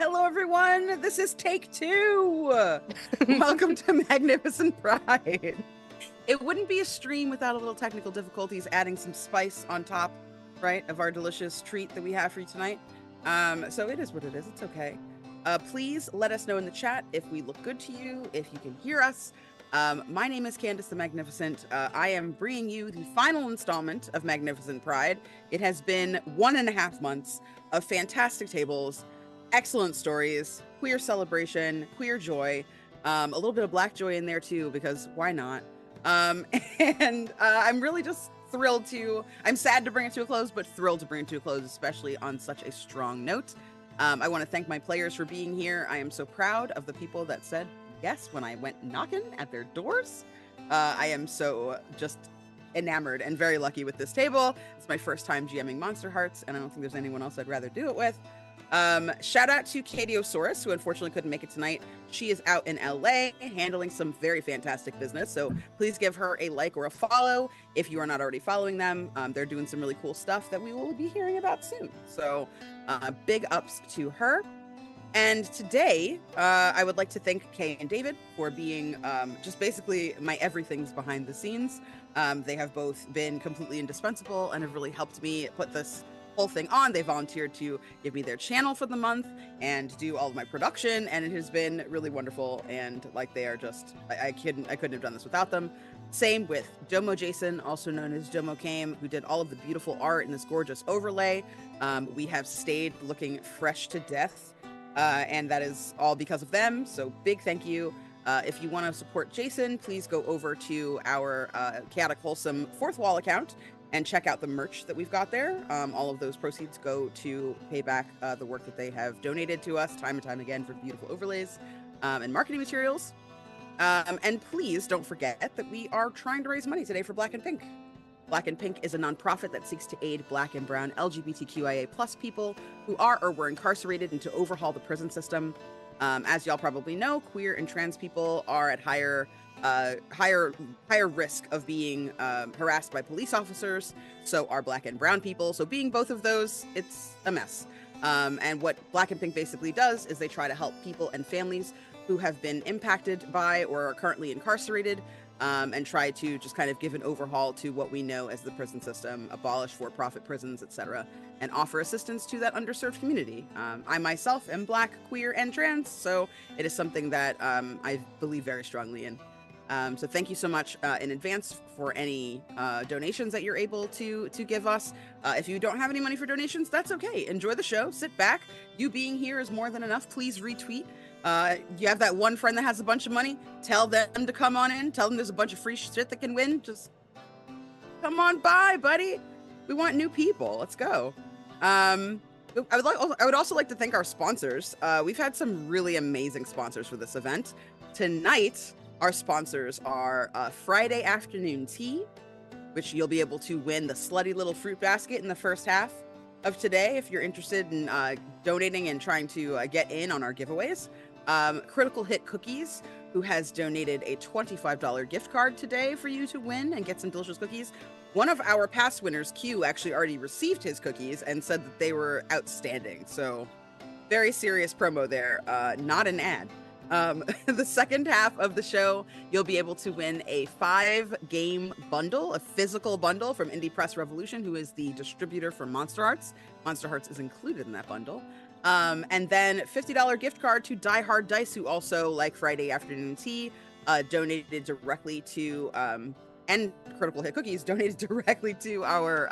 Hello, everyone. This is take two. Welcome to Magnificent Pride. It wouldn't be a stream without a little technical difficulties, adding some spice on top, right, of our delicious treat that we have for you tonight. So it is what it is. It's okay. Please let us know in the chat if we look good to you, if you can hear us. My name is Candace the Magnificent. I am bringing you the final installment of Magnificent Pride. It has been 1.5 months of fantastic tables, excellent stories, queer celebration, queer joy, a little bit of black joy in there too, because why not? And I'm really just thrilled I'm sad to bring it to a close, but thrilled to bring it to a close, especially on such a strong note. I want to thank my players for being here. I am so proud of the people that said yes when I went knocking at their doors. I am so just enamored and very lucky with this table. It's my first time GMing Monster Hearts, and I don't think there's anyone else I'd rather do it with. Shout out to Katiosaurus, who unfortunately couldn't make it tonight. She is out in LA handling some very fantastic business, so please give her a like or a follow if you are not already following them. They're doing some really cool stuff that we will be hearing about soon, so big ups to her. And today, I would like to thank Kay and David for being just basically my everythings behind the scenes. They have both been completely indispensable and have really helped me put this whole thing on. They volunteered to give me their channel for the month and do all of my production, and it has been really wonderful. And like, they are just, I couldn't have done this without them. Same with Domo Jason, also known as Domo Came, who did all of the beautiful art in this gorgeous overlay. We have stayed looking fresh to death, and that is all because of them. So big thank you. If you want to support Jason, please go over to our Chaotic Wholesome Fourth Wall account and check out the merch that we've got there. All of those proceeds go to pay back the work that they have donated to us time and time again for beautiful overlays and marketing materials. And please don't forget that we are trying to raise money today for Black and Pink. Black and Pink is a nonprofit that seeks to aid Black and Brown LGBTQIA+ people who are or were incarcerated and to overhaul the prison system. As y'all probably know, queer and trans people are at higher risk of being harassed by police officers. So are Black and Brown people. So being both of those, it's a mess. And what Black and Pink basically does is they try to help people and families who have been impacted by or are currently incarcerated, and try to just kind of give an overhaul to what we know as the prison system, abolish for-profit prisons, etc., and offer assistance to that underserved community. I myself am Black, queer, and trans, so it is something that I believe very strongly in. So thank you so much in advance for any donations that you're able to give us. If you don't have any money for donations, that's okay. Enjoy the show, sit back. You being here is more than enough. Please retweet. You have that one friend that has a bunch of money, tell them to come on in, tell them there's a bunch of free shit that can win. Just come on by, buddy. We want new people. Let's go. I would also like to thank our sponsors. We've had some really amazing sponsors for this event. Tonight, our sponsors are Friday Afternoon Tea, which you'll be able to win the slutty little fruit basket in the first half of today if you're interested in donating and trying to get in on our giveaways. Critical Hit Cookies, who has donated a $25 gift card today for you to win and get some delicious cookies. One of our past winners, Q, actually already received his cookies and said that they were outstanding. So very serious promo there, not an ad. The second half of the show, you'll be able to win a 5-game bundle, a physical bundle from Indie Press Revolution, who is the distributor for Monster Hearts. Monster Hearts is included in that bundle. And then $50 gift card to Die Hard Dice, who also, like Friday Afternoon Tea, donated directly to, and Critical Hit Cookies donated directly to our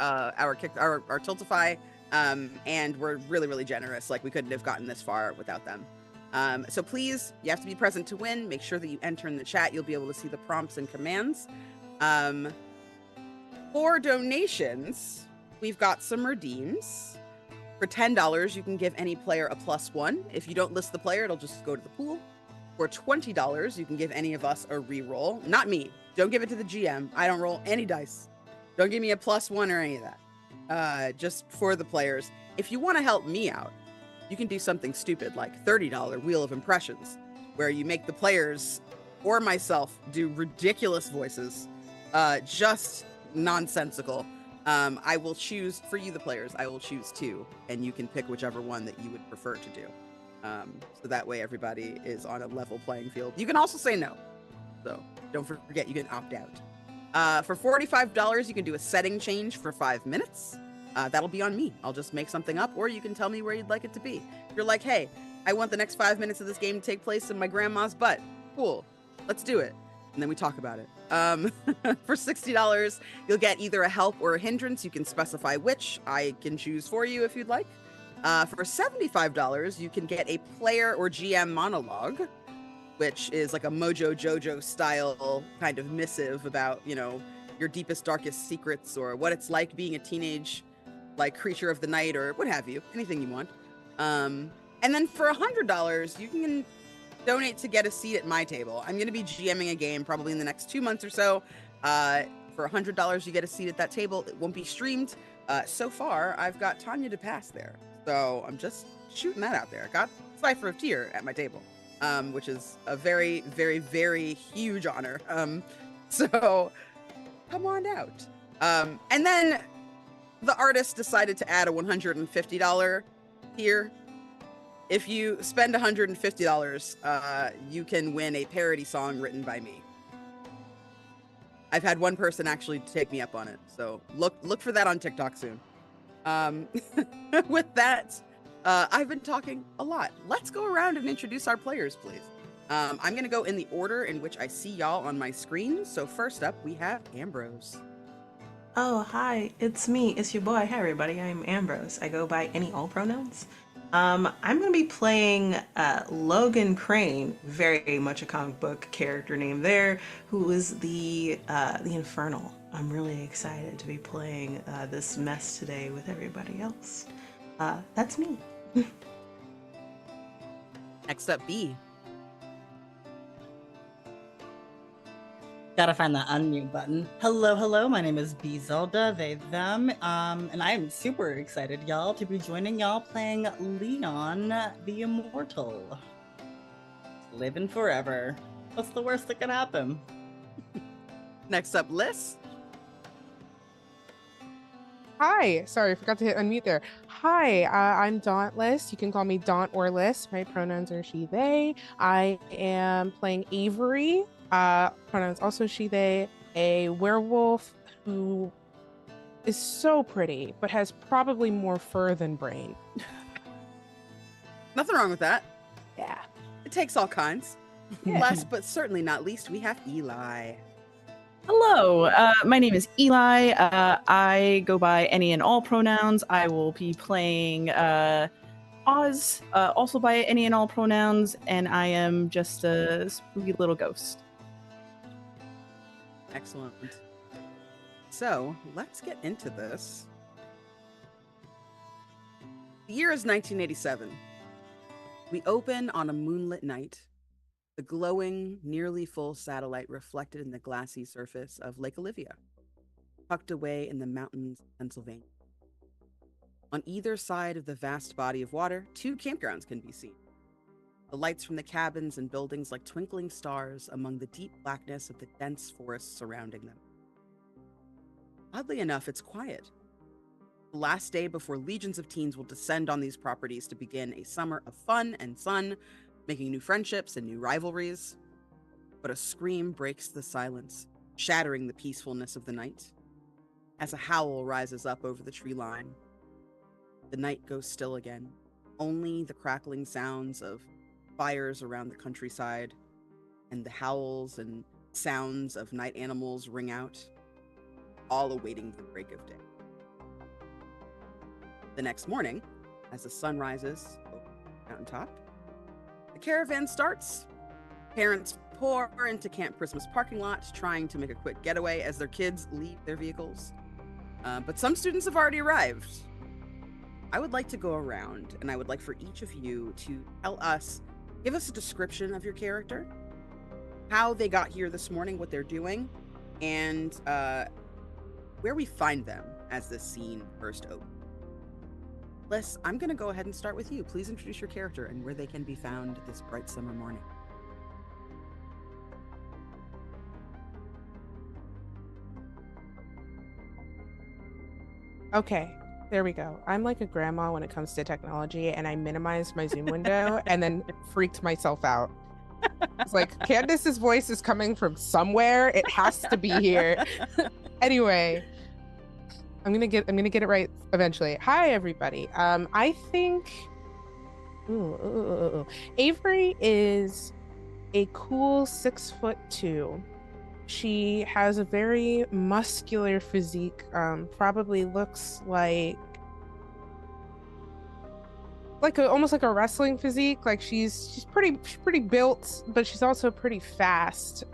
Tiltify, and we're really, really generous. Like, we couldn't have gotten this far without them. So please, you have to be present to win. Make sure that you enter in the chat. You'll be able to see the prompts and commands. For donations, we've got some redeems. For $10, you can give any player a +1. If you don't list the player, it'll just go to the pool. For $20, you can give any of us a reroll. Not me. Don't give it to the GM. I don't roll any dice. Don't give me a +1 or any of that. Just for the players. If you want to help me out, you can do something stupid like $30 Wheel of Impressions, where you make the players or myself do ridiculous voices, just nonsensical. I will choose, for you, the players, I will choose 2, and you can pick whichever one that you would prefer to do. So that way everybody is on a level playing field. You can also say no, so don't forget you can opt out. For $45, you can do a setting change for 5 minutes. That'll be on me. I'll just make something up, or you can tell me where you'd like it to be. If you're like, hey, I want the next 5 minutes of this game to take place in my grandma's butt. Cool, let's do it. And then we talk about it. For $60, you'll get either a help or a hindrance. You can specify which. I can choose for you if you'd like. For $75, you can get a player or GM monologue, which is like a Mojo Jojo style kind of missive about, your deepest, darkest secrets, or what it's like being a teenage, like, creature of the night, or what have you, anything you want. And then for $100, you can donate to get a seat at my table. I'm going to be GMing a game probably in the next 2 months or so. For $100, you get a seat at that table. It won't be streamed. So far, I've got Tanya to pass there. So I'm just shooting that out there. I got Cypher of Tyr at my table, which is a very, very, very huge honor. So come on out. And then the artist decided to add a $150 here. If you spend $150, you can win a parody song written by me. I've had one person actually take me up on it, so look for that on TikTok soon. With that, I've been talking a lot. Let's go around and introduce our players, please. I'm going to go in the order in which I see y'all on my screen. So first up, we have Ambrose. Oh, hi, it's me. It's your boy. Hi, everybody. I'm Ambrose. I go by any all pronouns. I'm going to be playing Logan Crane, very much a comic book character name there, who is the Infernal. I'm really excited to be playing this mess today with everybody else. That's me. Next up, B. Gotta find the unmute button. Hello, my name is B Zelda, they, them, and I am super excited, y'all, to be joining y'all playing Leon the Immortal. Living forever. What's the worst that can happen? Next up, Liz. Hi, sorry, I forgot to hit unmute there. Hi, I'm Dauntless. You can call me Daunt or Liz. My pronouns are she, they. I am playing Avery. Pronouns also she, they, a werewolf who is so pretty, but has probably more fur than brain. Nothing wrong with that. Yeah. It takes all kinds. Yeah. Last but certainly not least, we have Eli. Hello, my name is Eli. I go by any and all pronouns. I will be playing Oz, also by any and all pronouns, and I am just a spooky little ghost. Excellent. So let's get into this. The year is 1987. We open on a moonlit night, the glowing, nearly full satellite reflected in the glassy surface of Lake Olivia, tucked away in the mountains of Pennsylvania. On either side of the vast body of water, 2 campgrounds can be seen. The lights from the cabins and buildings like twinkling stars among the deep blackness of the dense forests surrounding them. Oddly enough, it's quiet. The last day before legions of teens will descend on these properties to begin a summer of fun and sun, making new friendships and new rivalries. But a scream breaks the silence, shattering the peacefulness of the night. As a howl rises up over the tree line, the night goes still again. Only the crackling sounds of fires around the countryside and the howls and sounds of night animals ring out, all awaiting the break of day. The next morning, as the sun rises over the mountaintop, the caravan starts. Parents pour into Camp Christmas parking lot, trying to make a quick getaway as their kids leave their vehicles. But some students have already arrived. I would like to go around, and I would like for each of you to give us a description of your character, how they got here this morning, what they're doing, and where we find them as this scene first opens. Liz, I'm going to go ahead and start with you. Please introduce your character and where they can be found this bright summer morning. Okay. There we go. I'm like a grandma when it comes to technology, and I minimized my Zoom window and then freaked myself out. It's like Candace's voice is coming from somewhere. It has to be here. Anyway, I'm gonna get it right eventually. Hi, everybody. I think Avery is a cool 6'2". She has a very muscular physique. Probably looks like almost like a wrestling physique. Like she's pretty built, but she's also pretty fast.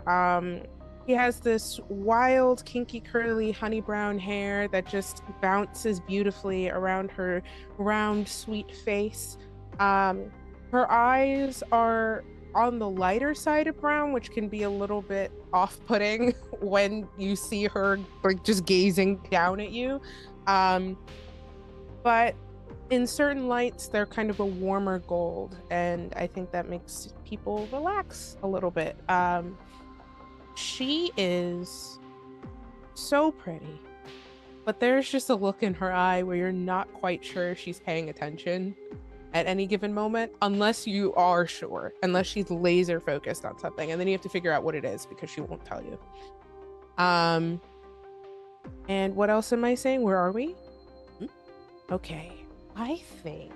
She has this wild, kinky, curly, honey brown hair that just bounces beautifully around her round, sweet face. Her eyes are on the lighter side of brown, which can be a little bit off-putting when you see her like just gazing down at you. But in certain lights, they're kind of a warmer gold, and I think that makes people relax a little bit. She is so pretty, but there's just a look in her eye where you're not quite sure if she's paying attention at any given moment, unless you are sure, unless she's laser focused on something, and then you have to figure out what it is because she won't tell you. And what else am I saying? Where are we? Okay, I think.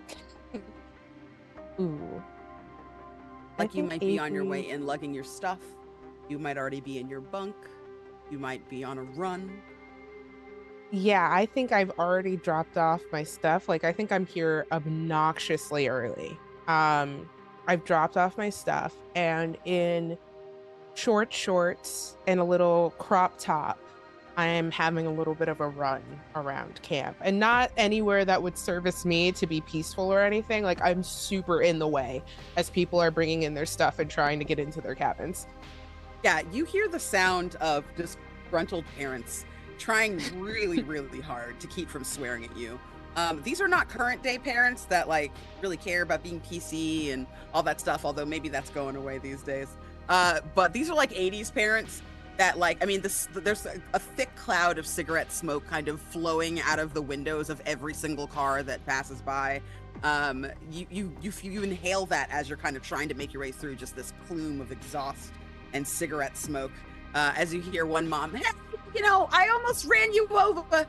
Ooh. Like you might be on your way in lugging your stuff. You might already be in your bunk. You might be on a run. Yeah, I think I've already dropped off my stuff. Like, I think I'm here obnoxiously early. I've dropped off my stuff, and in short shorts and a little crop top, I am having a little bit of a run around camp, and not anywhere that would service me to be peaceful or anything. Like, I'm super in the way as people are bringing in their stuff and trying to get into their cabins. Yeah, you hear the sound of disgruntled parents trying really, really hard to keep from swearing at you. These are not current day parents that like really care about being PC and all that stuff, although maybe that's going away these days. But these are like 80s parents that like, I mean, there's a thick cloud of cigarette smoke kind of flowing out of the windows of every single car that passes by. You inhale that as you're kind of trying to make your way through just this plume of exhaust and cigarette smoke. As you hear one mom, hey, you know, I almost ran you over.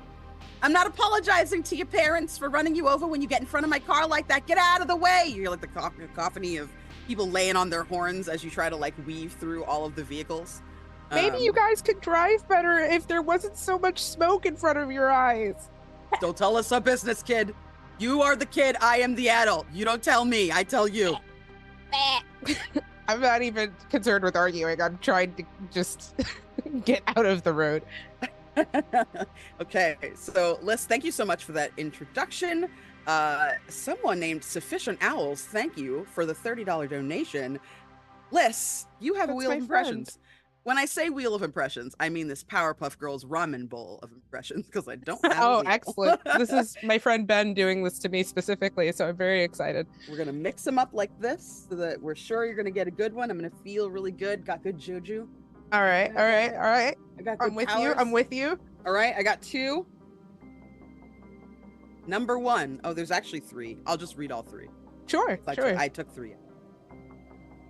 I'm not apologizing to your parents for running you over when you get in front of my car like that. Get out of the way. You hear like the cacophony of people laying on their horns as you try to like weave through all of the vehicles. Maybe you guys could drive better if there wasn't so much smoke in front of your eyes. Don't tell us our business, kid. You are the kid. I am the adult. You don't tell me. I tell you. I'm not even concerned with arguing. I'm trying to just get out of the road. Okay, so Liz, thank you so much for that introduction. Someone named Sufficient Owls, thank you for the $30 donation. Liz, you have a Wheel of Impressions. When I say Wheel of Impressions, I mean this Powerpuff Girls ramen bowl of impressions, because I don't have Oh, excellent. This is my friend Ben doing this to me specifically, so I'm very excited. We're going to mix them up like this so that we're sure you're going to get a good one. I'm going to feel really good. Got good juju. All right. I got good I'm with powers. you. I'm with you. All right, I got 2. Number 1. Oh, there's actually 3. I'll just read all 3. Sure. I took 3.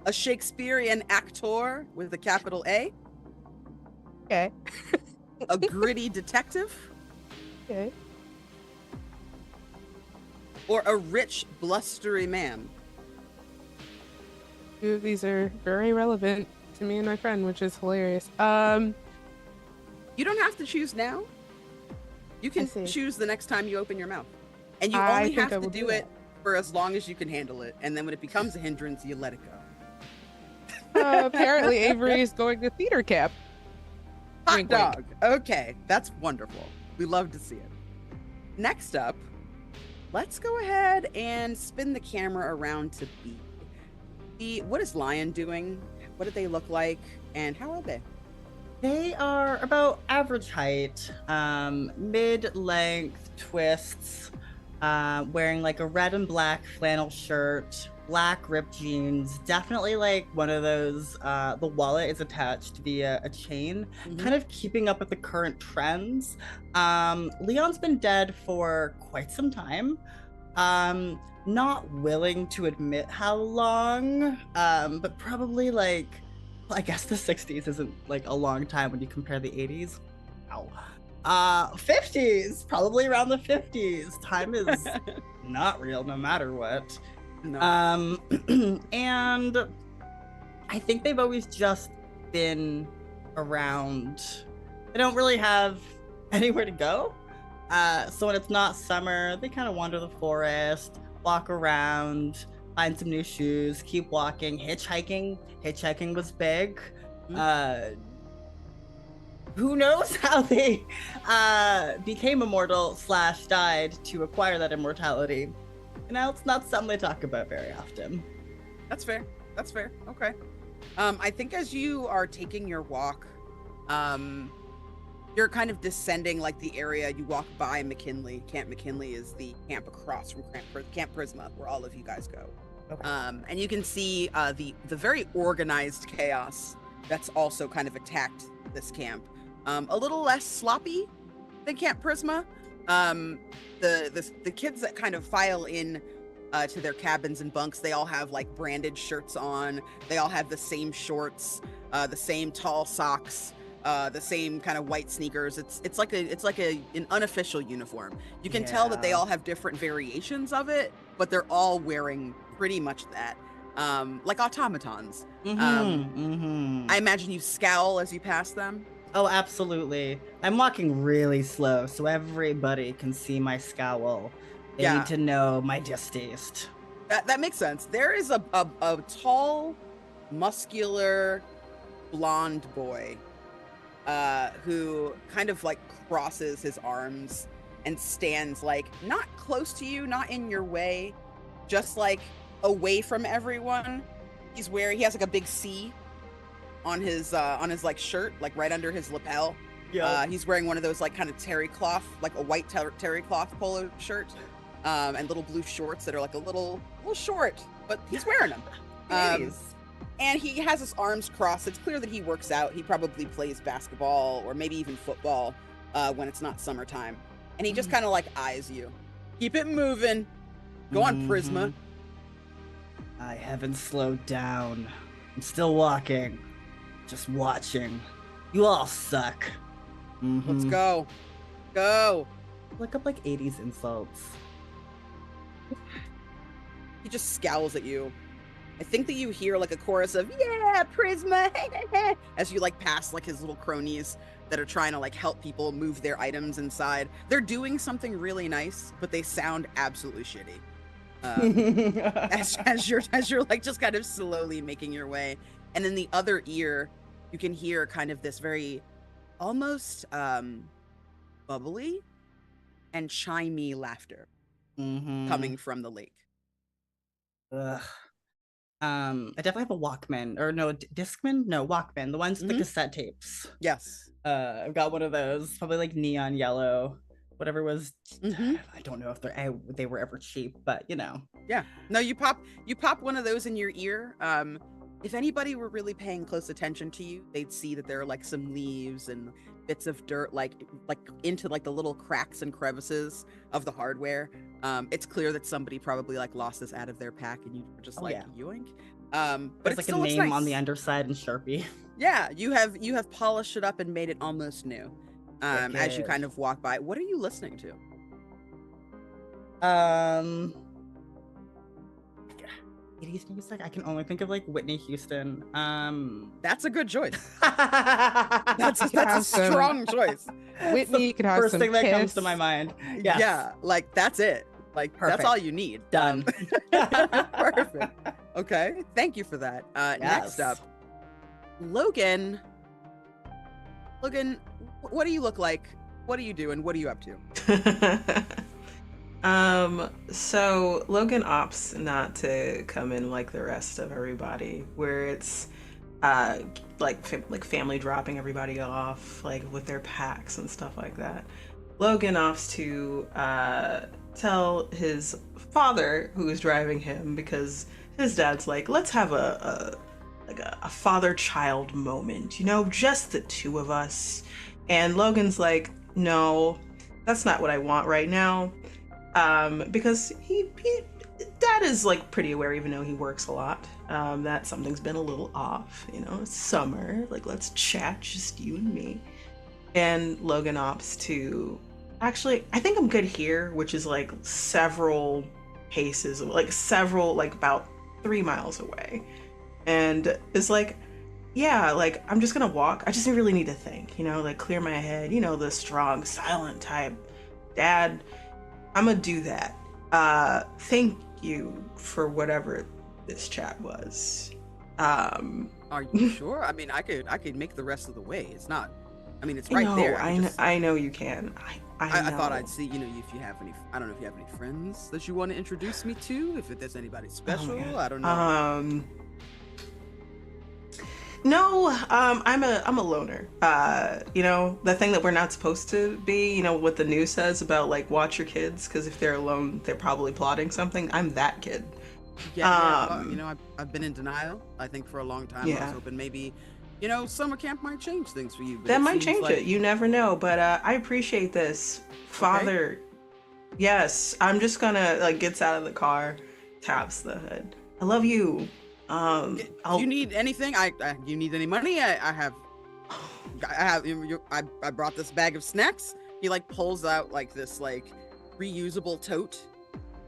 A Shakespearean actor with a capital A. Okay. A gritty detective. Okay. Or a rich, blustery man. Two of these are very relevant to me and my friend, which is hilarious. You don't have to choose now. You can choose the next time you open your mouth. And you only have to do it for as long as you can handle it. And then when it becomes a hindrance, you let it go. Apparently Avery is going to theater camp. Hot wink, dog. wink. Okay, that's wonderful. We love to see it. Next up, let's go ahead and spin the camera around to B. What is Lion doing? What do they look like? And how are they? They are about average height, mid-length twists, wearing like a red and black flannel shirt, black ripped jeans, definitely like one of those, the wallet is attached via a chain, kind of keeping up with the current trends. Leon's been dead for quite some time. Not willing to admit how long, but probably like, well, I guess the 60s isn't like a long time when you compare the 80s. Ow. 50s, probably around the 50s. Time is not real no matter what. No. And I think they've always just been around. They don't really have anywhere to go. So when it's not summer, they kind of wander the forest, walk around, find some new shoes, keep walking, hitchhiking. Hitchhiking was big. Who knows how they became immortal / died to acquire that immortality. You know, it's not something they talk about very often. That's fair. That's fair. Okay. I think as you are taking your walk, you're kind of descending like the area. You walk by McKinley. Camp McKinley is the camp across from Camp Prisma, where all of you guys go. Okay. And you can see the very organized chaos that's also kind of attacked this camp. A little less sloppy than Camp Prisma. The kids that kind of file in to their cabins and bunks, they all have like branded shirts on. They all have the same shorts, the same tall socks, the same kind of white sneakers. It's like an unofficial uniform. You can tell that they all have different variations of it, but they're all wearing pretty much that. Like automatons. I imagine you scowl as you pass them. Oh, absolutely. I'm walking really slow so everybody can see my scowl. They need to know my distaste. That makes sense. There is a tall, muscular, blonde boy who kind of like crosses his arms and stands like not close to you, not in your way, just like away from everyone. He has like a big C on his like shirt, like right under his lapel. He's wearing one of those like kind of terry cloth, like a white terry cloth polo shirt, and little blue shorts that are like a little short, but he's wearing them. And he has his arms crossed. It's clear that he works out. He probably plays basketball or maybe even football when it's not summertime. And he just kind of like eyes you. Keep it moving. Go on, Prisma. I haven't slowed down. I'm still walking. Just watching. You all suck. Let's go. Go. Look up like 80s insults. He just scowls at you. I think that you hear like a chorus of "Yeah, Prisma," as you like pass like his little cronies that are trying to like help people move their items inside. They're doing something really nice, but they sound absolutely shitty. As you're like just kind of slowly making your way, and in the other ear, you can hear kind of this very almost bubbly and chimey laughter coming from the lake. Ugh. I definitely have a Walkman, or no, Discman? No, Walkman, the ones with the cassette tapes. Yes. I've got one of those, probably like neon yellow, whatever was. I don't know if they were ever cheap, but you know. Yeah. No, you pop one of those in your ear. If anybody were really paying close attention to you, they'd see that there are like some leaves and bits of dirt like into like the little cracks and crevices of the hardware. It's clear that somebody probably like lost this out of their pack and you were just yoink. But it's like a name on the underside in Sharpie. Yeah, you have polished it up and made it almost new. As you kind of walk by. What are you listening to? 80s music? I can only think of like Whitney Houston. That's a good choice. That's a strong choice. Whitney could have first some thing that comes Kiss. to my mind. Yes. Yeah, like that's it. Like Perfect. that's all you need. Done. Perfect. Okay, thank you for that. Next up, Logan. Logan, what do you look like? What do you do and what are you up to? So Logan opts not to come in like the rest of everybody, where it's like family dropping everybody off like with their packs and stuff like that. Logan opts to tell his father, who is driving him, because his dad's like, let's have a father-child moment, just the two of us. And Logan's like, no, that's not what I want right now. Because he dad is like pretty aware, even though he works a lot, that something's been a little off. It's summer, like let's chat, just you and me. And Logan opts to, actually, I think I'm good here, which is like several paces, like about 3 miles away. And it's like, yeah, like I'm just gonna walk. I just really need to think, like clear my head, the strong, silent type. Dad, I'm gonna do that. Thank you for whatever this chat was. Are you sure? I mean, I could make the rest of the way. It's not. I mean, it's right there. I know you can. I thought I'd see, if you have any. I don't know if you have any friends that you want to introduce me to. If there's anybody special, I don't know. No, I'm a loner. The thing that we're not supposed to be, what the news says about like watch your kids, because if they're alone, they're probably plotting something. I'm that kid. Yeah, I've been in denial, I think, for a long time. I was hoping maybe, summer camp might change things for you. That might change it. You never know. But I appreciate this, Father. Okay. Yes, I'm just gonna gets out of the car, taps the hood. I love you. You need anything? You need any money? I brought this bag of snacks. He pulls out this reusable tote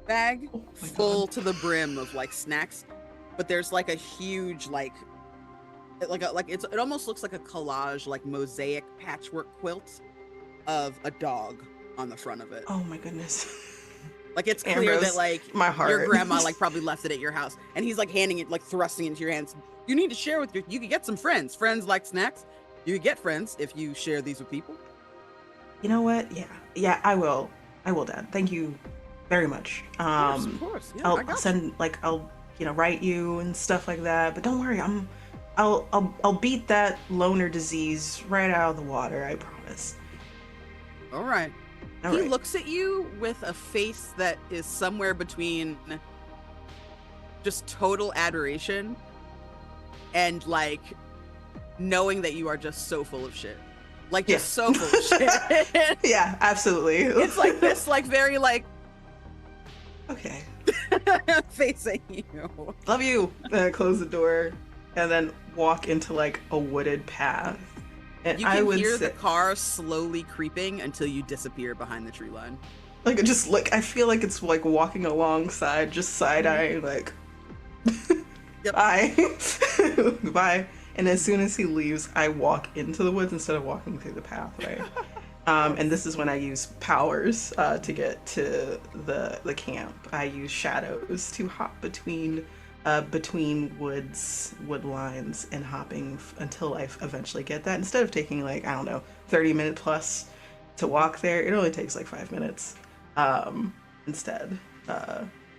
bag full to the brim of snacks, but there's a huge it almost looks like a collage, mosaic patchwork quilt of a dog on the front of it. Oh my goodness. It's clear Ambrose, that my heart. Your grandma probably left it at your house, and he's handing it, thrusting it into your hands. You need to share with you could get some friends. Friends like snacks. You could get friends if you share these with people. You know what? Yeah, I will, Dad. Thank you very much. Of course. Yeah, I'll send I'll write you and stuff like that. But don't worry, I'll beat that loner disease right out of the water. I promise. All right. He looks at you with a face that is somewhere between just total adoration and knowing that you are just so full of shit. Just so full of shit. Yeah, absolutely. It's this very okay. facing you. Love you. Close the door and then walk into a wooded path. And you can hear the car slowly creeping until you disappear behind the tree line. I feel like it's walking alongside, just side-eyeing, Yep. Bye. Goodbye. And as soon as he leaves, I walk into the woods instead of walking through the pathway. And this is when I use powers to get to the camp. I use shadows to hop between wood lines and hopping until I eventually get that. Instead of taking 30 minutes plus to walk there, it only takes 5 minutes. Instead,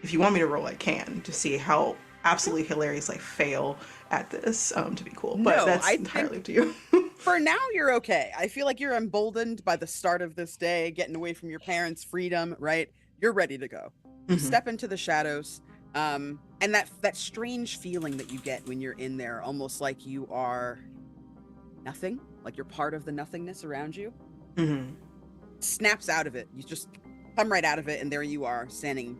if you want me to roll, I can to see how absolutely hilarious I fail at this to be cool. But that's entirely up to you. For now, you're okay. I feel like you're emboldened by the start of this day, getting away from your parents' freedom, right? You're ready to go. You step into the shadows. And that strange feeling that you get when you're in there, almost like you are nothing, like you're part of the nothingness around you, snaps out of it. You just come right out of it, and there you are, standing,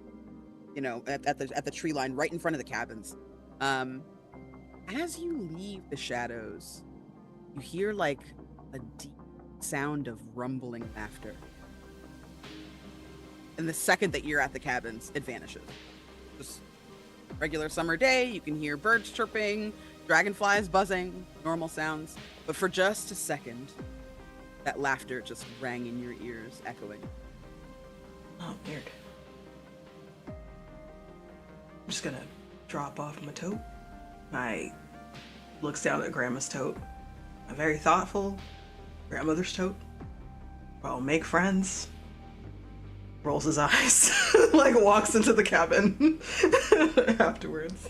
at the tree line, right in front of the cabins. As you leave the shadows, you hear a deep sound of rumbling laughter. And the second that you're at the cabins, it vanishes. Just regular summer day, you can hear birds chirping, dragonflies buzzing, normal sounds. But for just a second, that laughter just rang in your ears, echoing. Oh, weird. I'm just gonna drop off my tote. I looks down at Grandma's tote. A very thoughtful grandmother's tote. I'll make friends. Rolls his eyes, walks into the cabin afterwards.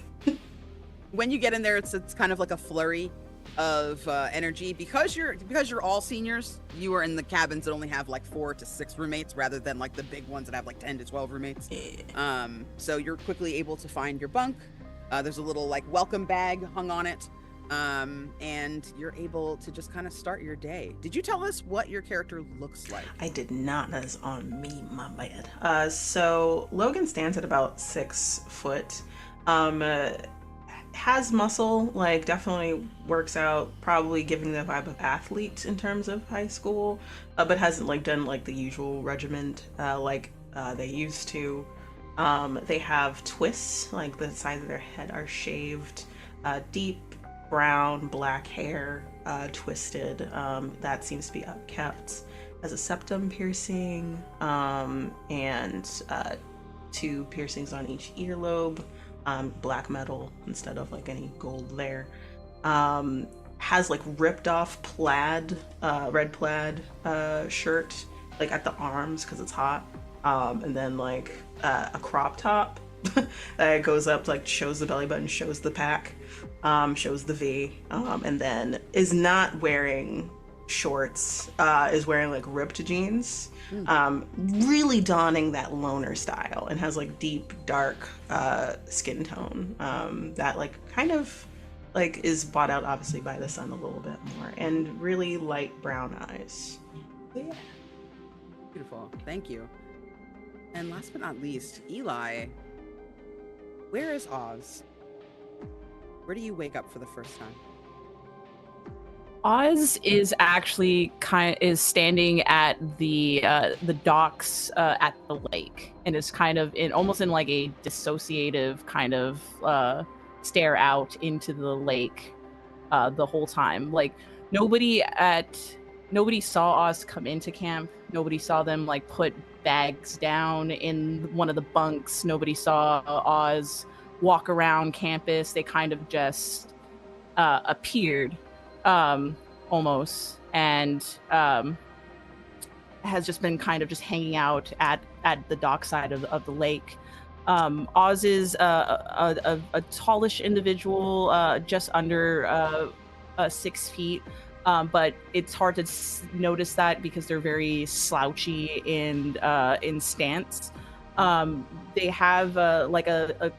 When you get in there, it's kind of like a flurry of energy because you're all seniors. You are in the cabins that only have 4 to 6 roommates rather than the big ones that have 10 to 12 roommates. So you're quickly able to find your bunk. There's a little like welcome bag hung on it. And you're able to just kind of start your day. Did you tell us what your character looks like? I did not. That is on me, my bad. So Logan stands at about 6 foot. Has muscle, like definitely works out, probably giving the vibe of athlete in terms of high school, but hasn't like done like the usual regiment like they used to. They have twists, like the sides of their head are shaved, deep brown, black hair, twisted. That seems to be upkept. Has a septum piercing, and 2 piercings on each earlobe. Black metal instead of like any gold there. Has like ripped off plaid, red plaid shirt, like at the arms because it's hot. And then like a crop top that goes up, like shows the belly button, shows the pack, shows the V, and then is not wearing shorts, is wearing like ripped jeans, really donning that loner style, and has like deep dark skin tone that like kind of like is brought out obviously by the sun a little bit more, and really light brown eyes. So, yeah. Beautiful, thank you. And last but not least, Eli, where is Oz? Where do you wake up for the first time? Oz is actually is standing at the docks at the lake, and is kind of almost in like a dissociative kind of stare out into the lake the whole time. Like nobody saw Oz come into camp. Nobody saw them like put bags down in one of the bunks. Nobody saw Oz walk around campus. They kind of just appeared almost, and has just been kind of just hanging out at the dockside of the lake. Oz is a tallish individual, just under 6 feet. But it's hard to notice that because they're very slouchy in stance. They have like a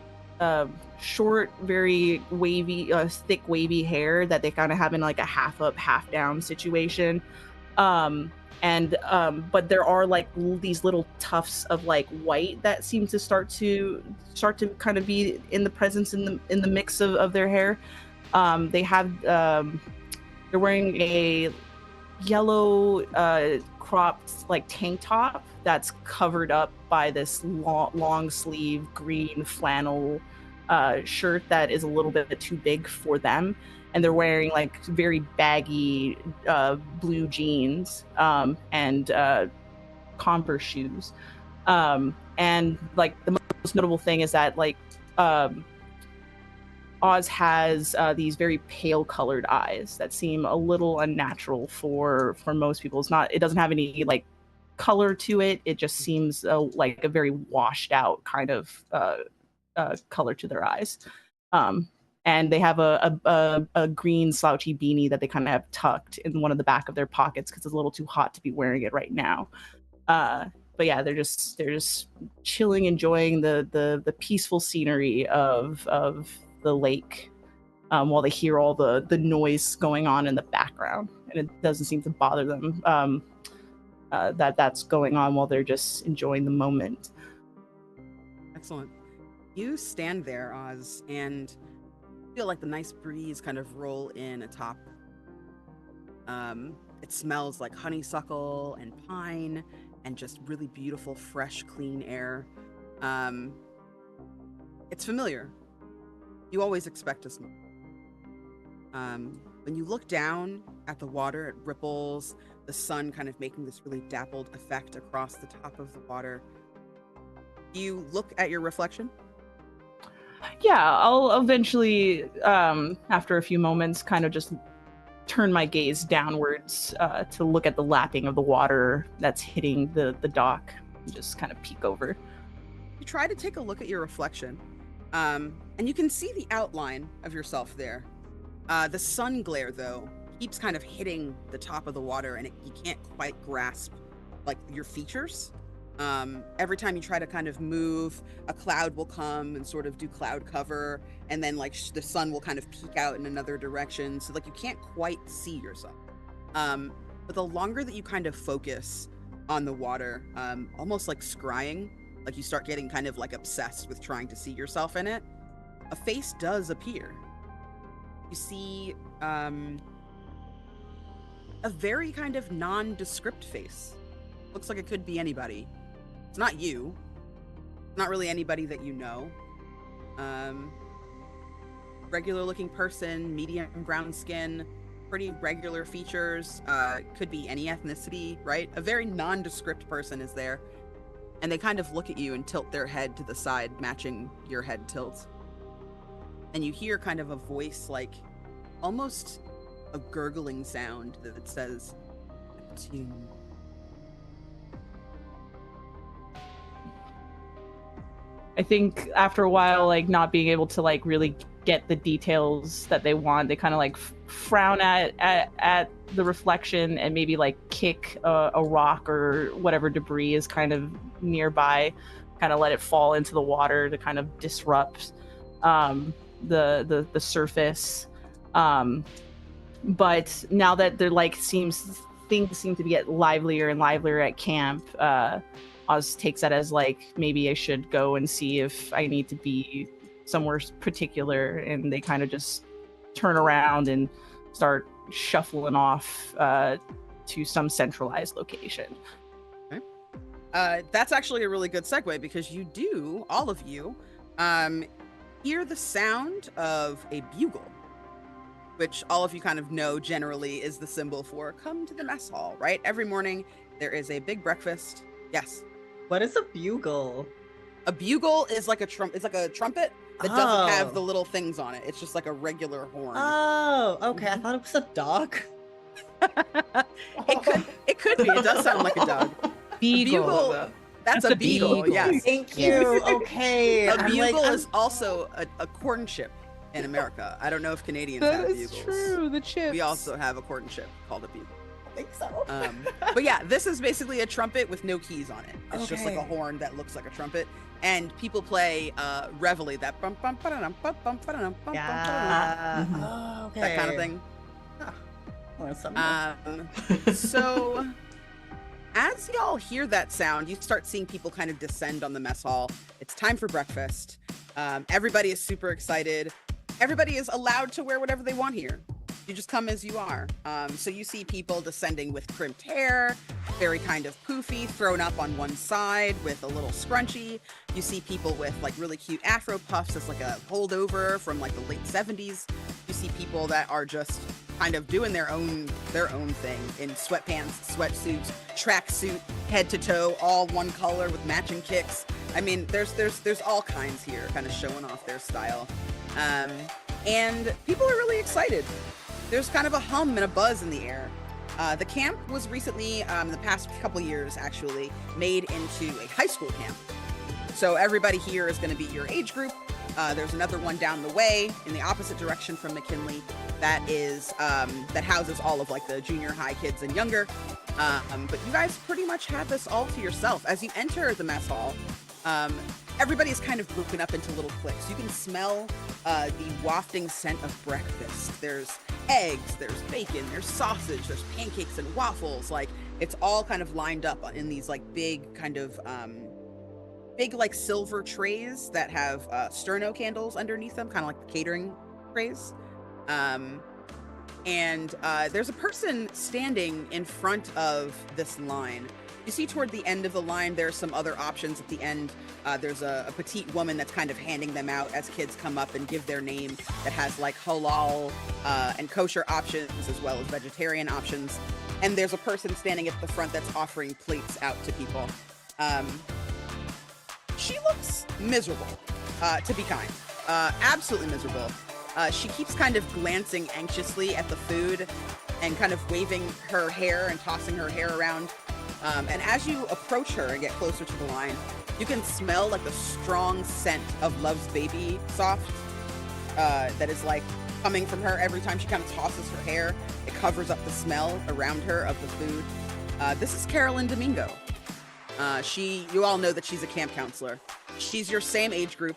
short, very wavy, thick, wavy hair that they kind of have in like a half up, half down situation. But there are like these little tufts of like white that seem to start to kind of be in the presence in the mix of their hair. They have they're wearing a yellow cropped like tank top that's covered up by this long sleeve green flannel shirt that is a little bit too big for them, and they're wearing like very baggy blue jeans and Converse shoes, and like the most notable thing is that like Oz has these very pale colored eyes that seem a little unnatural for most people. It doesn't have any like color to it. It just seems like a very washed out kind of color to their eyes. And they have a green slouchy beanie that they kind of have tucked in one of the back of their pockets because it's a little too hot to be wearing it right now. But yeah, they're just chilling, enjoying the peaceful scenery of the lake while they hear all the noise going on in the background, and it doesn't seem to bother them that's going on while they're just enjoying the moment. Excellent. You stand there, Oz, and feel like the nice breeze kind of roll in atop. It smells like honeysuckle and pine and just really beautiful, fresh, clean air. It's familiar. You always expect to smell. When you look down at the water, it ripples, the sun kind of making this really dappled effect across the top of the water. You look at your reflection? Yeah, I'll eventually, after a few moments, kind of just turn my gaze downwards to look at the lapping of the water that's hitting the dock and just kind of peek over. You try to take a look at your reflection. And you can see the outline of yourself there. The sun glare, though, keeps kind of hitting the top of the water, and you can't quite grasp like your features. Every time you try to kind of move, a cloud will come and sort of do cloud cover, and then like the sun will kind of peek out in another direction, so like you can't quite see yourself. But the longer that you kind of focus on the water, almost like scrying, like you start getting kind of like obsessed with trying to see yourself in it, a face does appear. You see a very kind of nondescript face. Looks like it could be anybody. It's not you. Not really anybody that you know. Regular looking person, medium brown skin, pretty regular features. Could be any ethnicity, right? A very nondescript person is there. And they kind of look at you and tilt their head to the side, matching your head tilt. And you hear kind of a voice, like almost a gurgling sound that says, "Neptune." I think after a while, like not being able to like really get the details that they want, they kind of like frown at the reflection and maybe like kick a rock or whatever debris is kind of nearby, kind of let it fall into the water to kind of disrupt the surface. But now that they're like things seem to get livelier and livelier at camp, Oz takes that as like, maybe I should go and see if I need to be somewhere particular, and they kind of just turn around and start shuffling off to some centralized location. Okay. That's actually a really good segue, because you do, all of you, hear the sound of a bugle, which all of you kind of know generally is the symbol for come to the mess hall, right? Every morning there is a big breakfast. Yes. What is a bugle? A bugle is like a trumpet that doesn't have the little things on it. It's just like a regular horn. Oh, okay. I thought it was a dog. It could be. It does sound like a dog. Beagle. That's a beagle. Yes. Thank you. Okay. A bugle is also a corn chip in America. I don't know if Canadians have bugles. That is true. The chips. We also have a corn chip called a bugle. I think so. But yeah, this is basically a trumpet with no keys on it. It's just like a Okay. horn that looks like a trumpet, and people play reveille, that bum bum ba-da-dum, bum bum ba-da-dum, bum bum Yeah. Mhm. Oh, okay. that kind of thing. Learn something new. So as y'all hear that sound, you start seeing people kind of descend on the mess hall. It's time for breakfast. Everybody is super excited. Everybody is allowed to wear whatever they want here. You just come as you are. So you see people descending with crimped hair, very kind of poofy, thrown up on one side with a little scrunchie. You see people with like really cute afro puffs as like a holdover from like the late 70s. You see people that are just kind of doing their own thing in sweatpants, sweatsuits, tracksuit, head to toe, all one color with matching kicks. I mean, there's all kinds here, kind of showing off their style. And people are really excited. There's kind of a hum and a buzz in the air. The camp was recently, the past couple years actually, made into a high school camp. So everybody here is going to be your age group. There's another one down the way in the opposite direction from McKinley that is that houses all of like the junior high kids and younger. But you guys pretty much have this all to yourself. As you enter the mess hall, everybody is kind of broken up into little cliques. You can smell the wafting scent of breakfast. There's eggs, there's bacon, there's sausage, there's pancakes and waffles. Like, it's all kind of lined up in these like big kind of big like silver trays that have sterno candles underneath them, kind of like the catering trays. And there's a person standing in front of this line. You see toward the end of the line, there's some other options at the end. There's a petite woman that's kind of handing them out as kids come up and give their name, that has like halal and kosher options as well as vegetarian options. And there's a person standing at the front that's offering plates out to people. She looks miserable, to be kind. Absolutely miserable. She keeps kind of glancing anxiously at the food and kind of waving her hair and tossing her hair around. And as you approach her and get closer to the line, you can smell like the strong scent of Love's Baby Soft that is like coming from her every time she kind of tosses her hair. It covers up the smell around her of the food. This is Carolyn Domingo. You all know that she's a camp counselor. She's your same age group.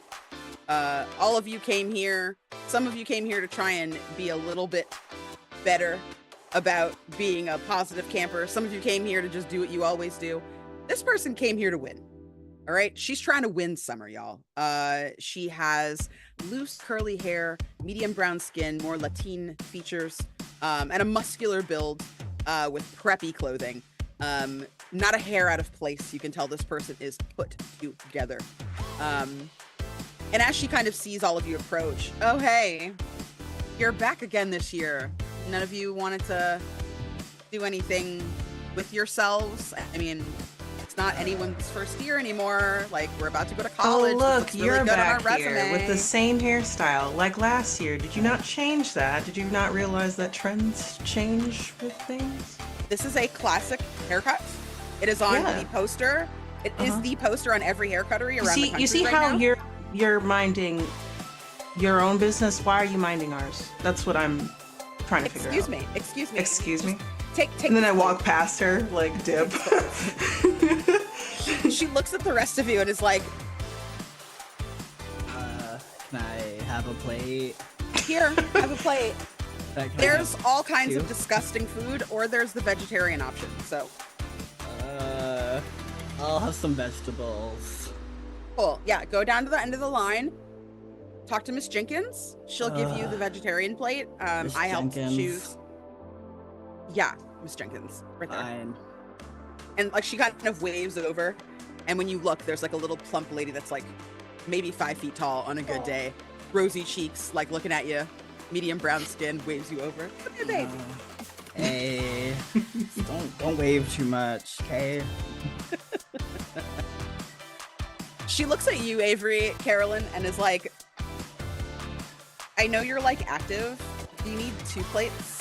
All of you came here. Some of you came here to try and be a little bit better about being a positive camper. Some of you came here to just do what you always do. This person came here to win. All right. She's trying to win summer, y'all. She has loose curly hair, medium brown skin, more Latin features, and a muscular build with preppy clothing. Not a hair out of place. You can tell this person is put together. And as she kind of sees all of you approach, oh, hey, you're back again this year. None of you wanted to do anything with yourselves. I mean, it's not anyone's first year anymore. Like, we're about to go to college. Oh, look, really you're good back on our here resume. with the same hairstyle like last year. Did you not change that? Did you not realize that trends change with things? This is a classic haircut. It is on the poster. It is the poster on every haircuttery around the country. You see right how now? you're minding your own business? Why are you minding ours? That's what I'm trying to figure out. Excuse me. Take and then I walk past her like dip. She looks at the rest of you and is like, Can I have a plate? here, have a plate. Can I There's have all kinds two? of disgusting food, or there's the vegetarian option. So I'll have some vegetables. cool. Yeah, go down to the end of the line. Talk to Miss Jenkins. She'll give you the vegetarian plate. Miss I helped Jenkins. choose. Yeah, Miss Jenkins, right there. Fine. And like she kind of waves over, and when you look, there's like a little plump lady that's like maybe 5 feet tall on a good day, rosy cheeks, like looking at you, medium brown skin, waves you over. Come here, babe. Hey, don't wave too much, okay? She looks at you, Avery, Carolyn, and is like, I know you're like active. Do you need 2 plates?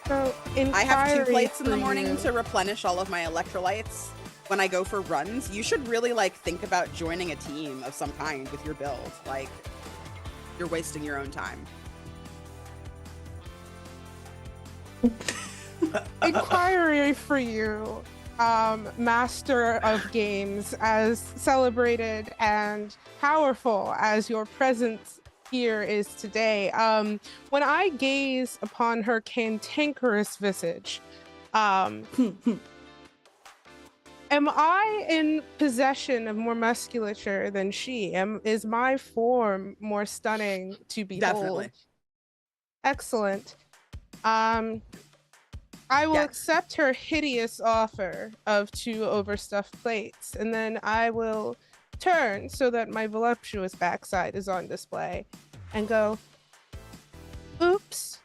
So, I have 2 inquiry plates in the for morning you. to replenish all of my electrolytes when I go for runs. You should really like think about joining a team of some kind with your build. Like, you're wasting your own time. Inquiry for you, master of games, as celebrated and powerful as your presence here is today. When I gaze upon her cantankerous visage, am I in possession of more musculature than she? Is my form more stunning to behold? Definitely. Excellent. I will Yes. accept her hideous offer of 2 overstuffed plates, and then I will turn so that my voluptuous backside is on display and go, oops,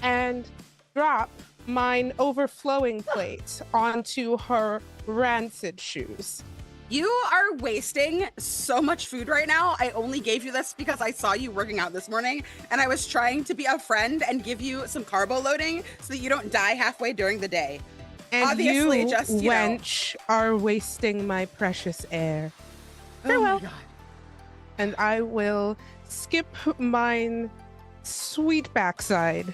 and drop mine overflowing plate onto her rancid shoes. You are wasting so much food right now. I only gave you this because I saw you working out this morning, and I was trying to be a friend and give you some carbo loading so that you don't die halfway during the day. And Obviously, you, just, you know. wench, are wasting my precious air. Oh Farewell. my God. And I will skip mine sweet backside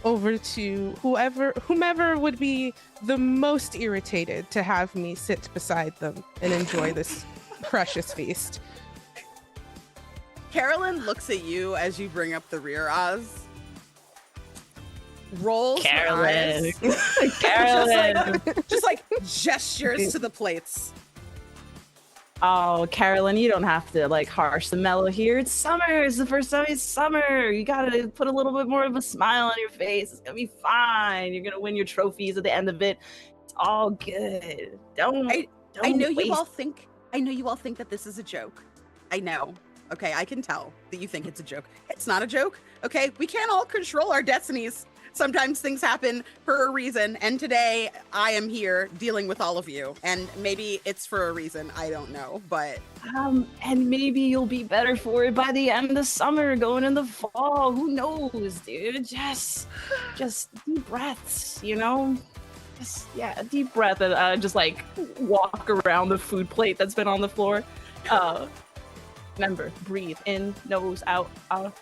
over to whomever would be the most irritated to have me sit beside them and enjoy this precious feast. Carolyn looks at you as you bring up the rear Oz. Rolls her Carolyn. eyes, Carolyn. just like gestures to the plates. Oh, Carolyn, you don't have to like harsh the mellow here. It's summer. It's the first time it's summer. You gotta put a little bit more of a smile on your face. It's gonna be fine. You're gonna win your trophies at the end of it. It's all good. I Don't know waste- you all think that this is a joke. I know. Okay, I can tell that you think it's a joke. It's not a joke. Okay, we can't all control our destinies. Sometimes things happen for a reason, and today I am here dealing with all of you. And maybe it's for a reason, I don't know, but and maybe you'll be better for it by the end of summer, going in the fall. Who knows, dude? Just deep breaths, you know? A deep breath, and just like walk around the food plate that's been on the floor. Remember, breathe in, nose out, out.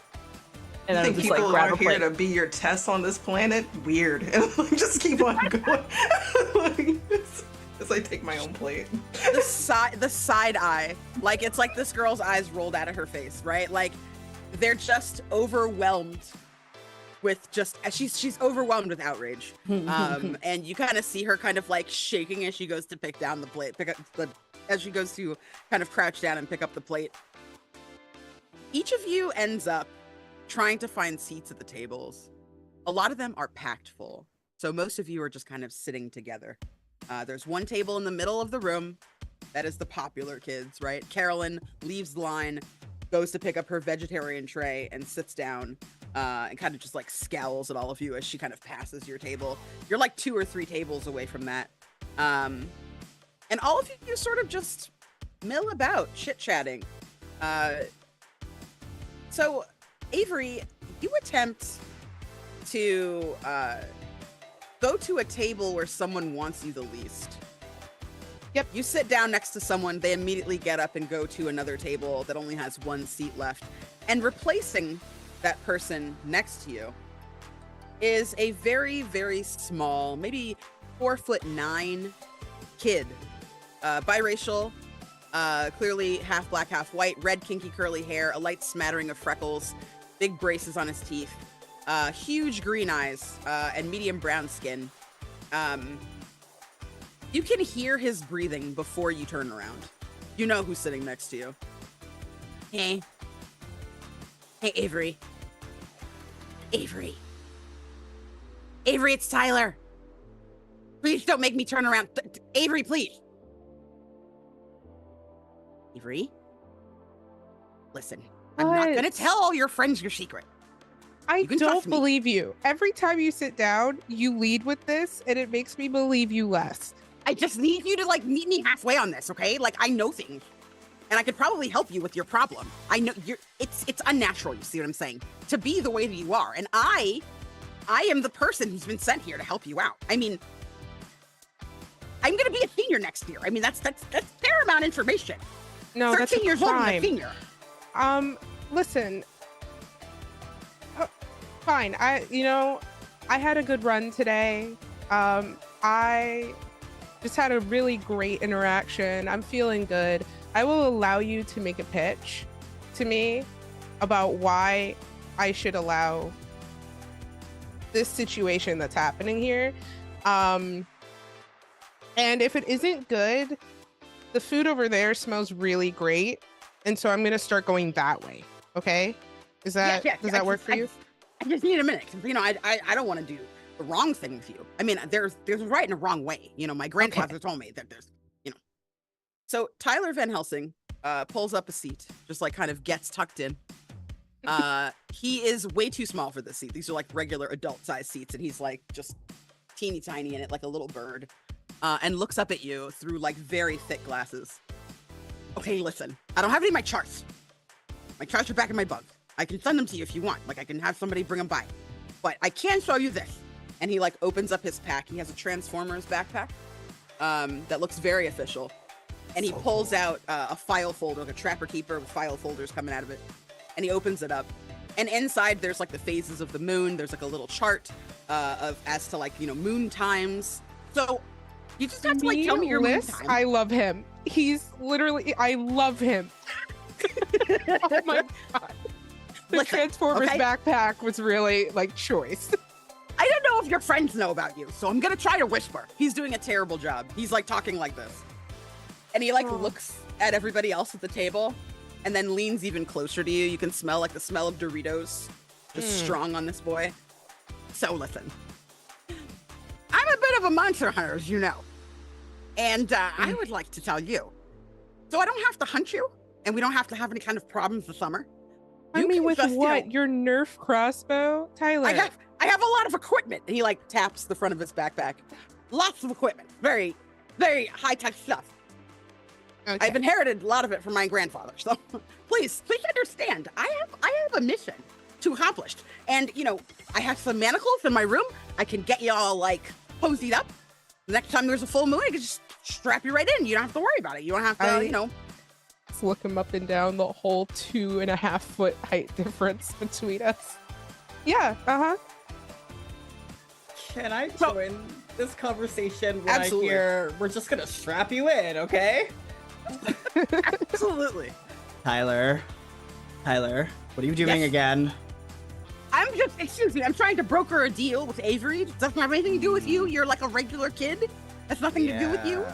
And I then think just like people grab are a here plate. to be your tests on this planet? Weird. And just keep on going. As I take my own plate. the side eye, like it's like this girl's eyes rolled out of her face, right? Like they're just overwhelmed with just she's overwhelmed with outrage. And you kind of see her kind of like shaking as she goes to pick down the plate, as she goes to kind of crouch down and pick up the plate. Each of you ends up trying to find seats at the tables. A lot of them are packed full, so most of you are just kind of sitting together. There's one table in the middle of the room that is the popular kids, right? Carolyn leaves the line, goes to pick up her vegetarian tray and sits down and kind of just like scowls at all of you as she kind of passes your table. You're like 2 or 3 tables away from that. And all of you sort of just mill about, chit-chatting. So, Avery, you attempt to go to a table where someone wants you the least. Yep, you sit down next to someone, they immediately get up and go to another table that only has 1 seat left. And replacing that person next to you is a very, very small, maybe 4'9" kid. Biracial, clearly half black, half white, red kinky curly hair, a light smattering of freckles, big braces on his teeth, huge green eyes, and medium brown skin. You can hear his breathing before you turn around. You know who's sitting next to you. Hey. Hey, Avery. Avery. Avery, it's Tyler. Please don't make me turn around. Avery, please. Avery? Listen, I'm not going to tell all your friends your secret. I don't believe you. Every time you sit down, you lead with this, and it makes me believe you less. I just need you to, like, meet me halfway on this, okay? Like, I know things, and I could probably help you with your problem. I know it's unnatural, you see what I'm saying? To be the way that you are, and I am the person who's been sent here to help you out. I mean, I'm gonna be a senior next year. I mean, that's paramount information. No, 13 that's years old and a senior. Listen. Fine. I had a good run today. I just had a really great interaction. I'm feeling good. I will allow you to make a pitch to me about why I should allow this situation that's happening here. And if it isn't good, the food over there smells really great. And so I'm going to start going that way. Okay? Does that work for you? I just need a minute. You know, I don't want to do the wrong thing with you. I mean, there's a right and a wrong way. You know, my grandfather told me that there's, you know. So Tyler Van Helsing pulls up a seat, just like kind of gets tucked in. He is way too small for this seat. These are like regular adult size seats, and he's like just teeny tiny in it, like a little bird, and looks up at you through like very thick glasses. Okay, listen, I don't have any of my charts. My charts are back in my bunk. I can send them to you if you want. Like, I can have somebody bring them by. But I can show you this. And he, like, opens up his pack. He has a Transformers backpack that looks very official. And he pulls out a file folder, like a Trapper Keeper with file folders coming out of it. And he opens it up. And inside, there's, like, the phases of the moon. There's, like, a little chart as to, like, you know, moon times. So you just have to, like, tell me your moon time. I love him. He's literally, I love him. Oh, my God. The Transformers backpack was really, like, choice. I don't know if your friends know about you, so I'm gonna try to whisper. He's doing a terrible job. He's, like, talking like this. And he, like, looks at everybody else at the table and then leans even closer to you. You can smell, like, the smell of Doritos just strong on this boy. So, listen. I'm a bit of a monster hunter, as you know. And I would like to tell you. So I don't have to hunt you, and we don't have to have any kind of problems this summer. I mean, with just, what? Your Nerf crossbow? Tyler. I have a lot of equipment. And he, like, taps the front of his backpack. Lots of equipment. Very, very high-tech stuff. Okay. I've inherited a lot of it from my grandfather. So please understand. I have a mission to accomplish. And, you know, I have some manacles in my room. I can get you all, like, posied up. The next time there's a full moon, I can just strap you right in. You don't have to worry about it. You don't have to, you know. Look him up and down the whole 2.5 foot height difference between us. Yeah, Can I join this conversation when Absolutely. I hear we're just gonna strap you in, okay? Absolutely. Tyler, what are you doing Yes? again? Excuse me, I'm trying to broker a deal with Avery. It doesn't have anything to do with you. You're like a regular kid. That's nothing to do with you.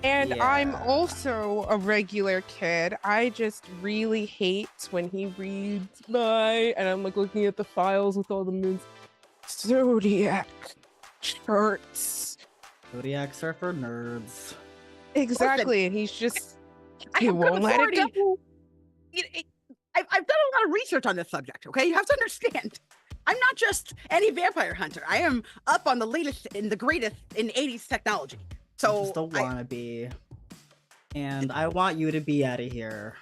And I'm Yeah. also a regular kid. I just really hate when he reads and I'm like looking at the files with all the moons. Zodiac charts. Zodiacs are for nerds. Exactly. And he's just, I he have good won't let it authority. go. I've done a lot of research on this subject, okay? You have to understand. I'm not just any vampire hunter. I am up on the latest and the greatest in 80s technology. I'm So just a wannabe. And I want you to be out of here.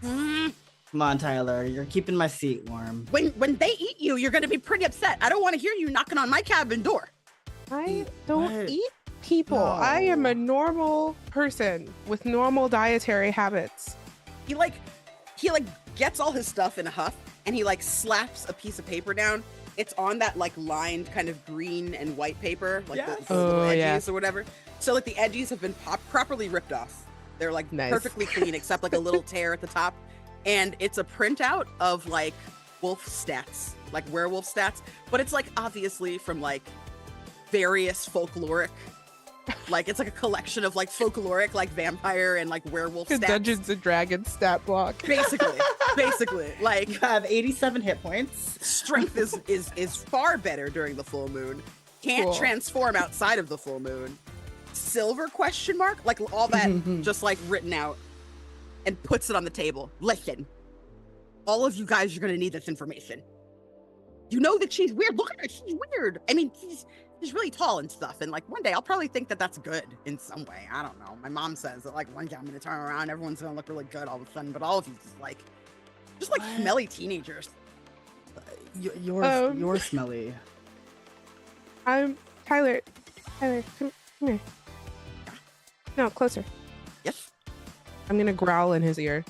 Mm, Come on, Tyler. You're keeping my seat warm. when they eat you, you're gonna be pretty upset. I don't want to hear you knocking on my cabin door. I don't What? eat people. I am a No. normal person with normal dietary habits. He like gets all his stuff in a huff and he like slaps a piece of paper down. It's on that like lined kind of green and white paper, like Yes. the little Oh, edges yeah. or whatever. So like the edges have been properly ripped off. They're like Nice. perfectly clean except like a little tear at the top. And it's a printout of like wolf stats, like werewolf stats, but it's like obviously from like various folkloric, like it's like a collection of like folkloric like vampire and like werewolf The stats. Dungeons and Dragons stat block. Basically, like You have 87 hit points. strength is far better during the full moon. Can't Cool. transform outside of the full moon. Silver question mark? Like all that just like written out and puts it on the table. Listen, all of you guys are gonna need this information. You know that she's weird. Look at her, she's weird. I mean, she's really tall and stuff. And like one day I'll probably think that that's good in some way. I don't know. My mom says that like one day I'm gonna turn around, everyone's gonna look really good all of a sudden, but all of you just like What? smelly teenagers. You're smelly. I'm Tyler. Tyler, come here. No, closer. Yes. I'm gonna growl in his ear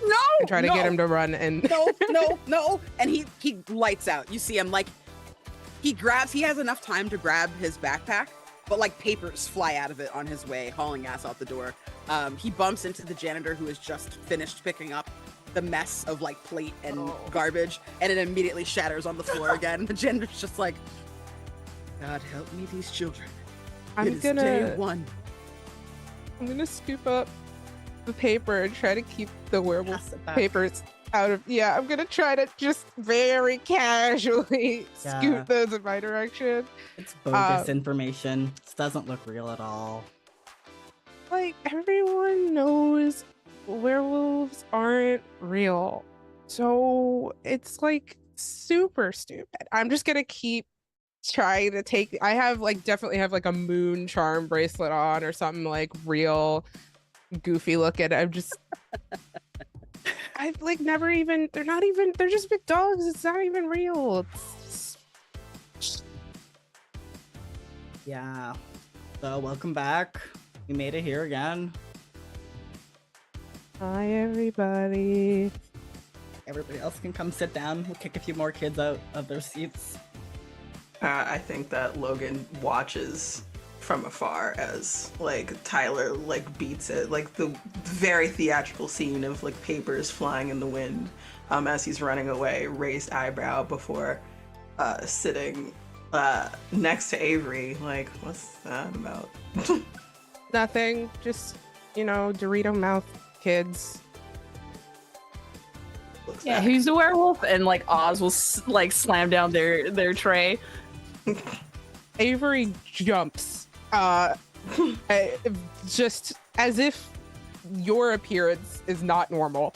No. and try to get him to run. And No. And he lights out. You see him like he has enough time to grab his backpack, but like papers fly out of it on his way, hauling ass out the door. He bumps into the janitor who has just finished picking up the mess of like plate and garbage, and it immediately shatters on the floor again. The janitor's just like, God help me, these children. It is day one. I'm gonna scoop up the paper and try to keep the werewolf Pass it back. papers out of. Yeah, I'm gonna try to just very casually Yeah. scoot those in my direction. It's bogus information. This doesn't look real at all. Like everyone knows werewolves aren't real, so it's like super stupid. I'm just gonna keep trying to take. I have like definitely have like a moon charm bracelet on or something like real goofy looking. I'm just I've like never even. They're not even. They're just big dogs. It's not even real. Yeah. So welcome back. We made it here again. Hi everybody. Everybody else can come sit down. We'll kick a few more kids out of their seats. I think that Logan watches from afar as like Tyler like beats it, like the very theatrical scene of like papers flying in the wind as he's running away, raised eyebrow before sitting next to Avery. Like, what's that about? Nothing. Just Dorito mouth kids. Looks Yeah, back. who's the werewolf? And like Oz will like slam down their tray. Avery jumps, just as if your appearance is not normal.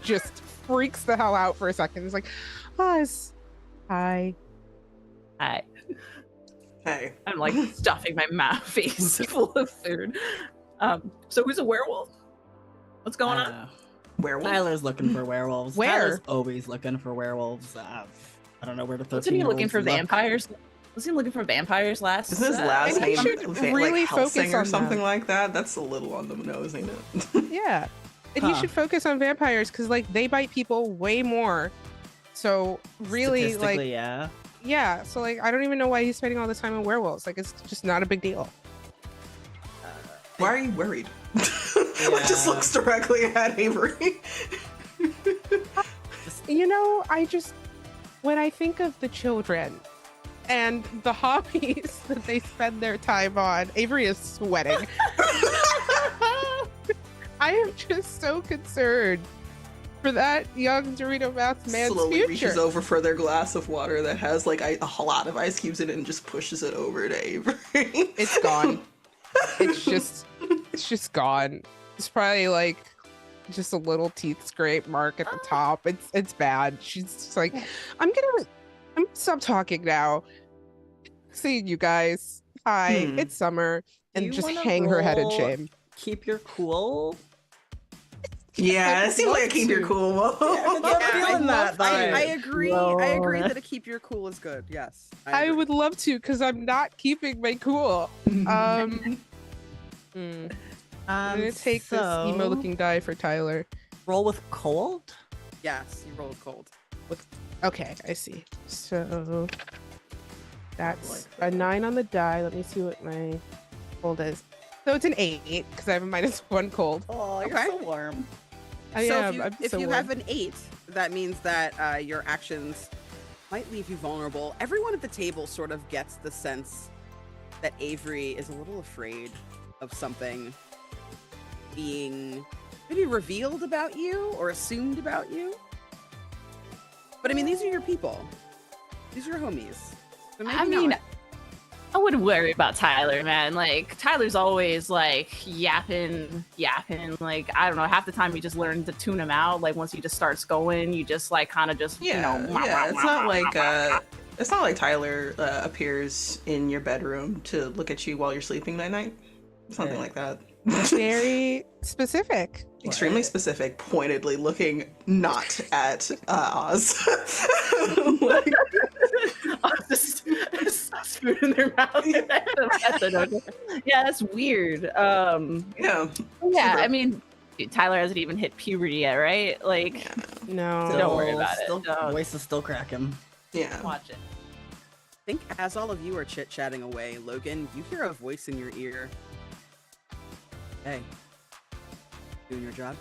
Just freaks the hell out for a second. It's like, Oz, hi. Hi. Hey, I'm like stuffing my mouth face full of food. So who's a werewolf? What's going on? werewolf. Tyler's looking for werewolves. Where? Tyler's always looking for werewolves. I don't know where the 13 Wasn't he looking for vampires? Was he looking for vampires last? Isn't his last And he name should like really focus Helsing or on something that. like that? That's a little on the nose, ain't it? Yeah. And Huh. you should focus on vampires because like they bite people way more. So really like yeah. Yeah, so like I don't even know why he's spending all this time on werewolves. Like it's just not a big deal. Why are you worried? Just looks directly at Avery. You know, when I think of the children and the hobbies that they spend their time on, Avery is sweating. I am just so concerned for that young Dorito Mouth man's Slowly future. reaches over for their glass of water that has like a lot of ice cubes in it and just pushes it over to Avery. It's gone. It's just gone. It's probably like just a little teeth scrape mark at the top. It's bad. She's just like, I'm gonna stop talking now. Seeing you guys. Hi, it's summer, and just hang her head in shame. Keep your cool. Yeah, it seems like a keep your cool. I agree. I agree that a keep your cool is good. Yes, I would love to, because I'm not keeping my cool. I'm gonna take this emo-looking die for Tyler. Roll with cold. Yes, you rolled cold. Okay, I see. So that's a 9 on the die. Let me see what my cold is. So it's an 8 because I have a -1 cold. Oh, you're so warm. If you have an 8, that means that your actions might leave you vulnerable. Everyone at the table sort of gets the sense that Avery is a little afraid of something being maybe revealed about you or assumed about you. But I mean, these are your people. These are your homies. So maybe not. I wouldn't worry about Tyler, man. Like, Tyler's always, like, yapping. Like, I don't know, half the time you just learn to tune him out. Like, once he just starts going, you just, like, kind of just, it's not like Tyler appears in your bedroom to look at you while you're sleeping that night. Something like that. Very specific. Extremely specific, pointedly looking not at Oz. Like, just spoon in their mouth. Yeah, that's weird. Yeah. I mean, Tyler hasn't even hit puberty yet, right? Like, no. So don't worry about it. Voice is still cracking. Yeah. Watch it. I think as all of you are chit-chatting away, Logan, you hear a voice in your ear. Hey, doing your job?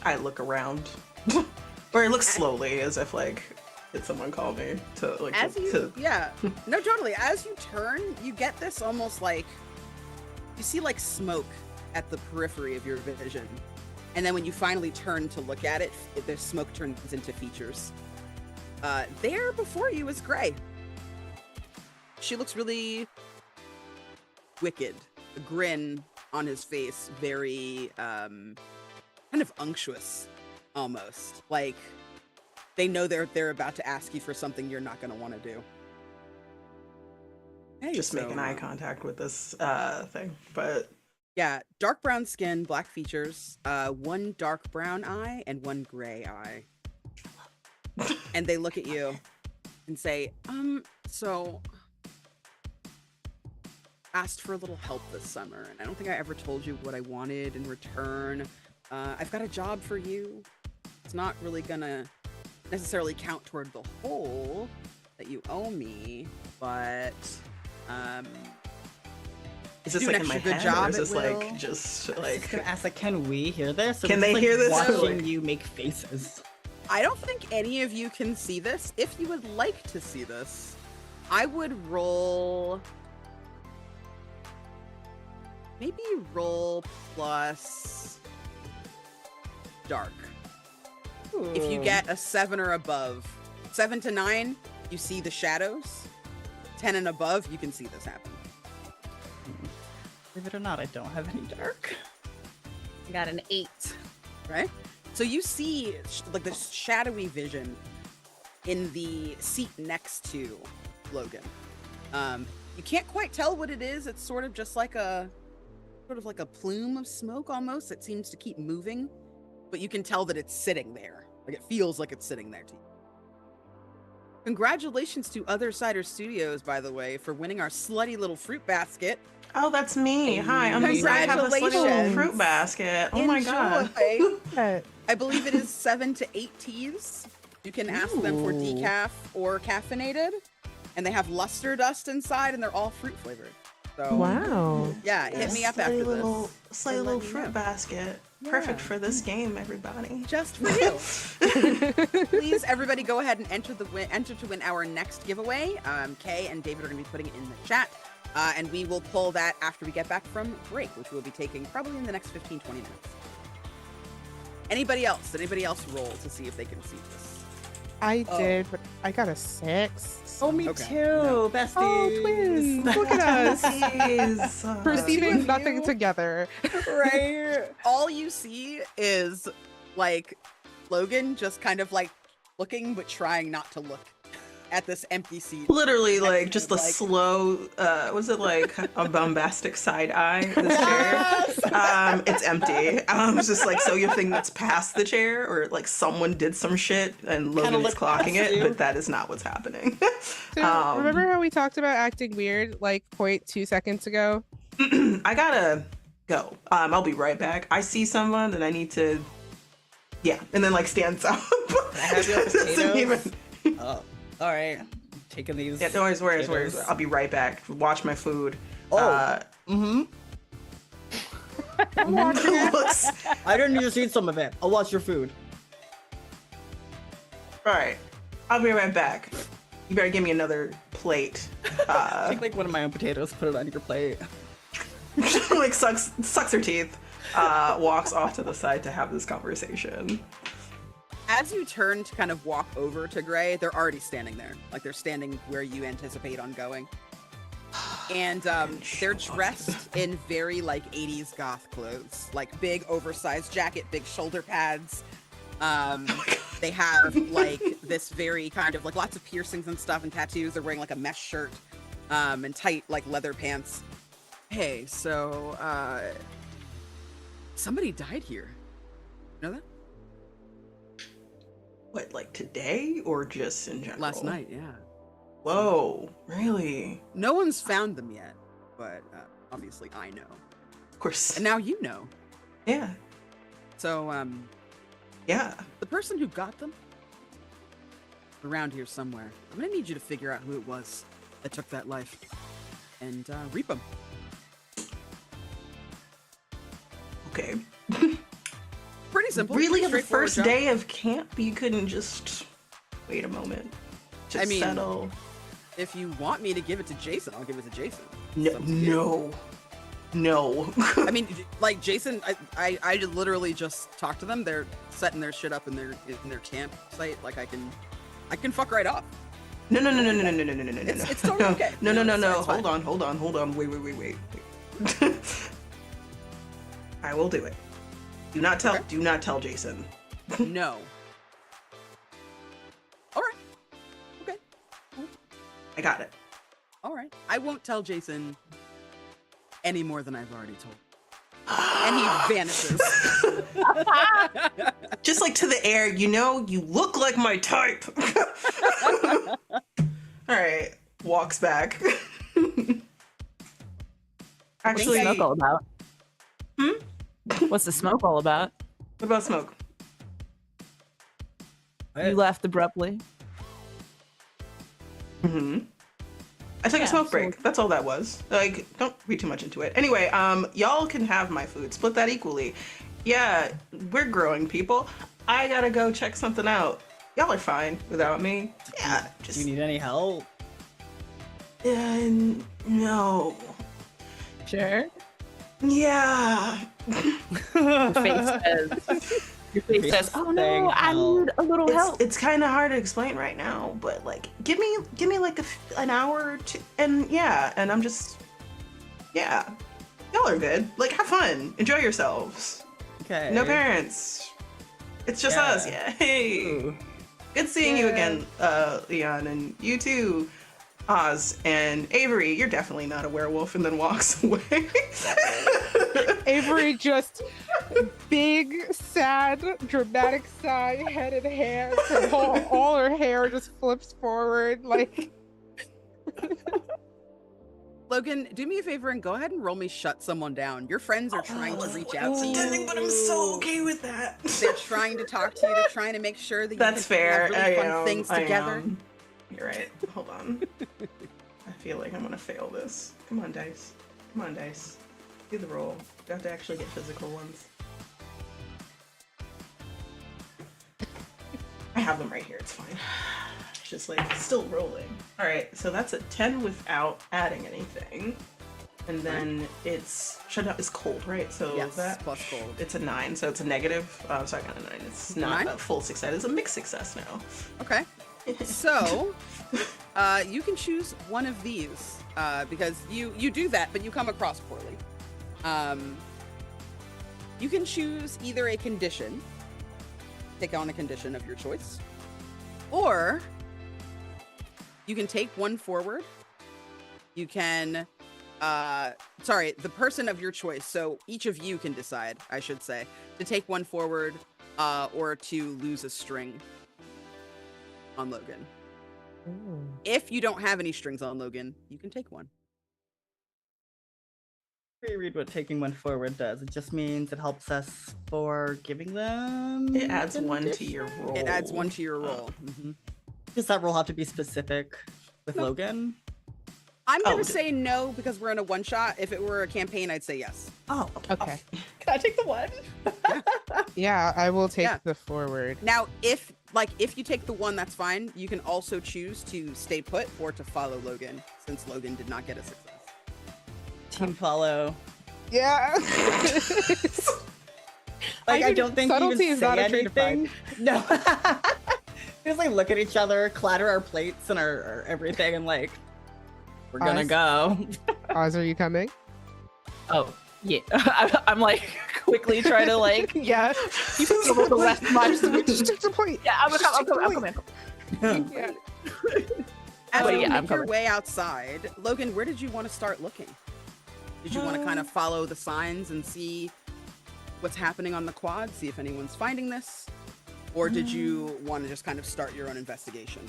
I look around. Or I look slowly as if like did someone call me to like no, totally. As you turn, you get this almost like you see like smoke at the periphery of your vision, and then when you finally turn to look at it, the smoke turns into features. There before you is Gray. She looks really wicked, a grin on his face, very kind of unctuous. Almost like they know they're about to ask you for something you're not going to want to do. Hey, just making eye contact with this thing, but yeah, dark brown skin, black features, 1 dark brown eye and 1 gray eye, and they look at you and say, so asked for a little help this summer, and I don't think I ever told you what I wanted in return. I've got a job for you. It's not really gonna necessarily count toward the whole that you owe me, but is this like in my head, or is this like just like? I was gonna ask, like, can we hear this? Can they hear this? Watching you make faces. I don't think any of you can see this. If you would like to see this, I would roll. Maybe roll plus dark. Ooh. If you get a 7 or above, 7 to 9, you see the shadows. 10 and above, you can see this happen. Believe it or not, I don't have any dark. I got an 8. Right? So you see like this shadowy vision in the seat next to Logan. You can't quite tell what it is. It's sort of just like a plume of smoke almost. It seems to keep moving, but you can tell that it's sitting there. Like it feels like it's sitting there to you. Congratulations to Other Cider Studios, by the way, for winning our slutty little fruit basket. Oh, that's me. Hi, I'm Lisa. I have this little Congratulations. fruit basket. Oh my god. Enjoy. I believe it is 7 to 8 teas. You can ask them for decaf or caffeinated, and they have luster dust inside, and they're all fruit flavored. So Wow. yeah, hit me up after little, this. Slightly and little let me fruit know. basket. Yeah. Perfect for this game, everybody. Just for you. Please, everybody, go ahead and enter to win our next giveaway. Kay and David are going to be putting it in the chat, and we will pull that after we get back from break, which we'll be taking probably in the next 15-20 minutes. Anybody else? Did anybody else roll to see if they can see this? I did, but I got a 6. Oh, me Okay. too, No. besties. Oh, twins! Look at us. Jeez. Perceiving nothing together. Right? All you see is like Logan just kind of like looking but trying not to look at this empty seat. Literally, like, just a Like- slow, was it like a bombastic side eye? This chair? It's empty. It's just like, so you think that's past the chair, or like someone did some shit and Logan is look clocking past it, you. but that is not what's happening. So, remember how we talked about acting weird like 0.2 seconds ago? I gotta go. I'll be right back. I see someone that I need to, and then like stands up. I have your Doesn't potatoes. Oh, all right. Taking these. Yeah, no worries, worries. potatoes. I'll be right back. Watch my food. Oh. Mm-hmm. Looks, I didn't need to see some of it. I'll watch your food. Right. I'll be right back. You better give me another plate. Take like one of my own potatoes, put it on your plate. Like sucks her teeth. Walks off to the side to have this conversation. As you turn to kind of walk over to Gray, they're already standing there. Like they're standing where you anticipate on going. And they're dressed in very like 80s goth clothes, like big oversized jacket, big shoulder pads. They have like this very kind of like lots of piercings and stuff and tattoos. They're wearing like a mesh shirt and tight like leather pants. Hey, so somebody died here. Know that? What, like today or just in general? Last night, yeah. Whoa, really? No one's found them yet, but obviously I know. Of course. And now you know. Yeah. So, Yeah. the person who got them around here somewhere. I'm gonna need you to figure out who it was that took that life and reap them. Okay. Pretty simple. Really, pretty the first straightforward day of camp, you couldn't just wait a moment. Just I mean, settle. job. If you want me to give it to Jason, I'll give it to Jason. No, It's up to you. no. I mean, like Jason, I literally just talked to them. They're setting their shit up in their campsite. Like I can fuck right off. No. It's totally okay. No. It's fine. Hold on. Wait. I will do it. Do not tell Jason. No. All right. Okay. I got it. All right. I won't tell Jason any more than I've already told. And he vanishes. Just like to the air, you look like my type. All right, walks back. What's Actually, the smoke all about? What's the smoke all about? what about smoke? You left abruptly. I took Yeah, a smoke so- break. That's all that was. Like, don't read too much into it. Anyway, y'all can have my food. Split that equally. Yeah, we're growing people. I gotta go check something out. Y'all are fine without me. Yeah, Do just you need any help? no. Sure. Yeah. Your face says, "Oh no, I need a little help." It's kind of hard to explain right now, but like, give me like an hour or two, and I'm just, y'all are good. Like, have fun, enjoy yourselves. Okay. No parents. It's just Yeah. us. Yeah. Hey. Ooh. Good seeing you again, Leon, and you too, Oz and Avery. You're definitely not a werewolf, and then walks away. Avery just big, sad, dramatic sigh, head in hands, and all her hair just flips forward like. Logan, do me a favor and go ahead and roll me shut someone down. Your friends are trying to reach out to you. But I'm so okay with that. They're trying to talk to you. They're trying to make sure that you That's fair. have really fun things together. You're right. Hold on. I feel like I'm gonna fail this. Come on, dice. Come on, dice. Do the roll. You have to actually get physical ones. I have them right here. It's fine. It's just like still rolling. All right, so that's a 10 without adding anything, and then it's shut up is cold, right? So Yes, that plus cold. It's a 9, so it's a negative. Sorry, not a 9. It's not a full success. It's a mixed success now. Okay. So, you can choose one of these because you do that, but you come across poorly. You can choose either a condition, take on a condition of your choice, or you can take one forward. You can, the person of your choice. So each of you can decide, I should say, to take one forward or to lose a string on Logan. Ooh. If you don't have any strings on Logan, you can take one. Reread what taking one forward does. It just means it helps us for giving them. It adds 1 to your roll. It adds 1 to your roll. Mm-hmm. Does that roll have to be specific with Logan? I'm gonna say no because we're in a one shot. If it were a campaign, I'd say yes. Oh, Okay. Can I take the 1? Yeah, I will take Yeah. the forward. Now, if you take the 1, that's fine. You can also choose to stay put or to follow Logan, since Logan did not get a success. Team follow. Yeah. I don't think subtlety we even is say not a trait to anything. No. We just like look at each other, clatter our plates and our everything, and like we're gonna Oz? go. Oz, are you coming? Oh, yeah. I'm like quickly trying to like. Yeah. You can go the rest of my. Just take the point. Yeah, I'm coming. Yeah. As But you yeah, make I'm your covered. way outside, Logan, where did you want to start looking? Did you want to kind of follow the signs and see what's happening on the quad, see if anyone's finding this? Or did you want to just kind of start your own investigation?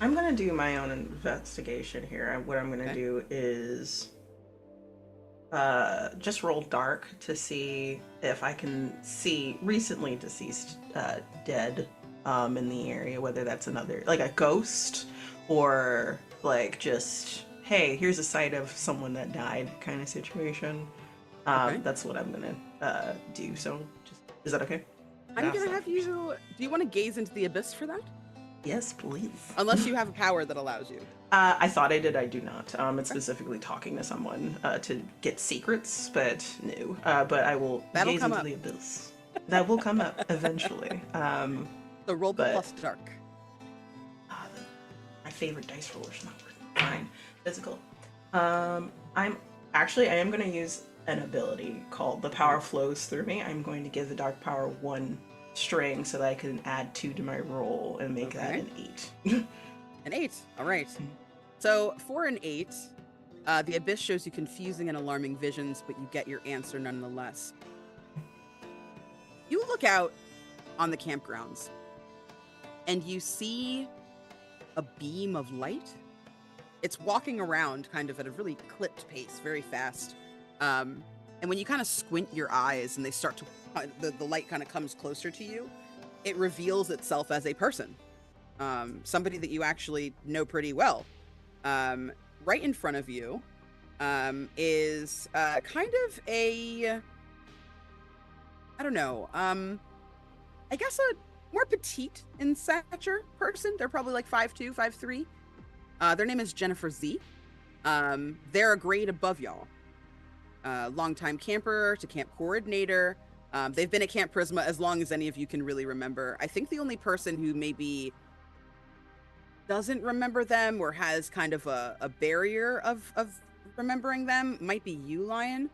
I'm gonna do my own investigation here. What I'm gonna do is just roll dark to see if I can see recently deceased dead in the area, whether that's another like a ghost or like just hey, here's a site of someone that died kind of situation. Okay. That's what I'm gonna do. So just is that okay? I'm gonna have you. Do you want to gaze into the abyss for that? Yes, please. Unless you have a power that allows you. I thought I did. I do not. It's specifically talking to someone to get secrets, but no. But I will That'll gaze come into up. the abyss. That will come up eventually. So roll the But- plus dark. My favorite dice roller's not working. Fine. Physical. I am going to use an ability called The Power Flows Through Me. I'm going to give the Dark Power 1 string so that I can add 2 to my roll and make that Okay. an 8. An 8. All right. So for an 8, the abyss shows you confusing and alarming visions, but you get your answer nonetheless. You look out on the campgrounds and you see a beam of light. It's walking around kind of at a really clipped pace, very fast. And when you kind of squint your eyes and they start to, the light kind of comes closer to you, it reveals itself as a person. Somebody that you actually know pretty well. Right in front of you is kind of a, I don't know, I guess a more petite in stature person. They're probably like 5'2", 5'3". Their name is Jennifer Z. They're a grade above y'all. Longtime camper to camp coordinator. They've been at Camp Prisma as long as any of you can really remember. I think the only person who maybe doesn't remember them or has kind of a barrier of remembering them might be you, Lion.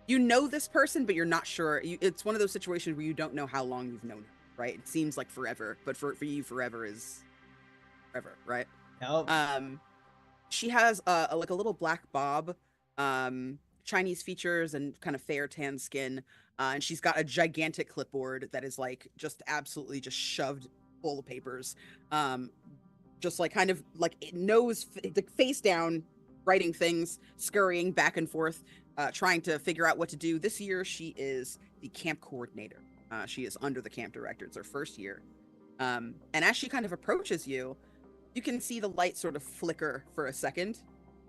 You know this person, but you're not sure. It's one of those situations where you don't know how long you've known her, right? It seems like forever, but for you, forever is forever, right? Nope. She has a little black bob, Chinese features and kind of fair tan skin. And she's got a gigantic clipboard that is like just absolutely just shoved full of papers. just like kind of like nose face down, writing things, scurrying back and forth, trying to figure out what to do. This year, she is the camp coordinator. She is under the camp director. It's her first year. And as she kind of approaches you, you can see the light sort of flicker for a second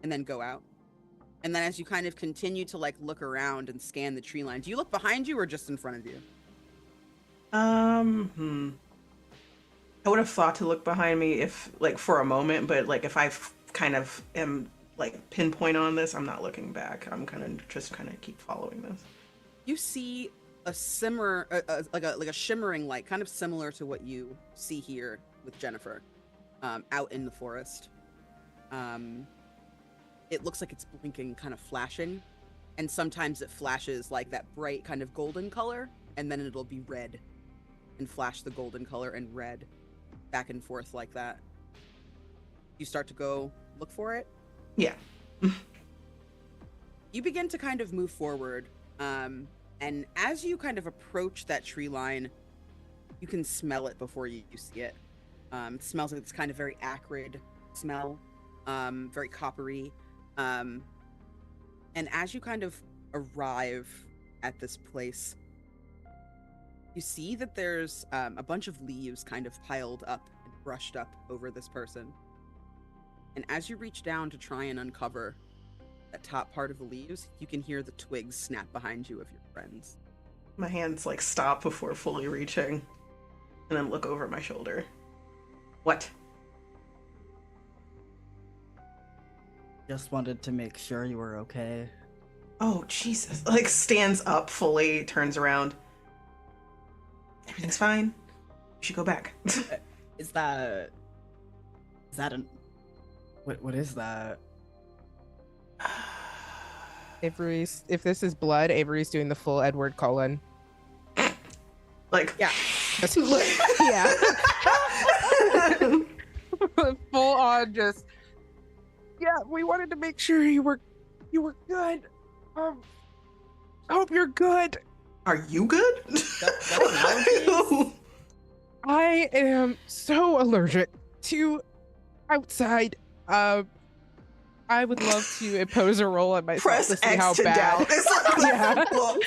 and then go out. And then as you kind of continue to like look around and scan the tree line, do you look behind you or just in front of you? I would have thought to look behind me if, like, for a moment, but like if I kind of am like pinpoint on this, I'm not looking back. I'm just keep following this. You see a like a shimmering light, kind of similar to what you see here with Jennifer, out in the forest. It looks like it's blinking, kind of flashing, and sometimes it flashes like that bright kind of golden color, and then it'll be red, and flash the golden color and red, back and forth like that. You start to go look for it. Yeah. You begin to kind of move forward, and as you kind of approach that tree line, you can smell it before you see it. It smells like it's kind of very acrid smell, very coppery. And as you kind of arrive at this place, you see that there's a bunch of leaves kind of piled up and brushed up over this person. And as you reach down to try and uncover that top part of the leaves, you can hear the twigs snap behind you of your friends. My hands like stop before fully reaching, and then look over my shoulder. What? Just wanted to make sure you were okay. Oh, Jesus. Like, stands up fully, turns around. Everything's fine. We should go back. Is that an... What is that? Avery's, if this is blood, Avery's doing the full Edward Cullen. Like, Yeah. Yeah. Full on just, yeah, we wanted to make sure you were good. I hope you're good. are you good? I am so allergic to outside. I would love to impose a roll on myself Press to see X how to bad. doubt. It's like, Yeah. look.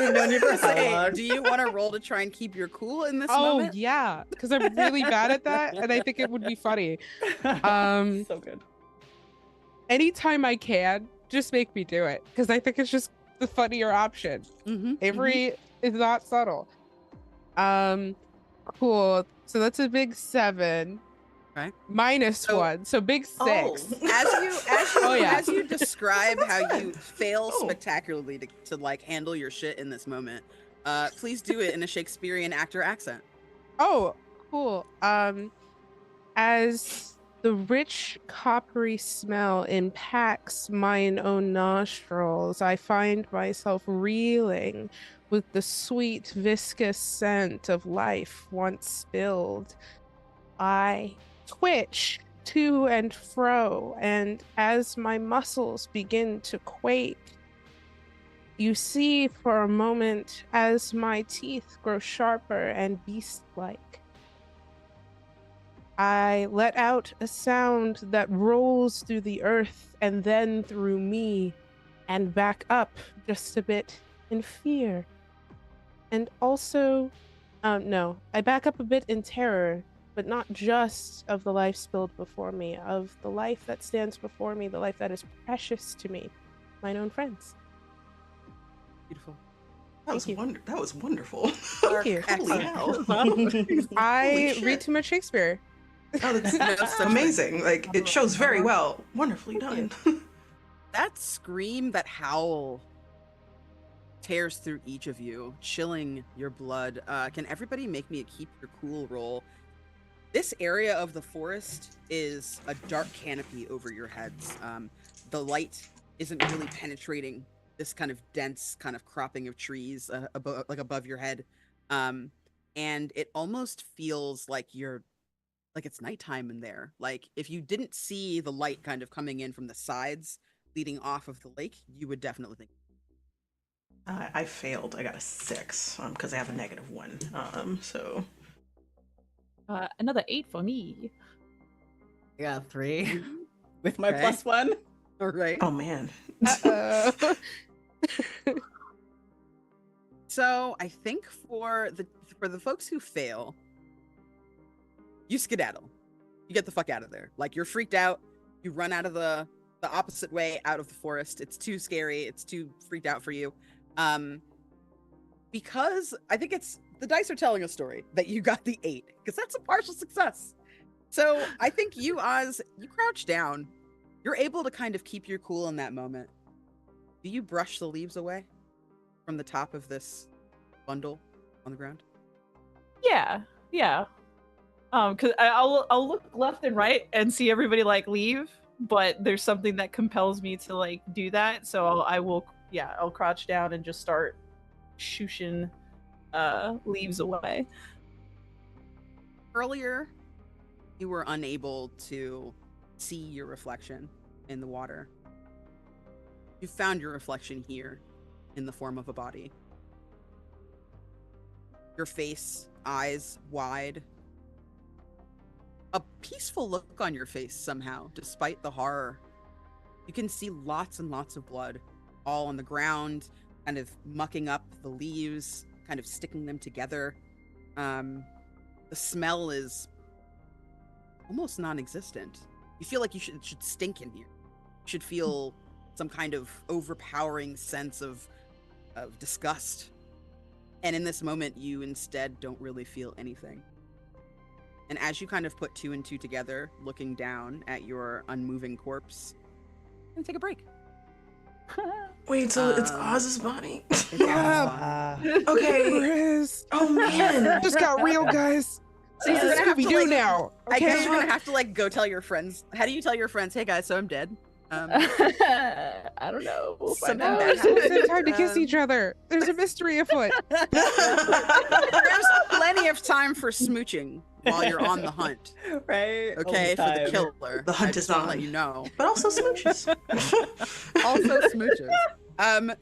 We've known you for so Hey, long. do you want to roll to try and keep your cool in this Oh moment? yeah, because I'm really bad at that, and I think it would be funny. Um, So good. Anytime I can, just make me do it, because I think it's just the funnier option. Mm-hmm. Avery is not subtle. Cool. So that's a big 7. Right. Minus So- 1, so big 6. Oh, yeah. As you describe how you fail Oh. spectacularly to like handle your shit in this moment, please do it in a Shakespearean actor accent. Oh, cool. As the rich coppery smell impacts mine own nostrils, I find myself reeling with the sweet, viscous scent of life once spilled. I twitch to and fro, and as my muscles begin to quake, you see for a moment as my teeth grow sharper and beast-like. I let out a sound that rolls through the earth and then through me, and back up just a bit in fear. And also, no, I back up a bit in terror, but not just of the life spilled before me, of the life that stands before me, the life that is precious to me, mine own friends. Beautiful. That was Thank you. that was wonderful. Thank you. Holy hell. I shit. read too much Shakespeare. Oh, that's No such amazing. Like, it shows very well. Wonderfully done. That scream, that howl, tears through each of you, chilling your blood. Can everybody make me a keep your cool roll? This area of the forest is a dark canopy over your heads. The light isn't really penetrating this kind of dense kind of cropping of trees above your head. And it almost feels like it's nighttime in there. Like if you didn't see the light kind of coming in from the sides leading off of the lake, you would definitely think. I failed. I got a 6 because I have a -1. So Another 8 for me. I got 3 with my Okay. +1. All right. Oh man. Uh-oh. So I think for the folks who fail, you skedaddle. You get the fuck out of there. Like, you're freaked out. You run out of the opposite way out of the forest. It's too scary. It's too freaked out for you. Because I think the dice are telling a story that you got the 8, because that's a partial success. So I think you, Oz, you crouch down. You're able to kind of keep your cool in that moment. Do you brush the leaves away from the top of this bundle on the ground? Yeah. Because I'll look left and right and see everybody like leave, but there's something that compels me to like do that. So I'll crouch down and just start shooshing leaves away. Earlier, you were unable to see your reflection in the water. You found your reflection here in the form of a body. Your face, eyes wide. A peaceful look on your face somehow, despite the horror. You can see lots and lots of blood all on the ground, kind of mucking up the leaves, kind of sticking them together. The smell is almost non-existent. You feel like it should stink in here. You should feel some kind of overpowering sense of disgust. And in this moment, you instead don't really feel anything. And as you kind of put 2 and 2 together, looking down at your unmoving corpse, you're gonna take a break. Wait, so it's Oz's body? It's Yeah. Okay. Chris. Oh man. Just got real, guys. So you're This is gonna have to, Scooby-Doo like, now. I guess you're Okay. gonna have to like go tell your friends. How do you tell your friends, hey guys, so I'm dead? I don't know. We'll find Something out. bad So happened. it's time to kiss each other. There's a mystery afoot. There's plenty of time for smooching while you're on the hunt. Right? Okay, for the killer. The hunt I just is wanna on. let you know. But also smooches. Also smooches.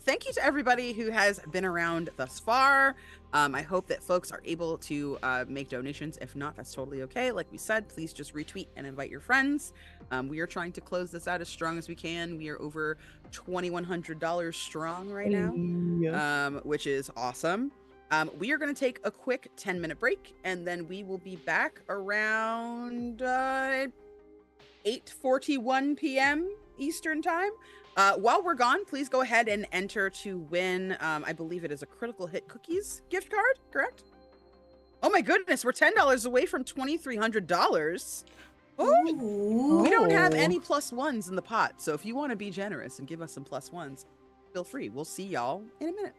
Thank you to everybody who has been around thus far. I hope that folks are able to make donations. If not, that's totally okay. Like we said, please just retweet and invite your friends. We are trying to close this out as strong as we can. We are over $2,100 strong right now, which is awesome. We are going to take a quick 10-minute break, and then we will be back around 8:41 p.m. Eastern time. While we're gone, please go ahead and enter to win, I believe it is a Critical Hit Cookies gift card, correct? Oh my goodness, we're $10 away from $2,300. Oh, we don't have any +1s in the pot, so if you want to be generous and give us some +1s, feel free. We'll see y'all in a minute.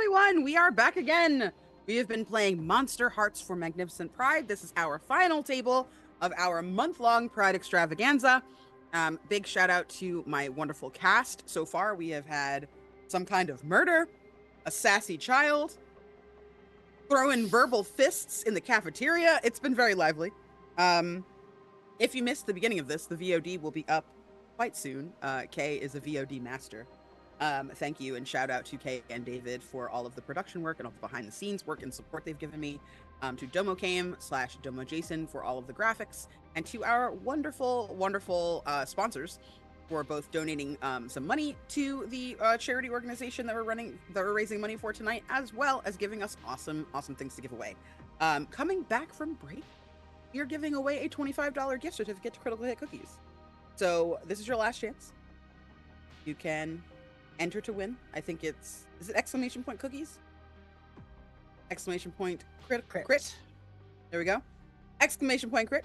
everyone! We are back again! We have been playing Monster Hearts for Magnificent Pride. This is our final table of our month-long Pride extravaganza. Big shout out to my wonderful cast. So far, we have had some kind of murder, a sassy child, throwing verbal fists in the cafeteria. It's been very lively. If you missed the beginning of this, the VOD will be up quite soon. Kay is a VOD master. Thank you and shout out to Kay and David for all of the production work and all the behind the scenes work and support they've given me. To DomoCame/Domo Jason for all of the graphics, and to our wonderful, wonderful sponsors for both donating some money to the charity organization that we're raising money for tonight, as well as giving us awesome things to give away. Coming back from break, we are giving away a $25 gift certificate to Critical Hit Cookies. So this is your last chance. You can enter to win. I think is it exclamation point cookies? Exclamation point crit. There we go. Exclamation point crit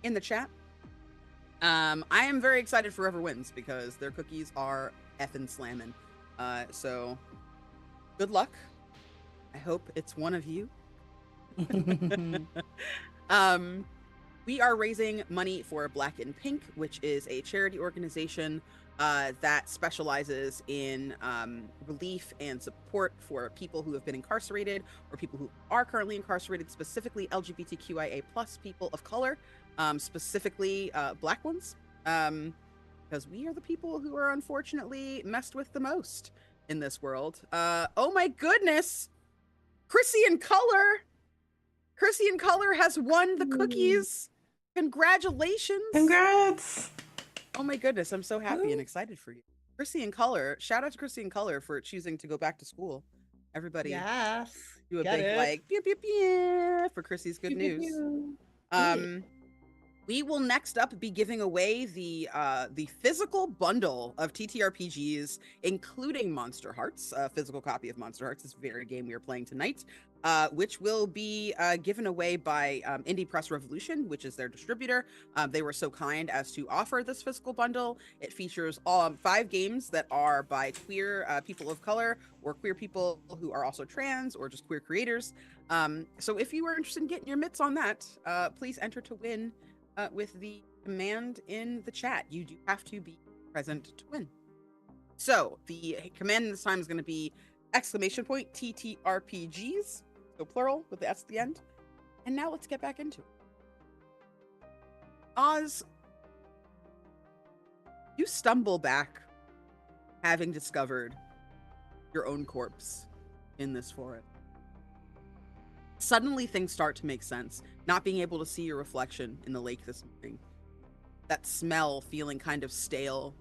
in the chat. I am very excited for whoever wins because their cookies are effing slamming. So good luck. I hope it's one of you. We are raising money for Black and Pink, which is a charity organization that specializes in relief and support for people who have been incarcerated or people who are currently incarcerated, specifically LGBTQIA+ people of color, specifically Black ones, because we are the people who are unfortunately messed with the most in this world. Oh my goodness! Chrissy in Color! Chrissy in Color has won the cookies! Congratulations! Congrats! Oh my goodness, I'm so happy and excited for you. Chrissy in Color, shout out to Chrissy in Color for choosing to go back to school. Everybody, Yes. do a big like pew pew pew for Chrissy's good news. We will next up be giving away the physical bundle of TTRPGs, including Monster Hearts, a physical copy of Monster Hearts, this very game we are playing tonight, which will be given away by Indie Press Revolution, which is their distributor. They were so kind as to offer this physical bundle. It features 5 games that are by queer people of color or queer people who are also trans or just queer creators. So if you are interested in getting your mitts on that, please enter to win with the command in the chat. You do have to be present to win. So the command this time is going to be exclamation point TTRPGs, so plural with the S at the end. And now let's get back into it. Oz, you stumble back, having discovered your own corpse in this forest. Suddenly things start to make sense. Not being able to see your reflection in the lake this morning. That smell feeling kind of stale.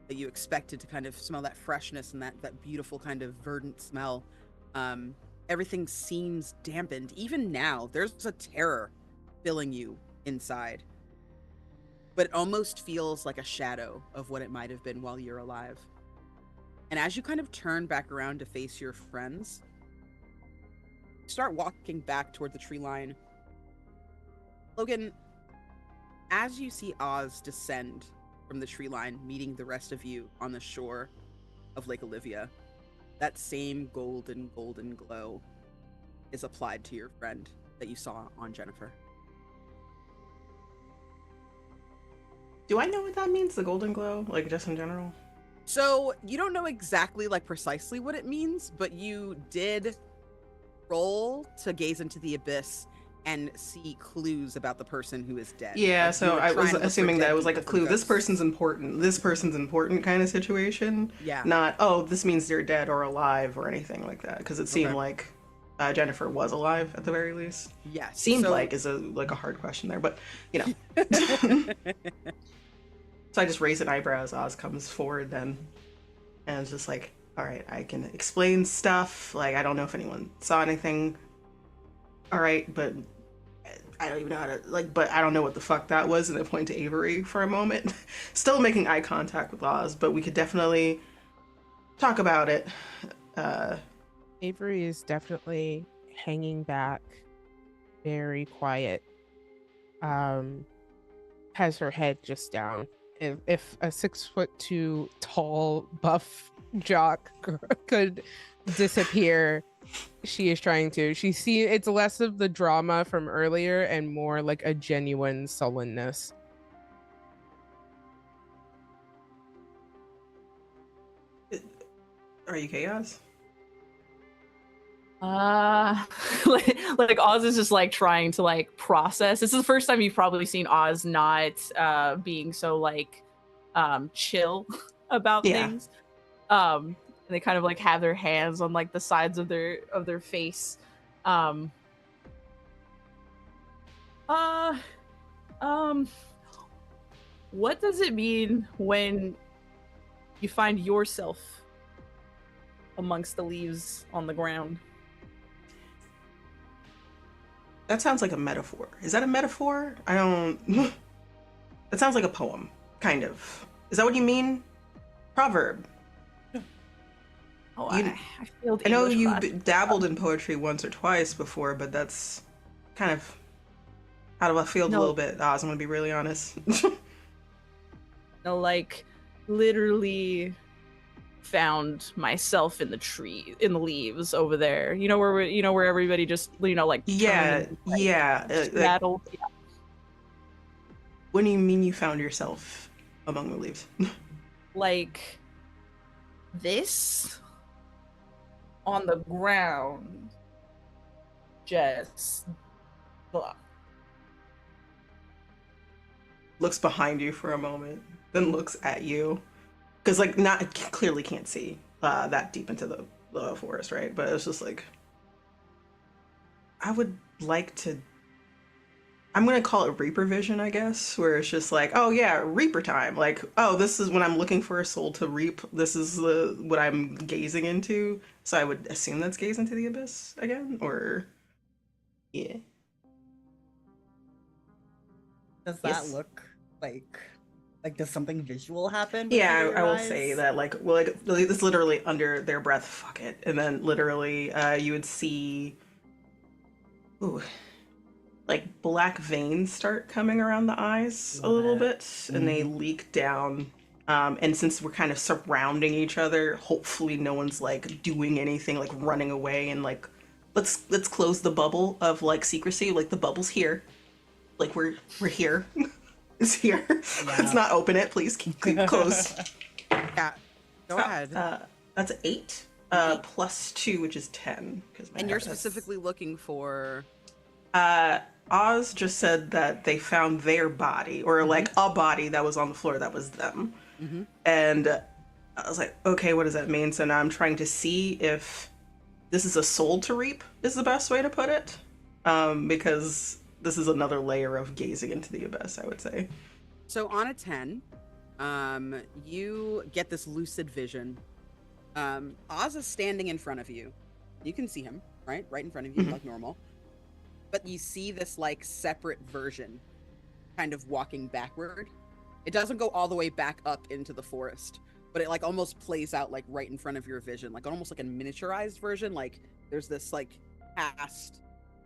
That you expected to kind of smell that freshness and that beautiful kind of verdant smell. Everything seems dampened. Even now, there's a terror filling you inside. But it almost feels like a shadow of what it might have been while you're alive. And as you kind of turn back around to face your friends, start walking back toward the tree line. Logan, as you see Oz descend from the tree line, meeting the rest of you on the shore of Lake Olivia, that same golden glow is applied to your friend that you saw on Jennifer. Do I know what that means, the golden glow? Like, just in general? So, you don't know exactly, like, precisely what it means, but you did roll to gaze into the abyss and see clues about the person who is dead. Yeah, like, so I was assuming that it was like a clue. This person's important kind of situation. Yeah. Not, oh, this means they're dead or alive or anything like that. Because it seemed like Jennifer was alive at the very least. Yes. Seemed like is a hard question there, but you know. So I just raise an eyebrow as Oz comes forward then. And it's just like, all right, I can explain stuff. Like, I don't know if anyone saw anything. All right, but I don't even know how to, like, but I don't know what the fuck that was. And I point to Avery for a moment. Still making eye contact with Oz, but we could definitely talk about it. Avery is definitely hanging back, very quiet. Has her head just down. If a 6'2" tall buff jock could disappear. She is trying to. It's less of the drama from earlier and more like a genuine sullenness. Are you chaos? Like Oz is just like trying to like process. This is the first time you've probably seen Oz not being so like chill about things. And they kind of like have their hands on like the sides of their face. What does it mean when you find yourself amongst the leaves on the ground? That sounds like a metaphor. Is that a metaphor? I don't... That sounds like a poem, kind of. Is that what you mean? Proverb. Oh, I failed I know English you class. dabbled in poetry once or twice before, but that's kind of out of left field a little bit, Oz, I'm gonna be really honest. No, like, literally found myself in the leaves over there. You know where everybody just like battle. Yeah. What do you mean you found yourself among the leaves? Like this on the ground, just blah. Looks behind you for a moment, then looks at you, because like not clearly can't see that deep into the forest, right? But it's just like, I would like to. I'm gonna call it Reaper vision, I guess, where it's just like, oh yeah, Reaper time. Like, oh, this is when I'm looking for a soul to reap. This is what I'm gazing into. So I would assume that's gaze into the abyss again, or yeah. Does that look like does something visual happen? Yeah, I will say that it's literally under their breath. Fuck it, and then literally, you would see, like black veins start coming around the eyes a little bit, and they leak down. And since we're kind of surrounding each other, hopefully no one's like doing anything, like running away, and like let's close the bubble of like secrecy. Like the bubble's here, like we're here. It's here. Yeah. Let's not open it, please. Keep closed. Yeah, go ahead. That's 8 plus 2, which is 10. And you're specifically looking for. Oz just said that they found their body, or like a body that was on the floor that was them. And I was like, okay, what does that mean? So now I'm trying to see if this is a soul to reap, is the best way to put it. Because this is another layer of gazing into the abyss, I would say. So on a 10, you get this lucid vision. Oz is standing in front of you. You can see him, right in front of you, like normal. But you see this like separate version kind of walking backward. It doesn't go all the way back up into the forest, but it like almost plays out like right in front of your vision, like almost like a miniaturized version. Like there's this like cast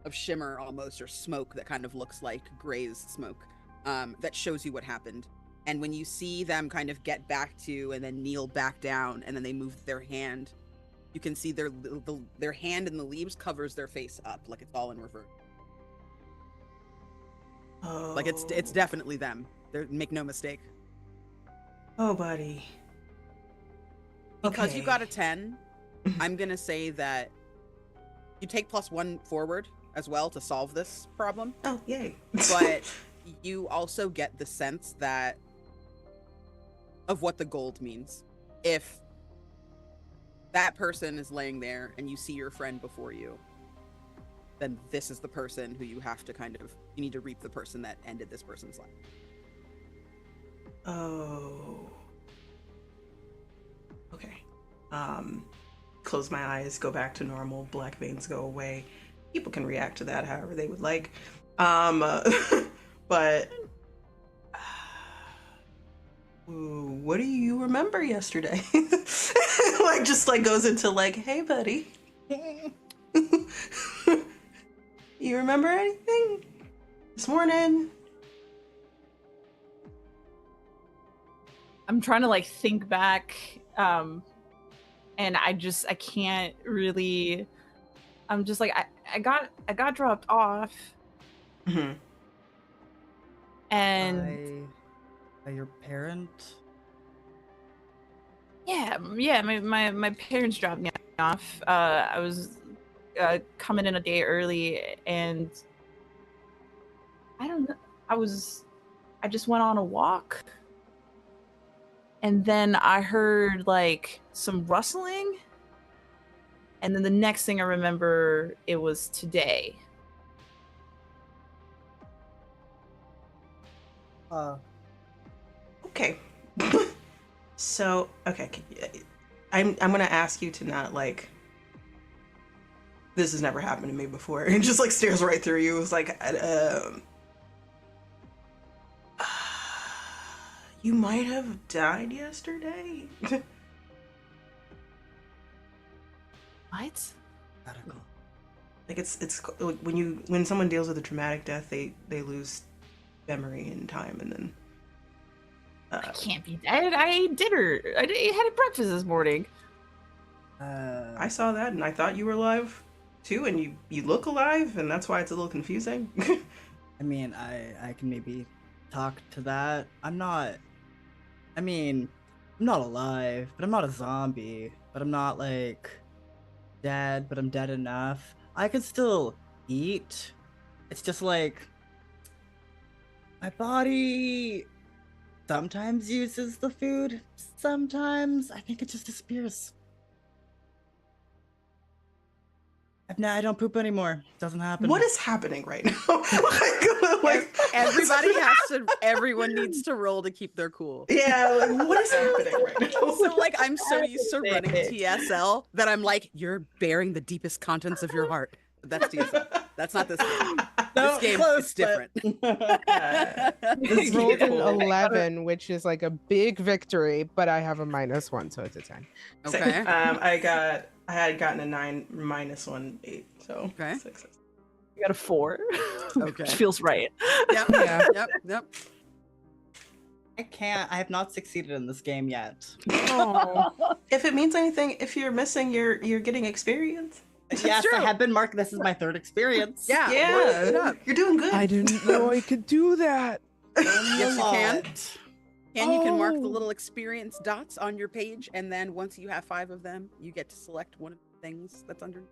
of shimmer almost, or smoke that kind of looks like grazed smoke, that shows you what happened. And when you see them kind of get back to and then kneel back down, and then they move their hand, you can see their hand in the leaves covers their face up, like it's all in reverse. Oh. Like it's definitely them. Make no mistake. Oh, buddy. Because you got a 10, I'm gonna say that you take +1 forward as well to solve this problem. Oh, yay. But you also get the sense that of what the gold means. If that person is laying there and you see your friend before you, then this is the person who you have to you need to reap the person that ended this person's life. Oh. Okay. Close my eyes, go back to normal, black veins go away. People can react to that however they would like. But what do you remember yesterday? Like just like goes into like, hey buddy. You remember anything this morning? I'm trying to like think back. and I can't really. I'm just like I got dropped off, Mm-hmm. and By your parent? yeah, my parents dropped me off. I was coming in a day early, and I don't know. I just went on a walk, and then I heard like some rustling, and then the next thing I remember, it was today. Okay. So, okay, I'm gonna ask you to not like. This has never happened to me before. It just like stares right through you. It's like, you might have died yesterday. What? Radical. Like it's when someone deals with a traumatic death, they lose memory and time, and then. I can't be dead. I ate dinner. I had breakfast this morning. I saw that, and I thought you were alive too, and you look alive, and that's why it's a little confusing. I mean, I can maybe talk to that. I'm not alive, but I'm not a zombie, but I'm not like dead, but I'm dead enough. I can still eat. It's just like my body sometimes uses the food, sometimes I think it just disappears. I don't poop anymore. Doesn't happen. What is happening right now? Everyone needs to roll to keep their cool. Yeah, like, what is happening right now? So like I'm so used to running TSL that I'm like, you're bearing the deepest contents of your heart. That's TSL. That's not this game. No, This game close, is different. It's rolled an 11, which is like a big victory, but I have a -1, so it's a 10. Okay. I had gotten a 9 -1 8, so Okay. 6. You got a 4. Okay. Which feels right. Yep. Yeah. Yep. I have not succeeded in this game yet. Oh, If it means anything, if you're missing, you're getting experience. Yes, true. I have been marked. This is my 3rd experience. Yeah. Yeah, you're doing good. I didn't know I could do that. Yes, you can. And you can mark the Oh. little experience dots on your page, and then once you have 5 of them, you get to select one of the things that's under.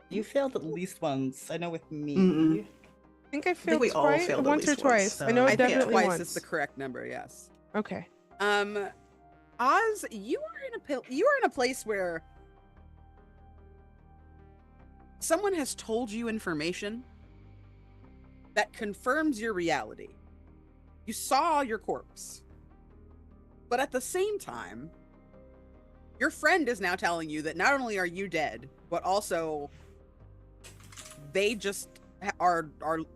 You failed at least once. I know with me. Mm-mm. I think I failed we all twice, failed at once or least once, twice. I know so- I think definitely twice once. is the correct number. Yes. Okay. Oz, you are in a place where someone has told you information that confirms your reality. You saw your corpse. But at the same time, your friend is now telling you that not only are you dead, but also they just are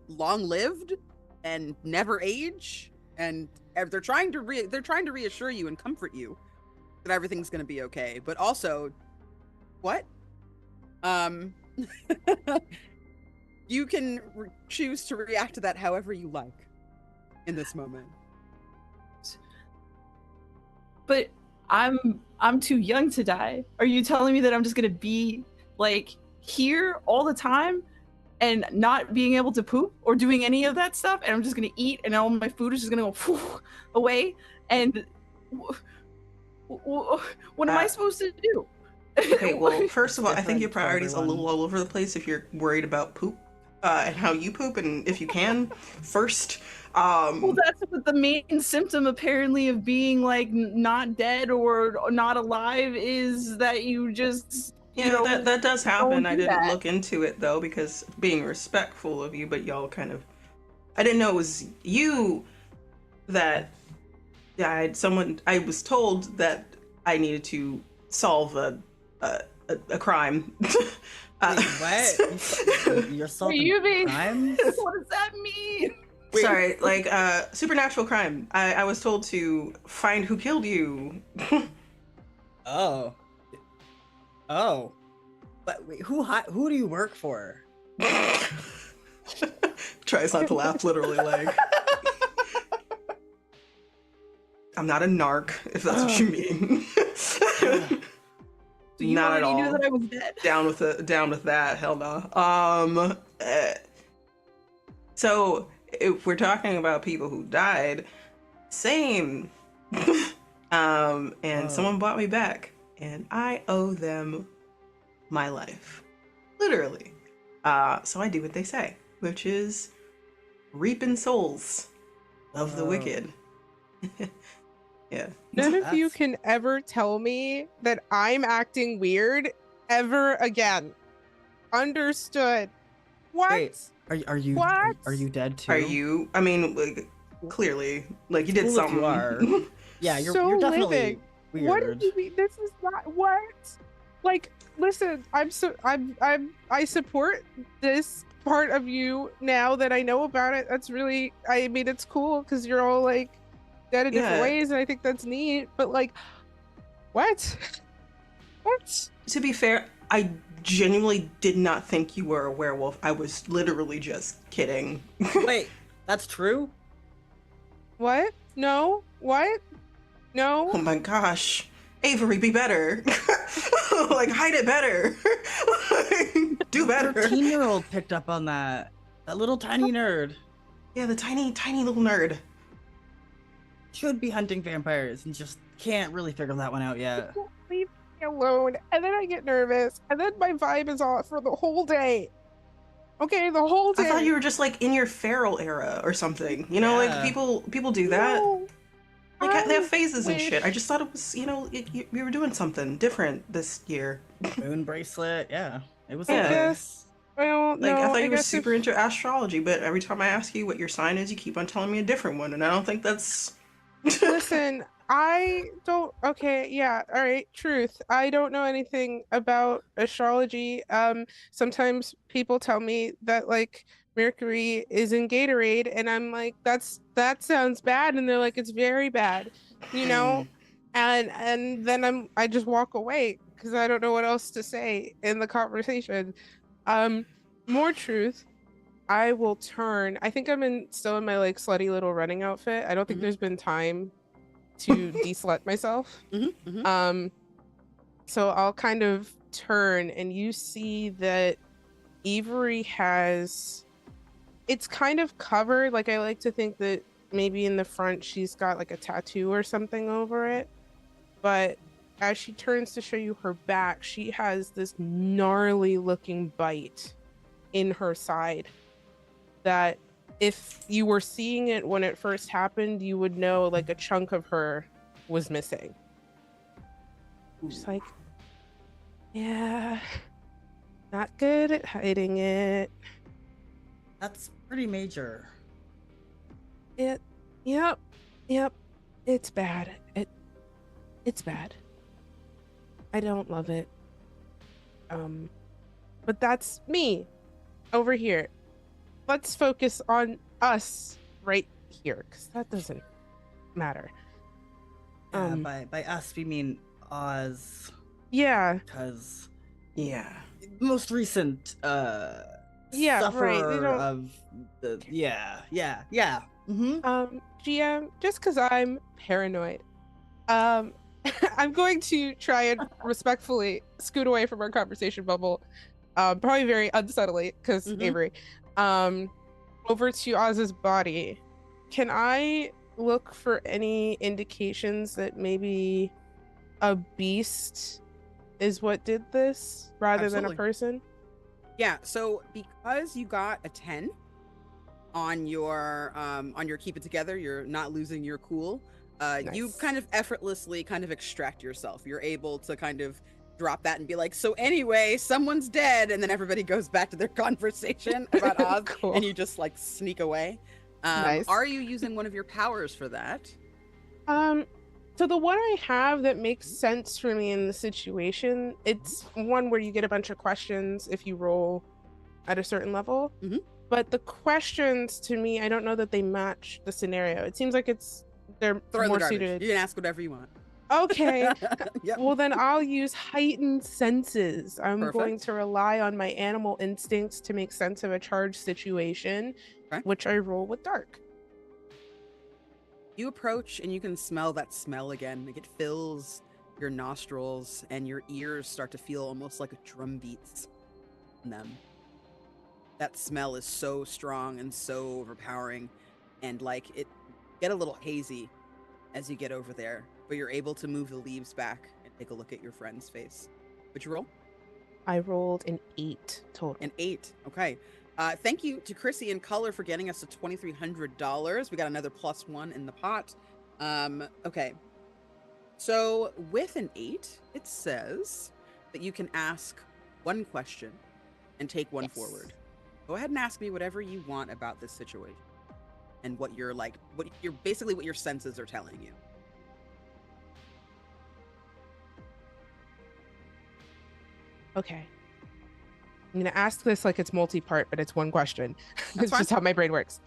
long-lived and never age, and they're trying to reassure you and comfort you that everything's going to be okay. But also, what? You can choose to react to that however you like in this moment. But I'm too young to die. Are you telling me that I'm just gonna be like here all the time and not being able to poop or doing any of that stuff, and I'm just gonna eat and all my food is just gonna go away? And what am I supposed to do? Okay, well, first of all, I think Different your for priorities are a little everyone. all over the place if you're worried about poop and how you poop, and if you can, first. Well, that's what the main symptom apparently of being like not dead or not alive is, that you just that does happen. don't I do didn't that. look into it though, because being respectful of you, but y'all kind of, I didn't know it was you that died. I was told that I needed to solve a crime. Wait, what? You're solving you being- crimes? What does that mean? Sorry, like supernatural crime. I was told to find who killed you. Oh. But wait, who do you work for? Tries not to laugh, literally, like. I'm not a narc, if that's what you mean. You Not at already knew all. that I was dead. Down with that. Hell no. So if we're talking about people who died, same. And someone bought me back, and I owe them my life, literally. So I do what they say, which is reaping souls of the wicked. Yeah. None of you That's- can ever tell me that I'm acting weird ever again. Understood. What? Wait, are you What? are you dead too? Are you? I mean, like, clearly, like you did Cool if something. you are. Yeah, you're So definitely living. weird. What do you mean? This is not what? Like, listen, I support this part of you now that I know about it. That's really, I mean, it's cool because you're all like dead in different Yeah. ways, and I think that's neat. But like, what? What? To be fair, I genuinely did not think you were a werewolf. I was literally just kidding. Wait, that's true? What? No? What? No? Oh my gosh. Avery, be better. Like, hide it better. Do better. 13-year-old picked up on that. That little tiny nerd Yeah, the tiny, tiny little nerd. should be hunting vampires and just can't really figure that one out yet. Leave me alone. And then I get nervous. And then my vibe is off for the whole day. Okay, the whole day. I thought you were just like in your feral era or something. You know, Yeah. like people do that. No, Like they have I phases and wish- shit. I just thought it was, you know, you were doing something different this year. Moon bracelet, yeah. It was Yeah. okay. Yes. Well, Like, no, I thought you were guess super into astrology, but every time I ask you what your sign is, you keep on telling me a different one, and I don't think that's. Listen, I don't. Okay, yeah, all right. Truth. I don't know anything about astrology. Sometimes people tell me that like Mercury is in Gatorade, and I'm like, that sounds bad, and they're like, it's very bad, you know. And then I just walk away because I don't know what else to say in the conversation. More truth. I will turn. I think I'm still in my like slutty little running outfit. I don't think Mhm. there's been time to de-slut myself. So I'll kind of turn, and you see that Avery has. It's kind of covered. Like I like to think that maybe in the front she's got like a tattoo or something over it, but as she turns to show you her back, she has this gnarly looking bite in her side that if you were seeing it when it first happened, you would know like a chunk of her was missing. Just like, yeah, not good at hiding it. That's pretty major. Yep, it's bad. It's bad. I don't love it. But that's me over here. Let's focus on us right here, because that doesn't matter. By us we mean Oz, Yeah, because Yeah. most recent Yeah, sufferer right, they don't- of the yeah. GM, just because I'm paranoid, I'm going to try and respectfully scoot away from our conversation bubble, probably very unsubtly, because Mhm. Avery, over to Oz's body. Can I look for any indications that maybe a beast is what did this rather than a Absolutely. person? Yeah, so because you got a 10 on your keep it together, you're not losing your cool. You Nice. kind of effortlessly kind of extract yourself. You're able to kind of drop that and be like, so anyway, someone's dead, and then everybody goes back to their conversation about Oz, Cool. and you just like sneak away. Nice. Are you using one of your powers for that? So the one I have that makes sense for me in the situation, it's one where you get a bunch of questions if you roll at a certain level. Mhm. But the questions to me, I don't know that they match the scenario. It seems like they're Throw in the more garbage. suited. You can ask whatever you want. Okay. Yep. Well, then I'll use heightened senses. I'm going Perfect. to rely on my animal instincts to make sense of a charged situation, Okay. which I roll with dark. You approach and you can smell that smell again. Like it fills your nostrils and your ears start to feel almost like a drum beats in them. That smell is so strong and so overpowering, and like it get a little hazy as you get over there, but you're able to move the leaves back and take a look at your friend's face. Would you roll? I rolled an 8 total. An 8. Okay. Thank you to Chrissy and Color for getting us to $2,300. We got another +1 in the pot. Okay. So with an 8, it says that you can ask one question and take one forward. Go ahead and ask me whatever you want about this situation and what you're like, what your senses are telling you. Okay. I'm gonna ask this like it's multi-part, but it's one question. That's It's fine. just how my brain works.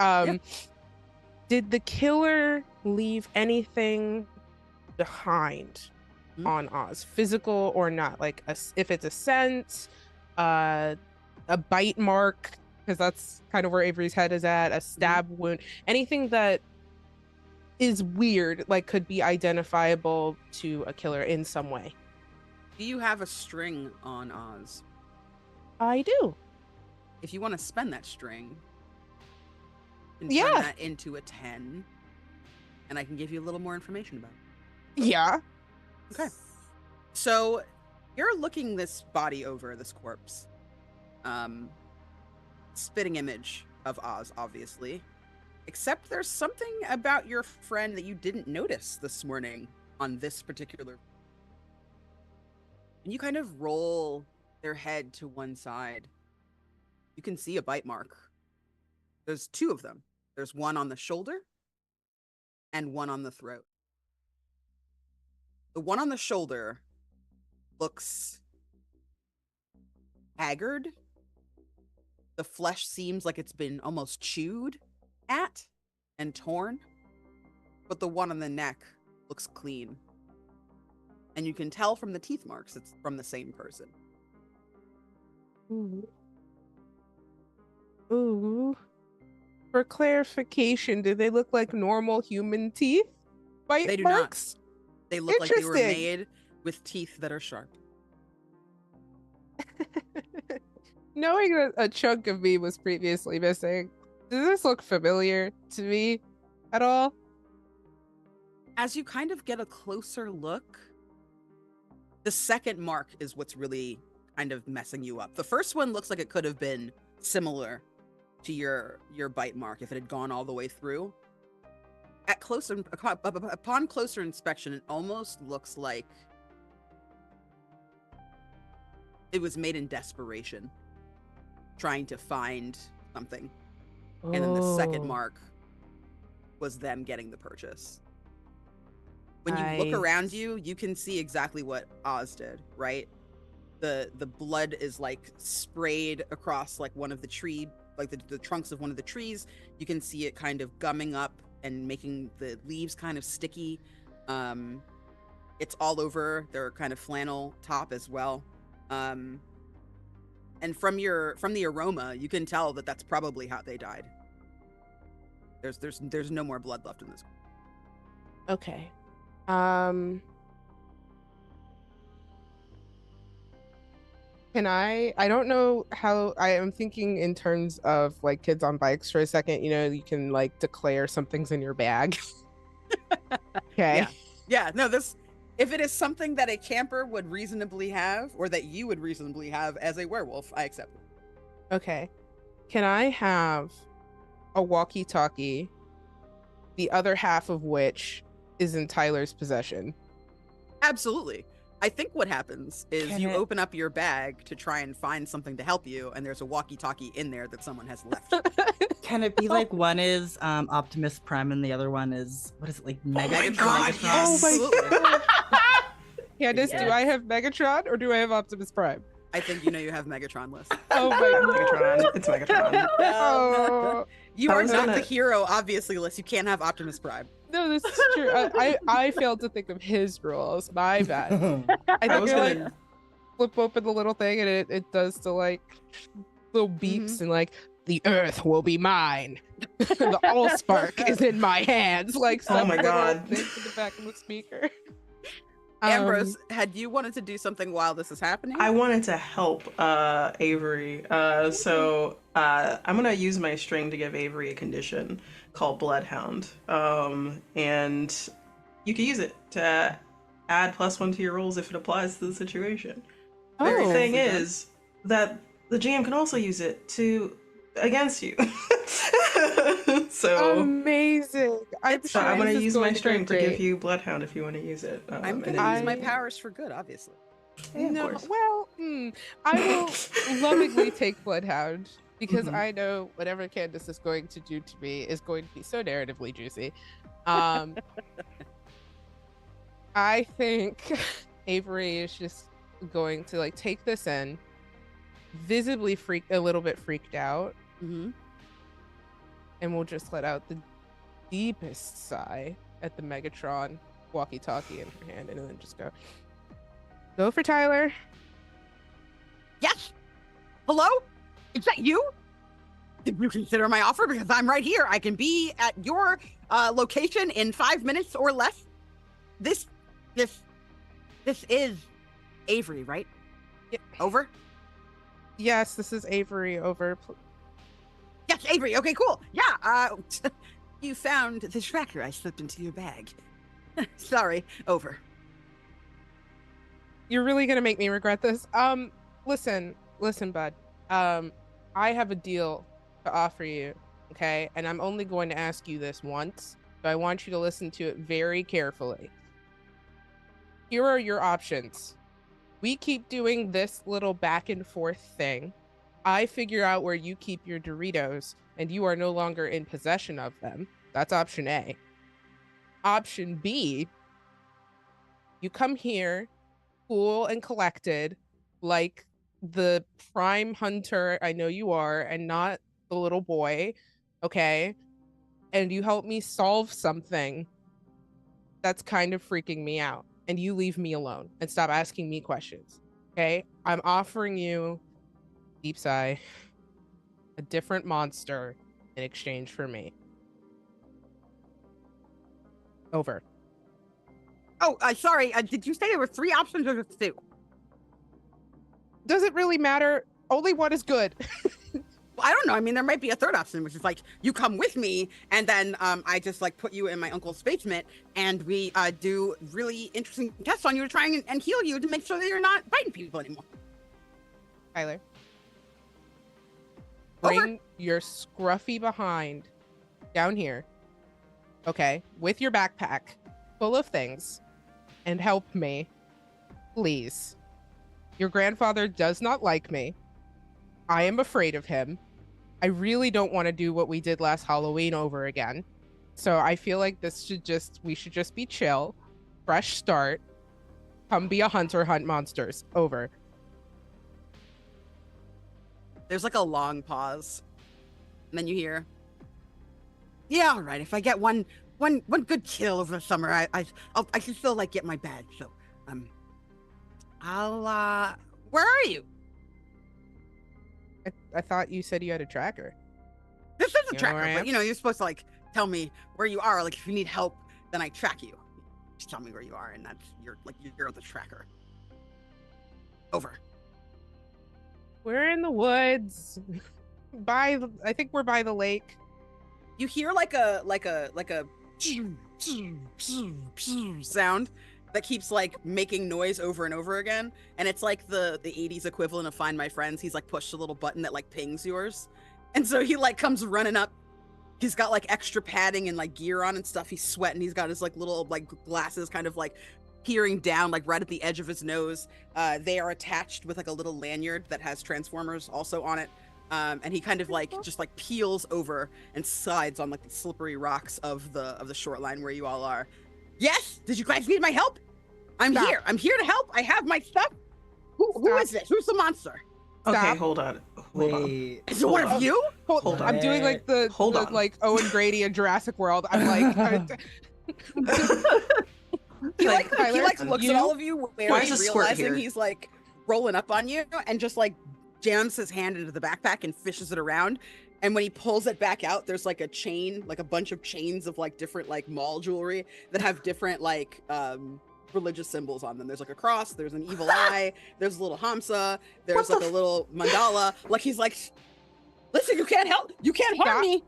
Did the killer leave anything behind on Oz, physical or not? Like if it's a scent, a bite mark, because that's kind of where Avery's head is at, a stab wound, anything that is weird, like could be identifiable to a killer in some way. Do you have a string on Oz? I do. If you want to spend that string, you can turn that into a 10, and I can give you a little more information about it. Yeah. Okay. So you're looking this body over, this corpse. Spitting image of Oz, obviously. Except there's something about your friend that you didn't notice this morning on this particular. And you kind of roll their head to one side. You can see a bite mark. There's 2 of them. There's one on the shoulder and one on the throat. The one on the shoulder looks haggard. The flesh seems like it's been almost chewed at and torn. But the one on the neck looks clean. And you can tell from the teeth marks it's from the same person. Ooh. For clarification, do they look like normal human teeth? Bite They do marks? not. They look like they were made with teeth that are sharp. Knowing that a chunk of me was previously missing, does this look familiar to me at all? As you kind of get a closer look, the second mark is what's really kind of messing you up. The first one looks like it could have been similar to your bite mark if it had gone all the way through. Upon closer inspection, it almost looks like it was made in desperation, trying to find something. And then the second mark was them getting the purchase. When you look around you, you can see exactly what Oz did, right? The blood is like sprayed across like one of the tree, like the trunks of one of the trees. You can see it kind of gumming up and making the leaves kind of sticky. It's all over their kind of flannel top as well. And from the aroma, you can tell that that's probably how they died. There's no more blood left in this. Okay. Can I don't know how. I am thinking in terms of like kids on bikes for a second. You know, you can like declare something's in your bag. Okay. Yeah. No, if it is something that a camper would reasonably have, or that you would reasonably have as a werewolf, I accept it. Okay. Can I have a walkie-talkie, the other half of which is in Tyler's possession? Absolutely. I think what happens is you open up your bag to try and find something to help you, and there's a walkie-talkie in there that someone has left. Can it be like one is Optimus Prime and the other one is, what is it, like Megatron? Oh my god. Candace, Yes. do I have Megatron or do I have Optimus Prime? I think you know you have Megatron list. Oh my god. Megatron. It's Megatron. Oh. You I are was not gonna- the hero, obviously, Liz. You can't have Optimus Prime. No, this is true. I failed to think of his rules. My bad. I think was I like gonna- flip open the little thing and it does the like little beeps and like the earth will be mine. The Allspark is in my hands. Like Oh some my little God. thing in the back of the speaker. Ambrose, had you wanted to do something while this is happening? I wanted to help Avery. So I'm gonna use my string to give Avery a condition called Bloodhound. And you can use it to add +1 to your rolls if it applies to the situation. Oh. The thing is that the GM can also use it against you. So Amazing. I'm so sure I'm gonna this is use going my to go string to great. give you Bloodhound if you want to use it. I'm and gonna then use my I- powers for good, obviously. Yeah, of No, course. well, I will lovingly take Bloodhound because Mhm. I know whatever Candace is going to do to me is going to be so narratively juicy. I think Avery is just going to like take this in, visibly a little bit freaked out, Mm-hmm. and we'll just let out the deepest sigh at the Megatron walkie-talkie in her hand, and then just go for Tyler. Yes. Hello? Is that you? Did you consider my offer? Because I'm right here. I can be at your location in 5 minutes or less. This is Avery, right? Yeah. Over? Yes, this is Avery. Over. Yes, Avery. Okay, cool. Yeah, you found the tracker I slipped into your bag. Sorry, over. You're really gonna make me regret this. Listen, bud. I have a deal to offer you, okay? And I'm only going to ask you this once, so I want you to listen to it very carefully. Here are your options. We keep doing this little back and forth thing. I figure out where you keep your Doritos, and you are no longer in possession of them. That's option A. Option B, you come here, cool and collected, like the prime hunter I know you are, and not the little boy, okay? And you help me solve something that's kind of freaking me out, and you leave me alone and stop asking me questions, okay? I'm offering you, deep sigh, a different monster in exchange for me. Over. Oh, sorry. Did you say there were 3 options or just 2? Does it really matter? Only one is good. Well, I don't know. I mean, there might be a 3rd option, which is like you come with me, and then I just like put you in my uncle's basement, and we do really interesting tests on you to try and heal you to make sure that you're not biting people anymore. Tyler. Over. Bring your scruffy behind down here, okay, with your backpack full of things, and help me, please. Your grandfather does not like me. I am afraid of him. I really don't want to do what we did last Halloween over again. So I feel like we should just be chill, fresh start, come be a hunter, hunt monsters. Over. There's like a long pause, and then you hear, "Yeah, all right. If I get one good kill over the summer, I can still like get my badge. So, I'll where are you? I thought you said you had a tracker. This is a You know where tracker, I but am? you know you're supposed to like tell me where you are. Like if you need help, then I track you. Just tell me where you are, and that's you're the tracker. Over. We're in the woods. I think we're by the lake. You hear like a sound that keeps like making noise over and over again, and it's like the 80s equivalent of Find My Friends. He's like pushed a little button that like pings yours, and so he like comes running up. He's got like extra padding and like gear on and stuff. He's sweating. He's got his like little like glasses kind of like peering down like right at the edge of his nose. They are attached with like a little lanyard that has Transformers also on it. And he kind of like just like peels over and slides on like the slippery rocks of the shoreline where you all are. Yes, did you guys need my help? I'm Stop. here. I'm here to help. I have my stuff. Who Stop. is this? Who's the monster? Okay, Stop. hold on. Hold on. Wait. Is it one on. of you? Hold I'm on. doing like the Hold on. like Owen Grady in Jurassic World. I'm like, He Like, like he like Tyler, looks you- at all of you, Why is a squirt realizing here? he's like rolling up on you, and just like jams his hand into the backpack and fishes it around. And when he pulls it back out, there's like a chain, like a bunch of chains of like different like mall jewelry that have different like religious symbols on them. There's like a cross, there's an evil eye, there's a little hamsa, there's like a little mandala. Like he's like, listen, you can't harm me.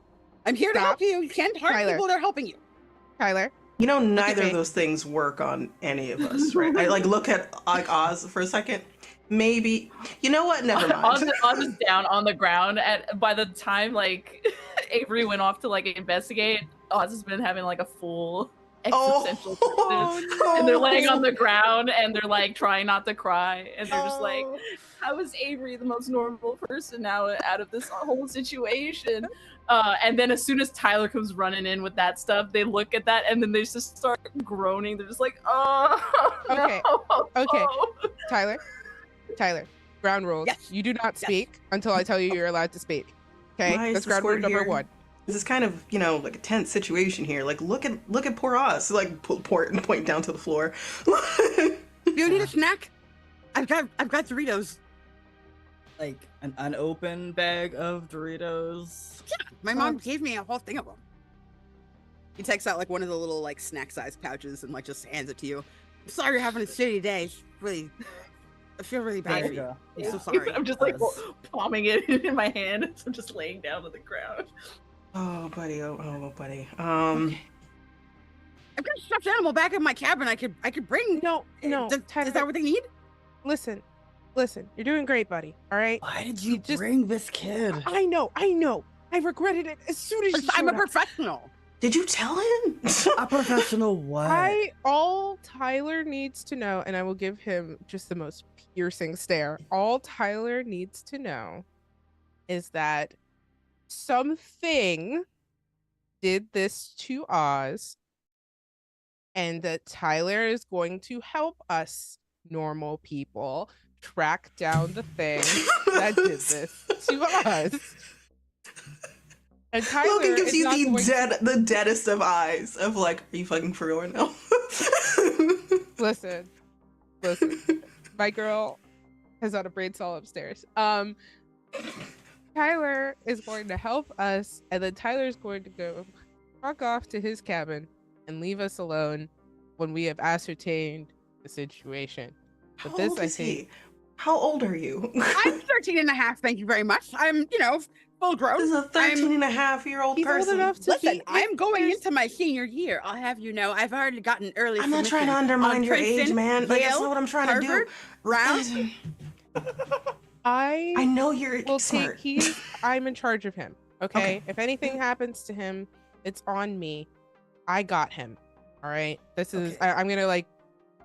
I'm here to help you. You can't harm people that are helping you. Tyler. You know, neither of those things work on any of us, right? I like look at like Oz for a second. Maybe, you know what? Never mind. Oz is down on the ground. By the time like Avery went off to like investigate, Oz has been having like a full existential crisis, and they're laying on the ground and they're like trying not to cry, and they're just like, how is Avery the most normal person now out of this whole situation? And then as soon as Tyler comes running in with that stuff, they look at that and then they just start groaning. They're just like, oh, okay, no. Okay, Tyler, ground rules. Yes. You do not speak until I tell you you're allowed to speak. Okay, that's ground rule number 1. This is kind of, you know, like a tense situation here. Like, look at poor Oz. Like, point down to the floor. You need a snack? I've got Doritos. Like an unopened bag of Doritos. Yeah, my mom gave me a whole thing of them. He takes out like one of the little like snack-sized pouches and like just hands it to you. I'm sorry you're having a shitty day. Really, I feel really bad for you. I'm so sorry. I'm just like palming it in my hand. So I'm just laying down on the ground. Oh, buddy. Oh, buddy. Okay. I've got a stuffed animal back in my cabin. I could bring. No. Is that what they need? Listen, you're doing great, buddy. All right. Why did you bring this kid? I know. I regretted it as soon as I'm a professional. Did you tell him? A professional what? All Tyler needs to know, and I will give him just the most piercing stare. All Tyler needs to know is that something did this to Oz, and that Tyler is going to help us normal people track down the thing that did this to us. And Tyler Logan gives you the deadest of eyes of like, are you fucking for real right now? Listen, my girl has had a brain cell upstairs. Tyler is going to help us, and then Tyler's going to go fuck off to his cabin and leave us alone when we have ascertained the situation. But How old is he? How old are you? I'm 13 and a half, thank you very much. I'm, full grown. This is a 13-and-a-half-year-old person. Old enough to Listen, I'm going into my senior year. I'll have you know, I've already gotten early. I'm not trying to undermine your age, man. Like, that's not what I'm trying to do. Brown. I know you're smart. I'm in charge of him. Okay? If anything happens to him, it's on me. I got him. All right. This is. I'm gonna like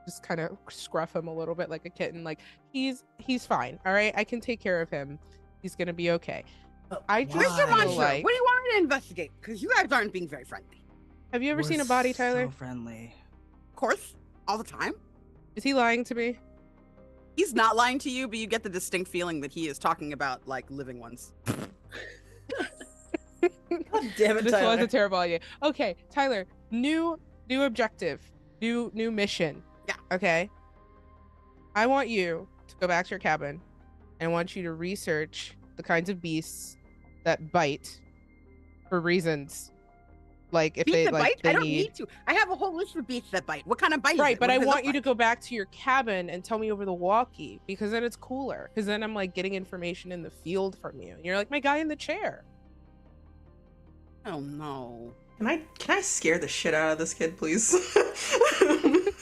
just kind of scruff him a little bit like a kitten. Like he's fine. All right. I can take care of him. He's gonna be okay. I just Mr. Monster, what do you want me to investigate? Because you guys aren't being very friendly. Have you ever seen a body, Tyler? So friendly. Of course, all the time. Is he lying to me? He's not lying to you, but you get the distinct feeling that he is talking about like living ones. God damn it, This Tyler. was a terrible idea. Okay, Tyler, new objective, new mission. Yeah. Okay. I want you to go back to your cabin, and I want you to research the kinds of beasts that bite for reasons like if beasts they that like bite? I don't need to. I have a whole list of beasts that bite. What kind of bite? Right, is it? but What I does it want look you to like? go back to your cabin and tell me over the walkie, because then it's cooler. Because then I'm like getting information in the field from you. And you're like my guy in the chair. Oh no. Can I scare the shit out of this kid, please?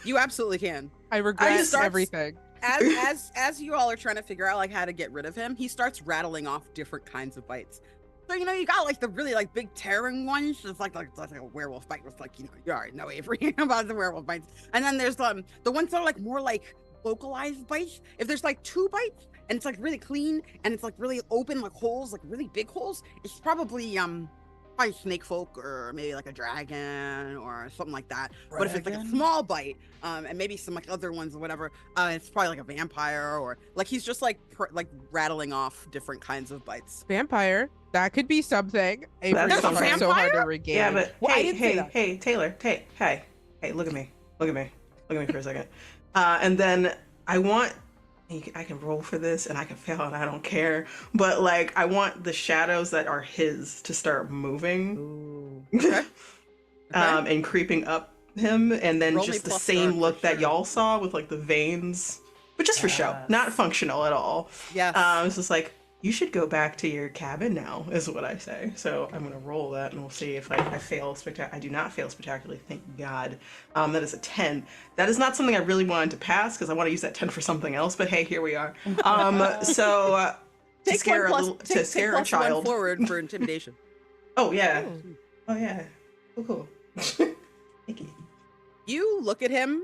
You absolutely can. I regret starts- everything. As you all are trying to figure out like how to get rid of him, he starts rattling off different kinds of bites. So you got like the really like big tearing ones. It's like a werewolf bite with like you already know Avery about the werewolf bites. And then there's the ones that are like more like localized bites. If there's like 2 bites and it's like really clean and it's like really open like holes, like really big holes, it's probably snake folk or maybe like a dragon or something like that. But if it's like a small bite, and maybe some like other ones or whatever, it's probably like a vampire or like he's just like rattling off different kinds of bites. Vampire. That could be something. That's Avery's a trying so hard to regain. Yeah, but Well, I hey, didn't say that. hey, Taylor, hey, look at me for a second. And then I want. I can roll for this and I can fail and I don't care. But like, I want the shadows that are his to start moving. Okay. And creeping up him, and then Roll me just the plus same charm look for that sure. y'all saw with like the veins, but just for show, not functional at all. Yes. It's just like, you should go back to your cabin now, is what I say. So I'm gonna roll that, and we'll see if I fail spectacularly. I do not fail spectacularly, thank God. That is a 10. That is not something I really wanted to pass because I want to use that 10 for something else. But hey, here we are. So to Take scare one a plus, little, take, to scare a take plus one child. forward for intimidation. Oh yeah. Hmm. Oh yeah. Cool. Thank you. You look at him,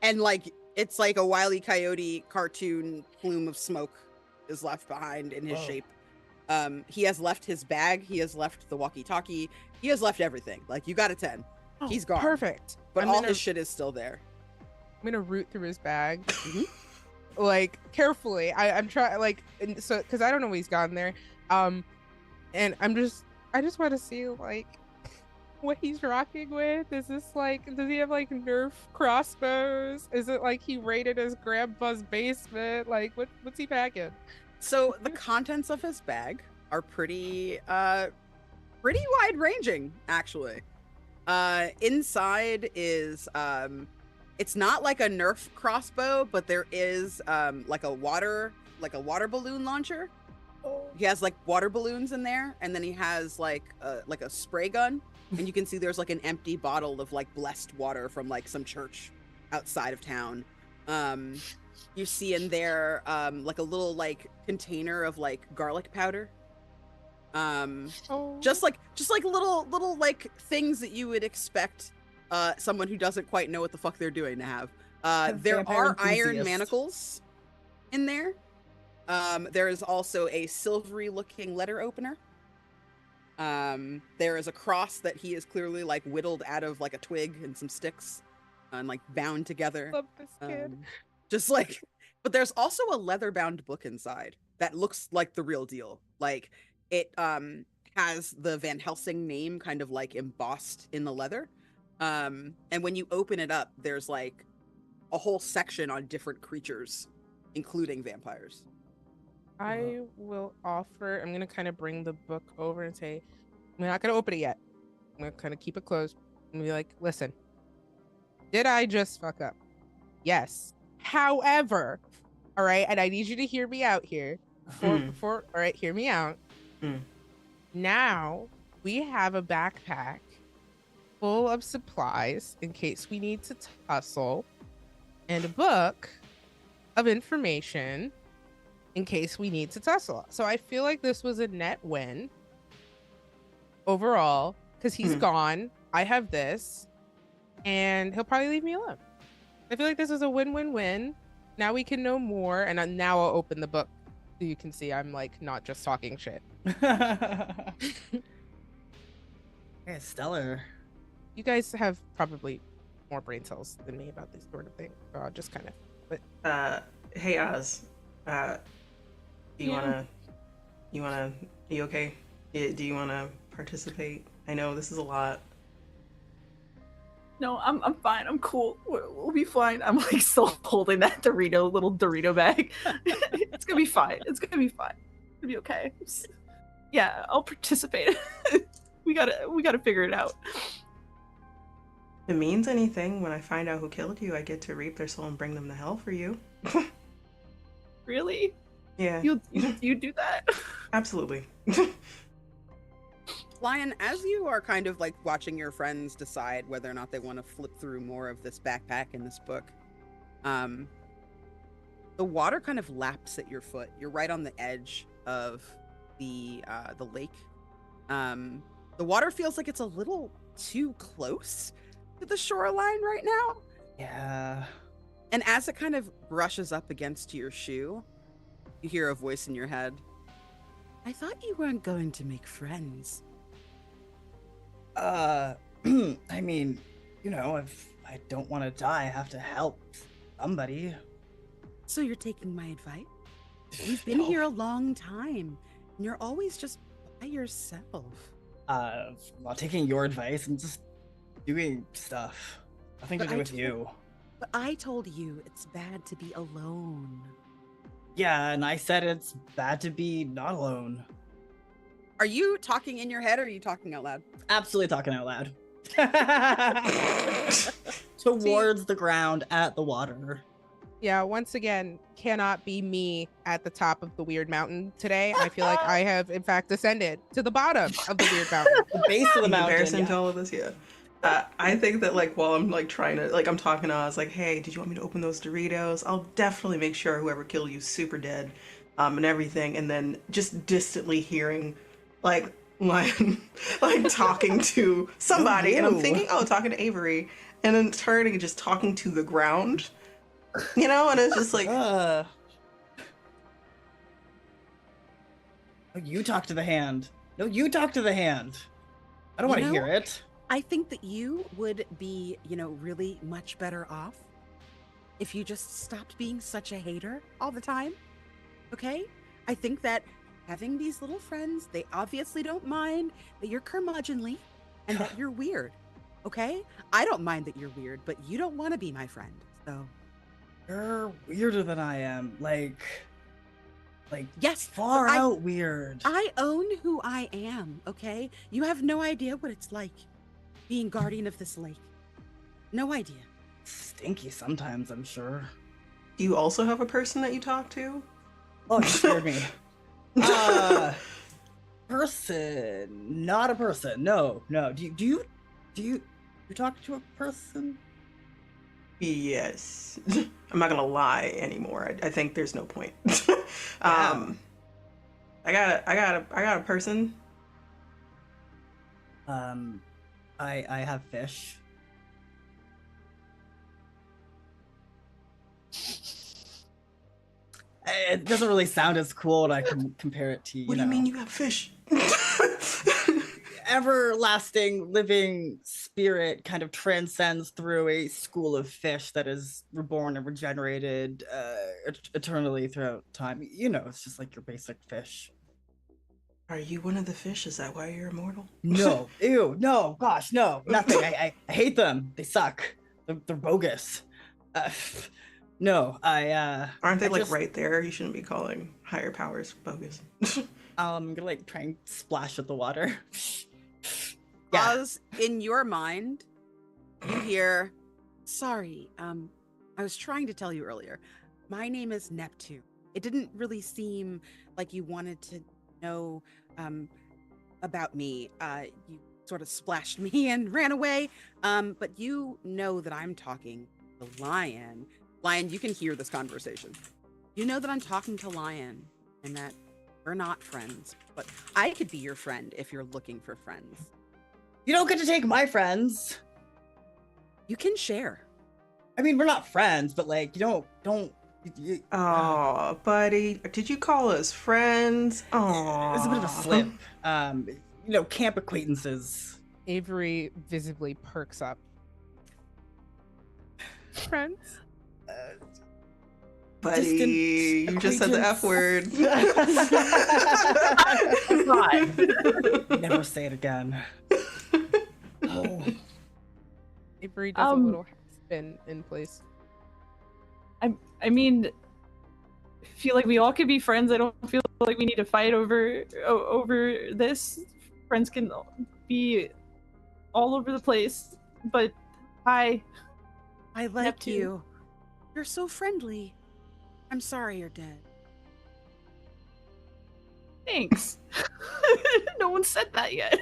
and like it's like a Wile E. Coyote cartoon plume of smoke is left behind in his shape. He has left his bag. He has left the walkie-talkie. He has left everything. Like, you got a 10. Oh, He's gone. Perfect. But I'm all gonna- his shit is still there. I'm gonna root through his bag, like carefully. I'm trying, like, so because I don't know what he's got in there, and I just want to see like what he's rocking with. Is this like, does he have like Nerf crossbows? Is it like he raided his grandpa's basement? Like, what's he packing? So the contents of his bag are pretty wide ranging, actually. Inside is it's not like a Nerf crossbow, but there is like a water balloon launcher. He has like water balloons in there, and then he has like a spray gun, and you can see there's like an empty bottle of like blessed water from like some church outside of town. You see in there like a little like container of like garlic powder. Just like little like things that you would expect someone who doesn't quite know what the fuck they're doing to have. There vampire are iron enthusiast. manacles in there. There is also a silvery looking letter opener. There is a cross that he is clearly like whittled out of like a twig and some sticks and like bound together. Love this kid. Just like, but there's also a leather bound book inside that looks like the real deal. Like it has the Van Helsing name kind of like embossed in the leather. And when you open it up, there's like a whole section on different creatures, including vampires. I will offer. I'm gonna kind of bring the book over and say, I'm not gonna open it yet. I'm gonna kind of keep it closed and be like, listen, did I just fuck up? Yes. However, all right, and I need you to hear me out here. All right, hear me out. Now we have a backpack full of supplies in case we need to tussle, and a book of information in case we need to tussle. So I feel like this was a net win overall because he's gone. I have this, and he'll probably leave me alone. I feel like this is a win-win-win. Now we can know more, and now I'll open the book so you can see I'm like not just talking shit. Yeah, stellar. You guys have probably more brain cells than me about this sort of thing, so I'll just kind of. But Hey Oz, do you wanna? Are you okay? Do you wanna participate? I know this is a lot. No, I'm fine. I'm cool. We'll be fine. I'm like still holding that little Dorito bag. It's gonna be fine. It's gonna be fine. It'll be okay. Yeah, I'll participate. we gotta figure it out. If it means anything, when I find out who killed you, I get to reap their soul and bring them to hell for you. Really? Yeah. You do that? Absolutely. Lion, as you are kind of like watching your friends decide whether or not they want to flip through more of this backpack in this book, the water kind of laps at your foot. You're right on the edge of the lake. The water feels like it's a little too close to the shoreline right now. Yeah. And as it kind of brushes up against your shoe, you hear a voice in your head. I thought you weren't going to make friends. I mean, you know, if I don't want to die, I have to help somebody. So you're taking my advice? You've been here a long time, and you're always just by yourself. Not taking your advice and just doing stuff. Nothing to But do I with you. But I told you it's bad to be alone. Yeah, and I said it's bad to be not alone. Are you talking in your head or are you talking out loud? Absolutely talking out loud. Towards the ground at the water. Yeah, once again, cannot be me at the top of the weird mountain today. I feel like I have, in fact, descended to the bottom of the weird mountain. The base of the In mountain. comparison Yeah. to all of this, yeah. I think that like while I'm like trying to I'm talking to Oz like, hey, did you want me to open those Doritos? I'll definitely make sure whoever killed you is super dead, and everything. And then just distantly hearing like Lion like talking to somebody, and I'm thinking, oh, talking to Avery, and then turning and just talking to the ground, you know, and it's just like, Oh, you talk to the hand. No, you talk to the hand. I don't You want to know, hear it. I think that you would be, really much better off if you just stopped being such a hater all the time. Okay? I think that having these little friends, they obviously don't mind that you're curmudgeonly and that you're weird. Okay? I don't mind that you're weird, but you don't want to be my friend. So, You're weirder than I am. Like yes, far I- out weird. I own who I am, okay? You have no idea what it's like being guardian of this lake. No idea. Stinky sometimes, I'm sure. do you also have a person that you talk to? Oh, you scared me. Person, not a person. No. Do you talk to a person? Yes. I'm not gonna lie anymore. I think there's no point. Yeah. I got a person. I have fish. It doesn't really sound as cool when I can compare it to, What do you mean you have fish? everlasting living spirit kind of transcends through a school of fish that is reborn and regenerated eternally throughout time. It's just like your basic fish. Are you one of the fish? Is that why you're immortal? No, ew, no, gosh, no, nothing. I hate them. They suck. They're bogus. No, Aren't they I like just- right there? You shouldn't be calling higher powers bogus. I'm gonna like try and splash at the water. Yeah. Oz, in your mind, you hear, sorry, I was trying to tell you earlier. My name is Neptune. It didn't really seem like you wanted to know about me. You sort of splashed me and ran away. But you know that I'm talking to Lion. Lion, you can hear this conversation. You know that I'm talking to Lion and that we're not friends, but I could be your friend if you're looking for friends. You don't get to take my friends. You can share. I mean, we're not friends, but like, you don't. Oh, buddy, did you call us friends? Oh, It's a bit of a slip. Camp acquaintances. Avery visibly perks up. Friends? Buddy, you just said the F word. Never say it again. Oh. Avery does a little spin in place. I mean, I feel like we all could be friends. I don't feel like we need to fight over this. Friends can be all over the place. But hi. I like Neptune. you. You're so friendly. I'm sorry you're dead. Thanks. No one said that yet.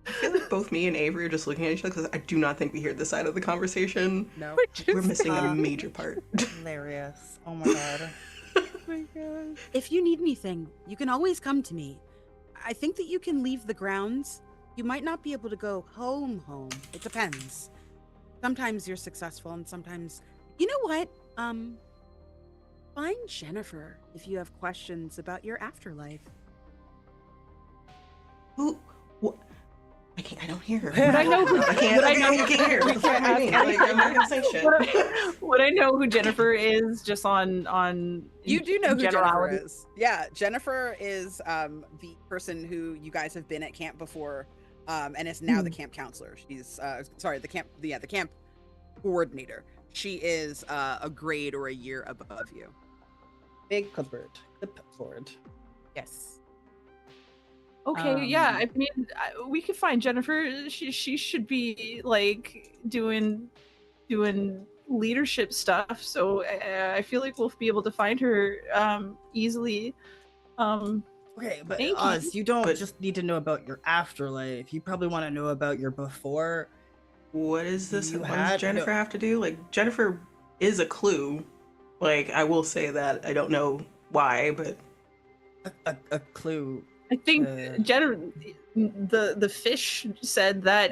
I feel like both me and Avery are just looking at each other because I do not think we hear this side of the conversation. No. We're missing a major part. Hilarious. Oh my god. Oh my god. If you need anything, you can always come to me. I think that you can leave the grounds. You might not be able to go home. It depends. Sometimes you're successful and sometimes... You know what? Find Jennifer if you have questions about your afterlife. Who? What? I don't hear her. Would I know who? I can't. Would I I know? can't hear. What the fuck do you mean? Like, I'm not gonna say shit. Would I know who Jennifer is? Just on. You do know who Jennifer generality? is. Yeah, Jennifer is the person who you guys have been at camp before, and is now the camp counselor. She's the camp coordinator. She is a grade or a year above you. Big clipboard. Clipboard. Yes. Okay, yeah. I mean, we could find Jennifer. She should be like doing leadership stuff. So I feel like we'll be able to find her easily. Okay, but Thank Oz, you don't But- just need to know about your afterlife. You probably want to know about your before. What is this? You What had- does Jennifer have to do? Like, Jennifer is a clue. Like, I will say that. I don't know why, but A clue. I think the fish said that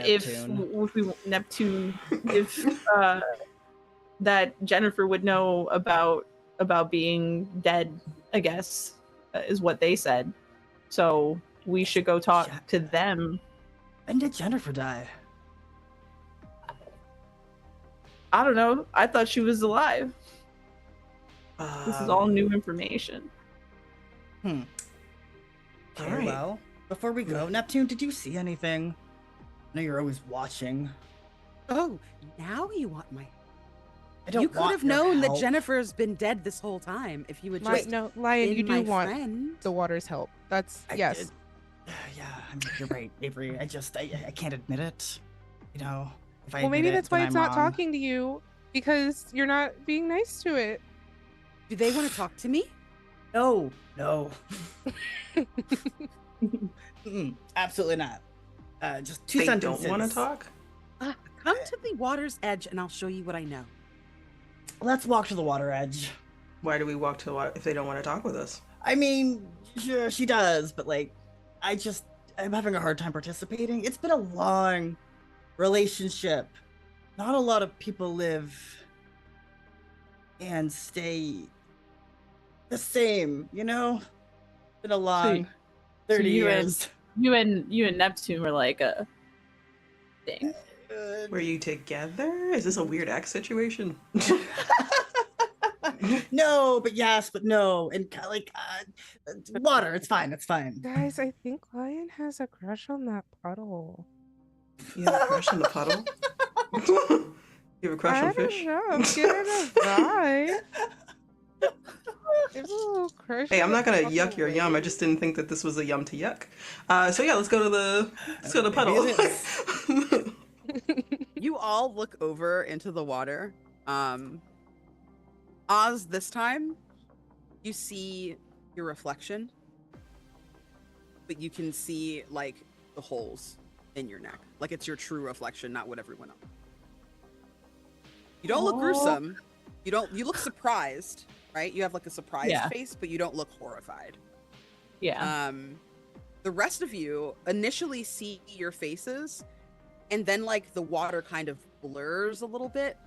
Neptune. if that Jennifer would know about being dead, I guess, is what they said. So we should go talk to them. When did Jennifer die? I don't know. I thought she was alive. This is all new information. Okay, All right. well, before we go, Neptune, did you see anything? I know you're always watching. Oh, now you want my. I don't You could want have your known that help. Jennifer's been dead this whole time if you would Lion, just. no, Lion, been you do my want friend. the water's help. That's yes. Yeah, I mean, you're right, Avery. I can't admit it. You know, if I Well, maybe admit that's it, why then it's I'm not wrong. talking to you because you're not being nice to it. Do they want to talk to me? No. Absolutely not. Just two they sentences. don't want to talk. Come to the water's edge and I'll show you what I know. Let's walk to the water edge. Why do we walk to the water if they don't want to talk with us? I mean, sure, she does, but like, I'm having a hard time participating. It's been a long relationship. Not a lot of people live and stay the same, you know? Been a long 30 you and- years. You and Neptune were like a thing. Were you together? Is this a weird ex situation? No, but yes, but no. And water, it's fine, it's fine. Guys, I think Lion has a crush on that puddle. You have a crush on the puddle? You have a crush I on fish? don't know. I'm getting a vibe. There's a little crush. Hey, I'm on not the gonna puddle. yuck your yum. I just didn't think that this was a yum to yuck. So yeah, let's go to the puddle. Maybe it is. You all look over into the water. Oz, this time, you see your reflection, but you can see like the holes in your neck. Like it's your true reflection, not what everyone else. You don't look gruesome. You look surprised, right? You have like a surprised Yeah. face, but you don't look horrified. Yeah. The rest of you initially see your faces, and then like the water kind of blurs a little bit,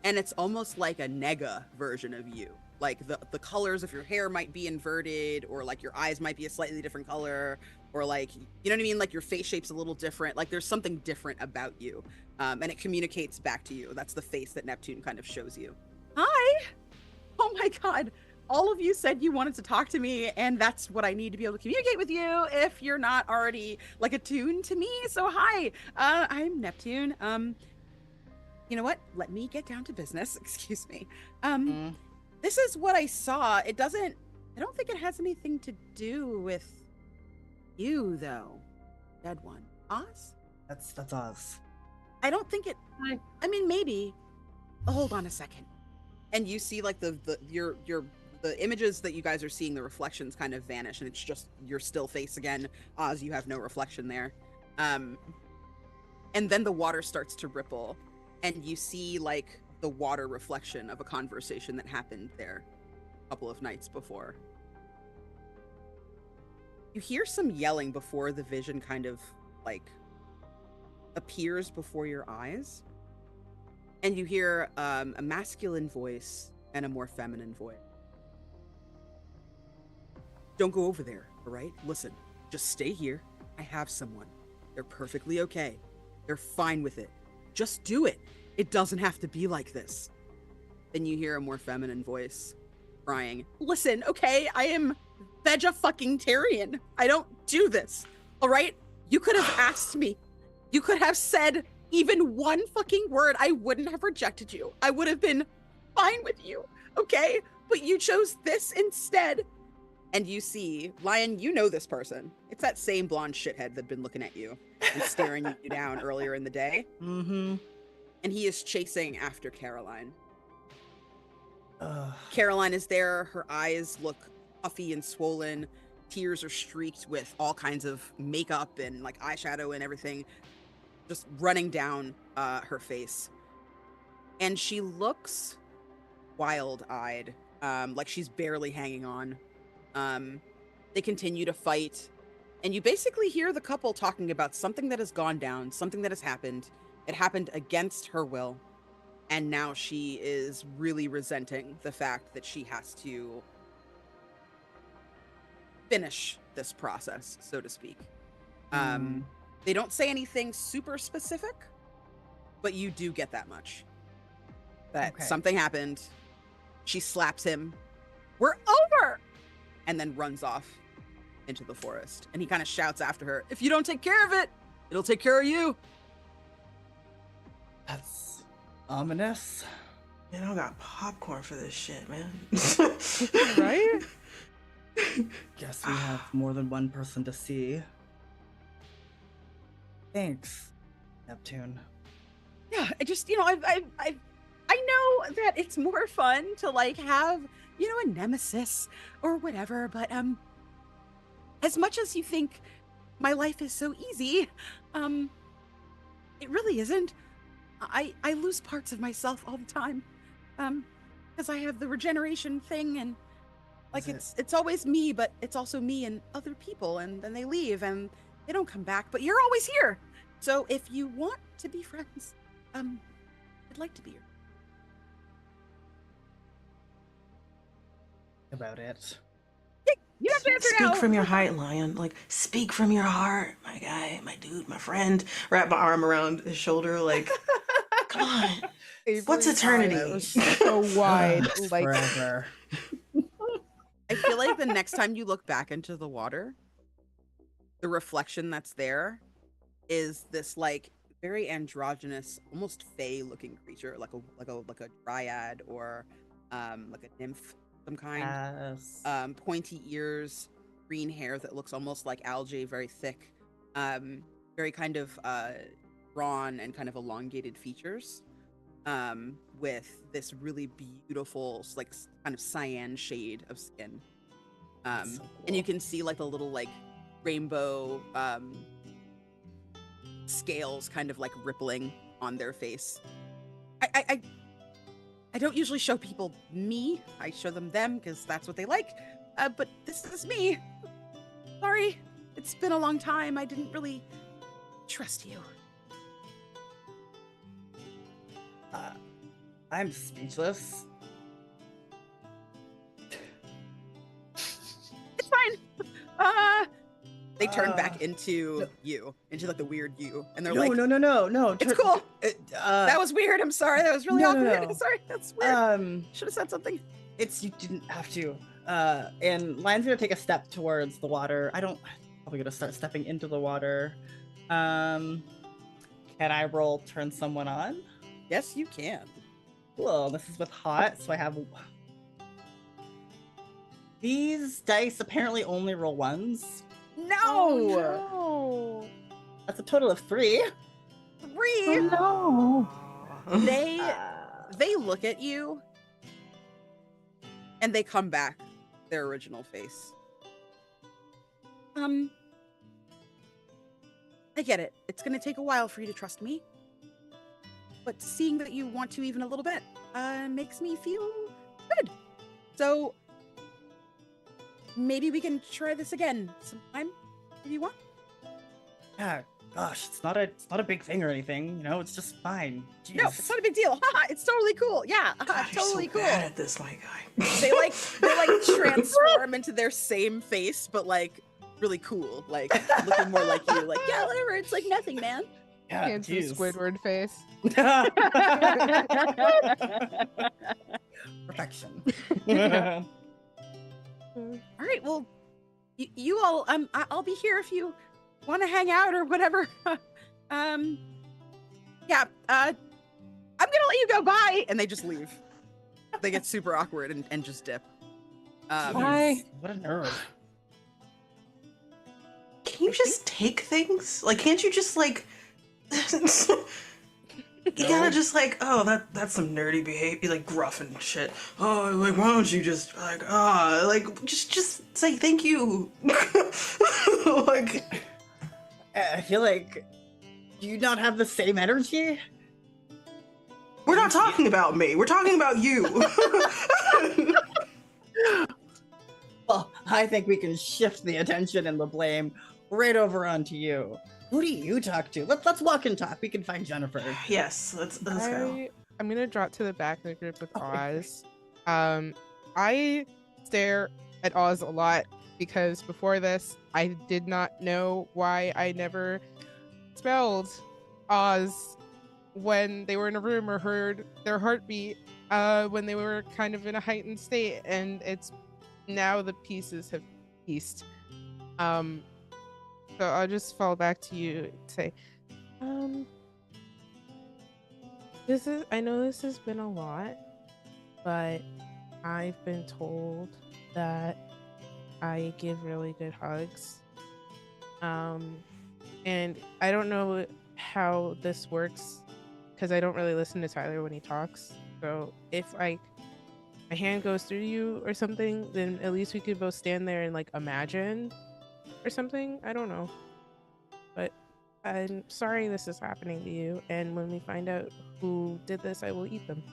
and it's almost like a nega version of you. Like the colors of your hair might be inverted, or like your eyes might be a slightly different color, or like, you know what I mean? Like your face shape's a little different. Like there's something different about you, and it communicates back to you. That's the face that Neptune kind of shows you. Hi! Oh my god. All of you said you wanted to talk to me, and that's what I need to be able to communicate with you if you're not already like attuned to me. So hi, I'm Neptune. You know what? Let me get down to business. Excuse me. This is what I saw. I don't think it has anything to do with you though. Dead one. Oz? That's Oz. I don't think it. Hi. I mean, maybe. Hold on a second. And you see like the images that you guys are seeing, the reflections kind of vanish, and it's just your still face again. Oz, you have no reflection there. And then the water starts to ripple, and you see like the water reflection of a conversation that happened there a couple of nights before. You hear some yelling before the vision kind of like appears before your eyes, and you hear a masculine voice and a more feminine voice. Don't go over there, all right? Listen, just stay here. I have someone. They're perfectly okay. They're fine with it. Just do it. It doesn't have to be like this. Then you hear a more feminine voice crying. Listen, okay, I am veggie-fucking-tarian. I don't do this, all right? You could have asked me. You could have said even one fucking word. I wouldn't have rejected you. I would have been fine with you, okay? But you chose this instead. And you see, Lion, you know this person. It's that same blonde shithead that'd been looking at you and staring you down earlier in the day. Mm-hmm. And he is chasing after Caroline. Ugh. Caroline is there. Her eyes look puffy and swollen. Tears are streaked with all kinds of makeup and like eyeshadow and everything just running down her face. And she looks wild-eyed, like she's barely hanging on. They continue to fight, and you basically hear the couple talking about something that has gone down, something that has happened. It happened against her will, and now she is really resenting the fact that she has to finish this process, so to speak. They don't say anything super specific, but you do get that much. That something happened. She slaps him. We're over! And then runs off into the forest. And he kind of shouts after her, if you don't take care of it, it'll take care of you. That's ominous. Man, I don't got popcorn for this shit, man. Right? Guess we have more than one person to see. Thanks, Neptune. Yeah, I just, I know that it's more fun to like have, a nemesis or whatever, but as much as you think my life is so easy, it really isn't. I lose parts of myself all the time, because I have the regeneration thing, and like it's always me, but it's also me and other people, and then they leave and they don't come back, but you're always here. So if you want to be friends, I'd like to be your About it. You have to answer now. Speak from your heart, Lion. Like, speak from your heart, my guy, my dude, my friend. Wrap my arm around his shoulder, like, come on. What's eternity? So wide, like Forever. I feel like the next time you look back into the water, the reflection that's there is this like very androgynous, almost fey-looking creature, like a dryad or like a nymph of some kind. Yes. Pointy ears, green hair that looks almost like algae, very thick, very kind of drawn and kind of elongated features, with this really beautiful, like kind of cyan shade of skin. So cool. And you can see like the little like rainbow scales kind of like rippling on their face. I don't usually show people me. I show them them because that's what they like. But this is me. Sorry, it's been a long time. I didn't really trust you. I'm speechless. It's fine. They turn back into you, into like the weird you, and they're like, no. "It's cool." That was weird. I'm sorry. That was really awkward. No. Sorry. That's weird. Should have said something. You didn't have to. And Lion's gonna take a step towards the water. Probably gonna start stepping into the water. Can I roll turn someone on? Yes, you can. Cool. This is with hot, so I have. These dice apparently only roll ones. No. no. That's a total of 3. 3. No. They look at you, and they come back their original face. I get it. It's gonna take a while for you to trust me. But seeing that you want to even a little bit makes me feel good. So maybe we can try this again sometime if you want. Yeah, gosh, it's not a big thing or anything. It's just fine. Jeez. No, it's not a big deal. Haha, it's totally cool. Yeah, God, totally you're so cool. bad at this, my guy. They transform into their same face, but like really cool, like looking more like you. Like, yeah, whatever. It's like nothing, man. Yeah, Handsome jeez. Squidward face. Perfection. All right, well, you all, I'll be here if you want to hang out or whatever. Yeah, I'm gonna let you go. Bye, and they just leave. They get super awkward and just dip. Hi. What a nerd. Can you just take things? Like, can't you just like? You gotta just like, oh, that's some nerdy behavior, like gruff and shit. Oh, like why don't you just like, like just say thank you. Like, I feel like, do you not have the same energy? we're not talking about me. We're talking about you. Well, I think we can shift the attention and the blame right over onto you. Who do you talk to? Let's walk and talk. We can find Jennifer. Yes, let's go. I'm gonna drop to the back of the group with Oz. I stare at Oz a lot because before this, I did not know why I never spelled Oz when they were in a room or heard their heartbeat when they were kind of in a heightened state, and it's now the pieces have pieced. So I'll just fall back to you and say, I know this has been a lot, but I've been told that I give really good hugs. And I don't know how this works because I don't really listen to Tyler when he talks. So if my hand goes through you or something, then at least we could both stand there and like imagine or something. I don't know. But I'm sorry this is happening to you. And when we find out who did this, I will eat them.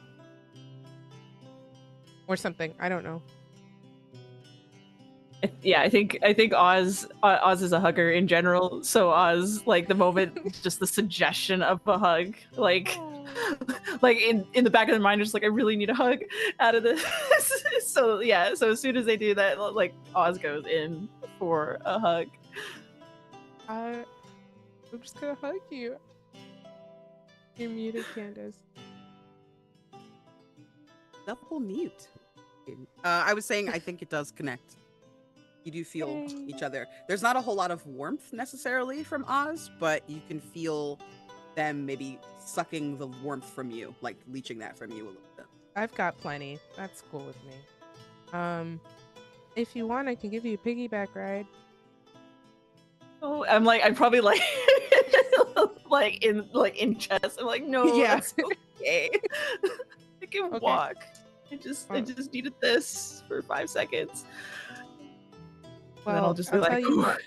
Or something. I don't know. Yeah, I think Oz is a hugger in general. So Oz, like the moment, just the suggestion of a hug, like in the back of their mind, just like I really need a hug out of this. So yeah, so as soon as they do that, like Oz goes in for a hug. I'm just gonna hug you. You're muted, Candace. Double mute. I was saying I think it does connect. You do feel Yay. each other. There's not a whole lot of warmth necessarily from Oz, but you can feel them maybe sucking the warmth from you, like leeching that from you a little bit. I've got plenty. That's cool with me. If you want, I can give you a piggyback ride. Oh, I'm probably like like in chess. I'm like, no, Yeah. that's okay. I can Okay. walk. I just needed this for 5 seconds. And then I'll just be I'll like, tell you what.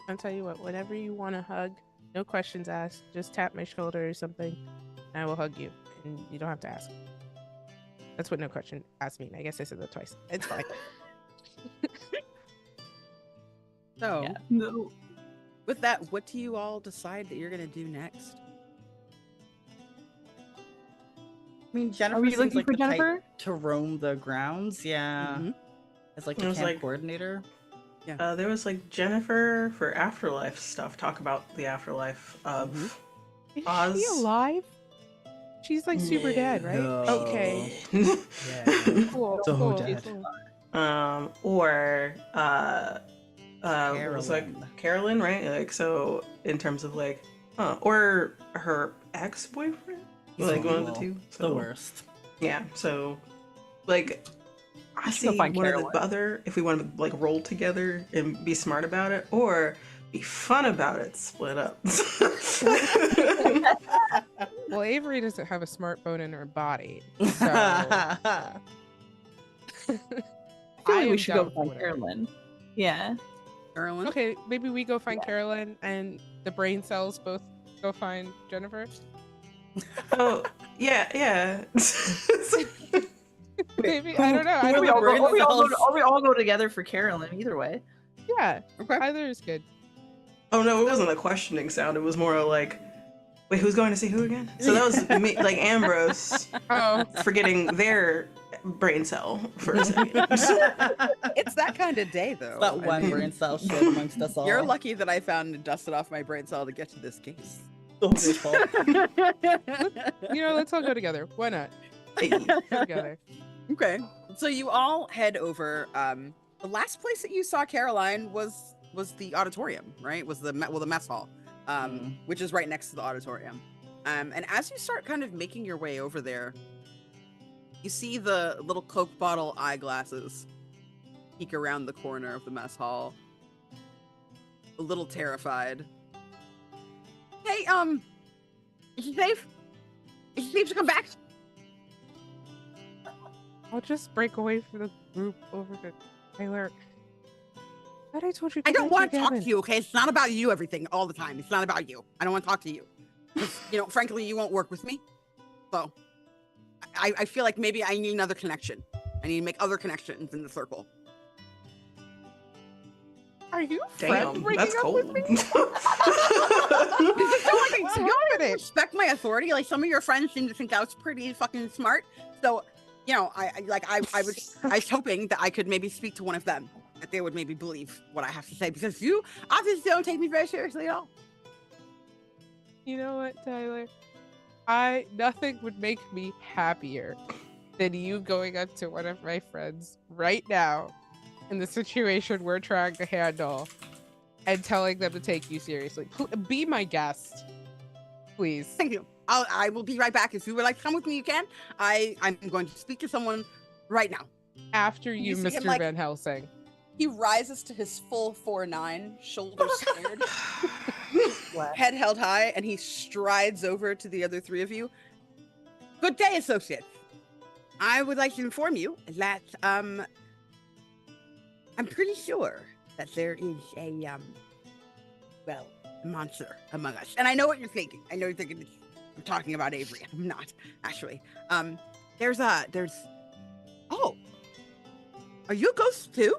I'll tell you what. Whenever you want a hug, no questions asked. Just tap my shoulder or something, and I will hug you, and you don't have to ask. That's what no question asked mean. I guess I said that twice. It's fine. So, yeah, no. with that, what do you all decide that you're going to do next? I mean, Jennifer Are we seems looking like for the type Jennifer? to roam the grounds. Yeah, Mhm. as like It the was camp like- coordinator. There was like Jennifer for afterlife stuff. Talk about the afterlife of Is she Oz. alive? She's like super dead, right? No. Okay. Yeah. Cool. So cool. dead. cool. Or it was like Carolyn. Carolyn, right? Like, so in terms of like, or her ex-boyfriend, He's like one of the evil. two. The So, worst. yeah. So, like, I should go see find one or Carolyn. the other. If we want to like roll together and be smart about it, or be fun about it, split up. Well, Avery doesn't have a smartphone in her body, so I feel like am we should down go for find whatever. Carolyn. Yeah. Carolyn? Okay, maybe we go find Carolyn and the brain cells both go find Jennifer. Oh, yeah. Maybe I don't know. I Or don't we, know. all go, or, we all go, cells. or we all go together for Carolyn. Either way. Yeah, Okay. either is good. Oh no, it wasn't a questioning sound. It was more like, wait, who's going to see who again? So that was me, like Ambrose, Oh, forgetting their brain cell for a second. It's that kind of day, though. That I one mean, brain cell shit amongst us all. You're lucky that I found and dusted off my brain cell to get to this case. So grateful. you know, let's all go together. Why not? Go together. Okay, so you all head over. The last place that you saw Caroline was the auditorium, right? Was the mess hall, which is right next to the auditorium. And as you start kind of making your way over there, you see the little Coke bottle eyeglasses peek around the corner of the mess hall, a little terrified. Hey, is she safe? Is she safe to come back? I'll just break away from the group over to Tyler. I thought I told you. I don't want to talk cabin. to you, okay? It's not about you, everything, all the time. It's not about you. I don't want to talk to you. Frankly, you won't work with me. So, I feel like maybe I need another connection. I need to make other connections in the circle. Are you Damn, breaking that's up cold. with me? This is so like, What's you don't happening? respect my authority. Like, some of your friends seem to think I was pretty fucking smart. So, I was hoping that I could maybe speak to one of them, that they would maybe believe what I have to say, because you obviously don't take me very seriously at all. You know what, Tyler? Nothing would make me happier than you going up to one of my friends right now in the situation we're trying to handle and telling them to take you seriously. Be my guest, please. Thank you. I will be right back. If you would like to come with me, you can. I'm going to speak to someone right now. After you, You see him, Mr. like- Van Helsing. He rises to his full 4'9", shoulders squared, head held high, and he strides over to the other three of you. Good day, associates. I would like to inform you that I'm pretty sure that there is a monster among us. And I know what you're thinking. I know you're thinking I'm talking about Avery. I'm not, actually. Oh, are you a ghost too?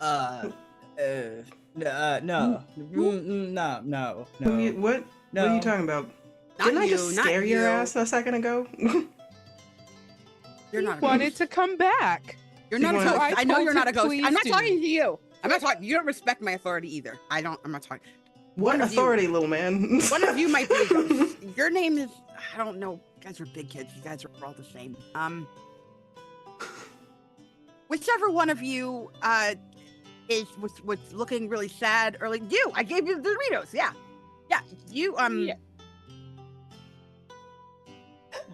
No. No. What are you talking about? Not Didn't I you, just not scare your you. ass a second ago? You're He not a wanted ghost. to come back. You're not a wanted- ghost. I I know told you're not a him, ghost. please I'm not do. talking to you. I'm not talking. You don't respect my authority either. I'm not talking. What One of you- authority, little man? One of you might be a ghost. Your name is, I don't know. You guys are big kids. You guys are all the same. Whichever one of you was looking really sad early. You, I gave you the Doritos. Yeah. You Yeah.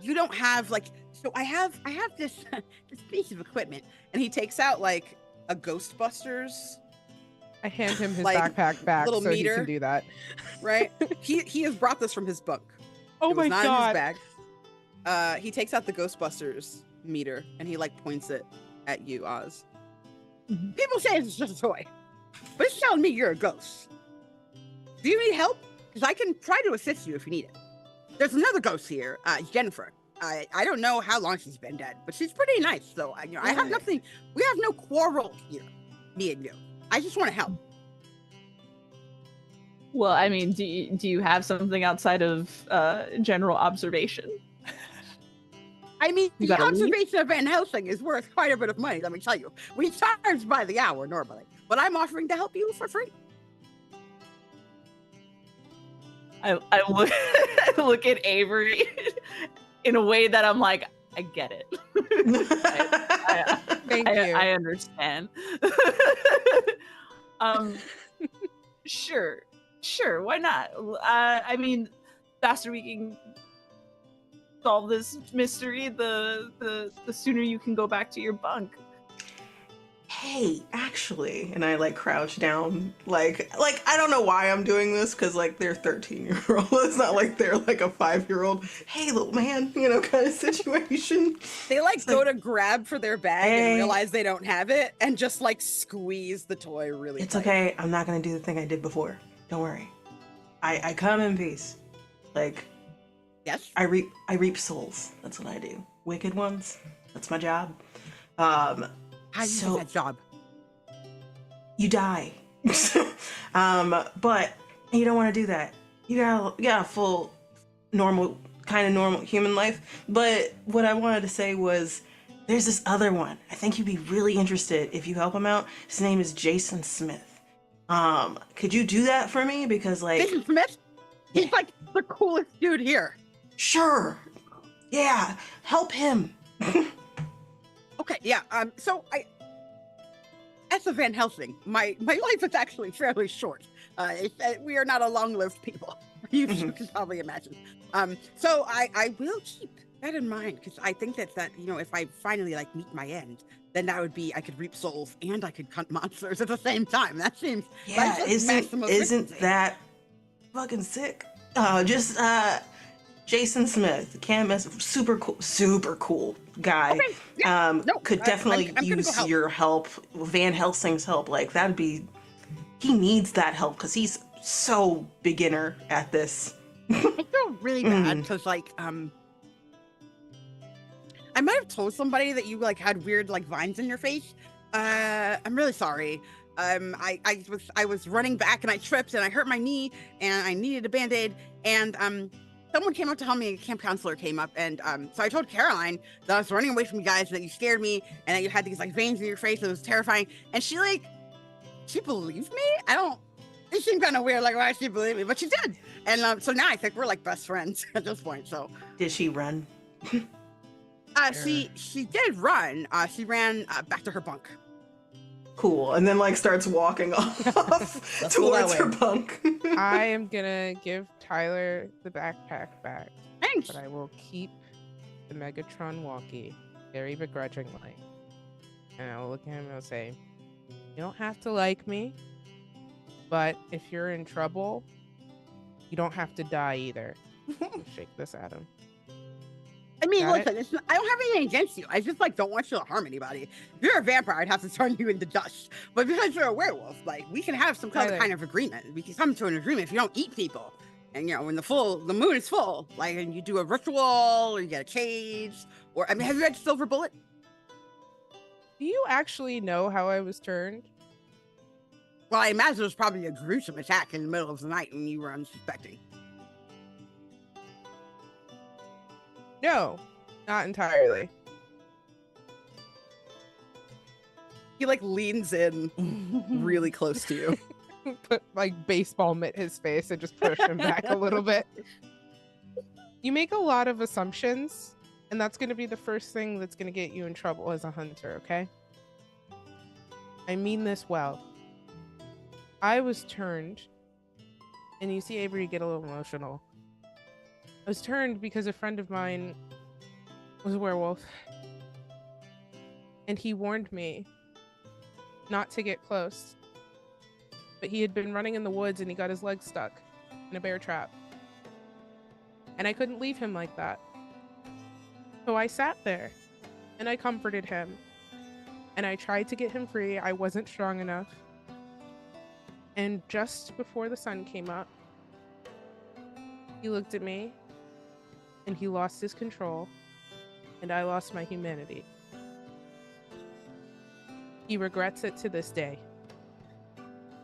You don't have like. So I have this this piece of equipment, and he takes out like a Ghostbusters, I hand him his Like, backpack back little so he meter. can do that. right? he has brought this from his bunk. Oh It was my not god. in his bag. He takes out the Ghostbusters meter and he like points it at you, Oz. Mhm. People say it's just a toy, but it's telling me you're a ghost. Do you need help? Because I can try to assist you if you need it. There's another ghost here, Jennifer. I don't know how long she's been dead, but she's pretty nice. So I have Right. nothing. We have no quarrel here, me and you. I just want to help. Well, I mean, do you have something outside of general observation? I mean, You the gotta leave? observation of Van Helsing is worth quite a bit of money, let me tell you. We charge by the hour normally, but I'm offering to help you for free. I look I look at Avery in a way that I'm like, I get it. Thank you. I understand. Sure, why not? I mean, faster we can solve this mystery, the sooner you can go back to your bunk. Hey, actually, and I like crouch down, like I don't know why I'm doing this, because like they're 13-year-old. It's not like they're like a 5-year-old. Hey, little man, kind of situation. They like It's go like, to grab for their bag Hey. and realize they don't have it and just like squeeze the toy really It's tight. okay. I'm not gonna do the thing I did before. Don't worry. I come in peace. Like Yes? I reap souls. That's what I do. Wicked ones. That's my job. How do you So- do that job? You die. But you don't want to do that. You got a full normal human life. But what I wanted to say was there's this other one. I think you'd be really interested if you help him out. His name is Jason Smith. Could you do that for me? Because like Jason Smith? He's Yeah. like the coolest dude here. sure. Yeah, help him. Okay, yeah. So as a Van Helsing, my life is actually fairly short. We are not a long-lived people. You can probably imagine. So I will keep that in mind because I think that if I finally like meet my end, then that would be I could reap souls and I could hunt monsters at the same time. That seems Yeah, maximum isn't efficiency. that fucking sick? Just Jason Smith, can't mess. Super cool guy. Okay, yeah, no, could definitely I'm gonna go use help. your help, Van Helsing's help. Like that'd be. He needs that help because he's so beginner at this. I feel really bad because like I might have told somebody that you like had weird like vines in your face. I'm really sorry. I was running back and I tripped and I hurt my knee and I needed a band-aid and someone came up to help me. A camp counselor came up and so I told Caroline that I was running away from you guys and that you scared me and that you had these like veins in your face. It was terrifying and she believed me. It seemed kind of weird, like why she believed me, but she did. And so now I think we're like best friends at this point. So did she run? She did run. She ran back to her bunk. Cool, and then like starts walking off towards her bunk. I am gonna give Tyler the backpack back. Thanks. But I will keep the Megatron walkie very begrudgingly. And I will look at him and I'll say, you don't have to like me, but if you're in trouble, you don't have to die either. Shake this at him. I mean, Got listen, I don't have anything against you. I just like don't want you to harm anybody. If you're a vampire, I'd have to turn you into dust. But because you're a werewolf, like we can have some kind of agreement. We can come to an agreement if you don't eat people. And you know, when the moon is full, like and you do a ritual or you get a cage, or I mean, have you read Silver Bullet? Do you actually know how I was turned? Well, I imagine it was probably a gruesome attack in the middle of the night when you were unsuspecting. No, not entirely. He like leans in really close to you. Put like baseball mitt his face and just push him back a little bit. You make a lot of assumptions, and that's going to be the first thing that's going to get you in trouble as a hunter, okay? I mean this well. I was turned, and you see Avery get a little emotional. I was turned because a friend of mine was a werewolf. And he warned me not to get close. But he had been running in the woods and he got his leg stuck in a bear trap. And I couldn't leave him like that. So I sat there and I comforted him. And I tried to get him free. I wasn't strong enough. And just before the sun came up, he looked at me and he lost his control, and I lost my humanity. He regrets it to this day.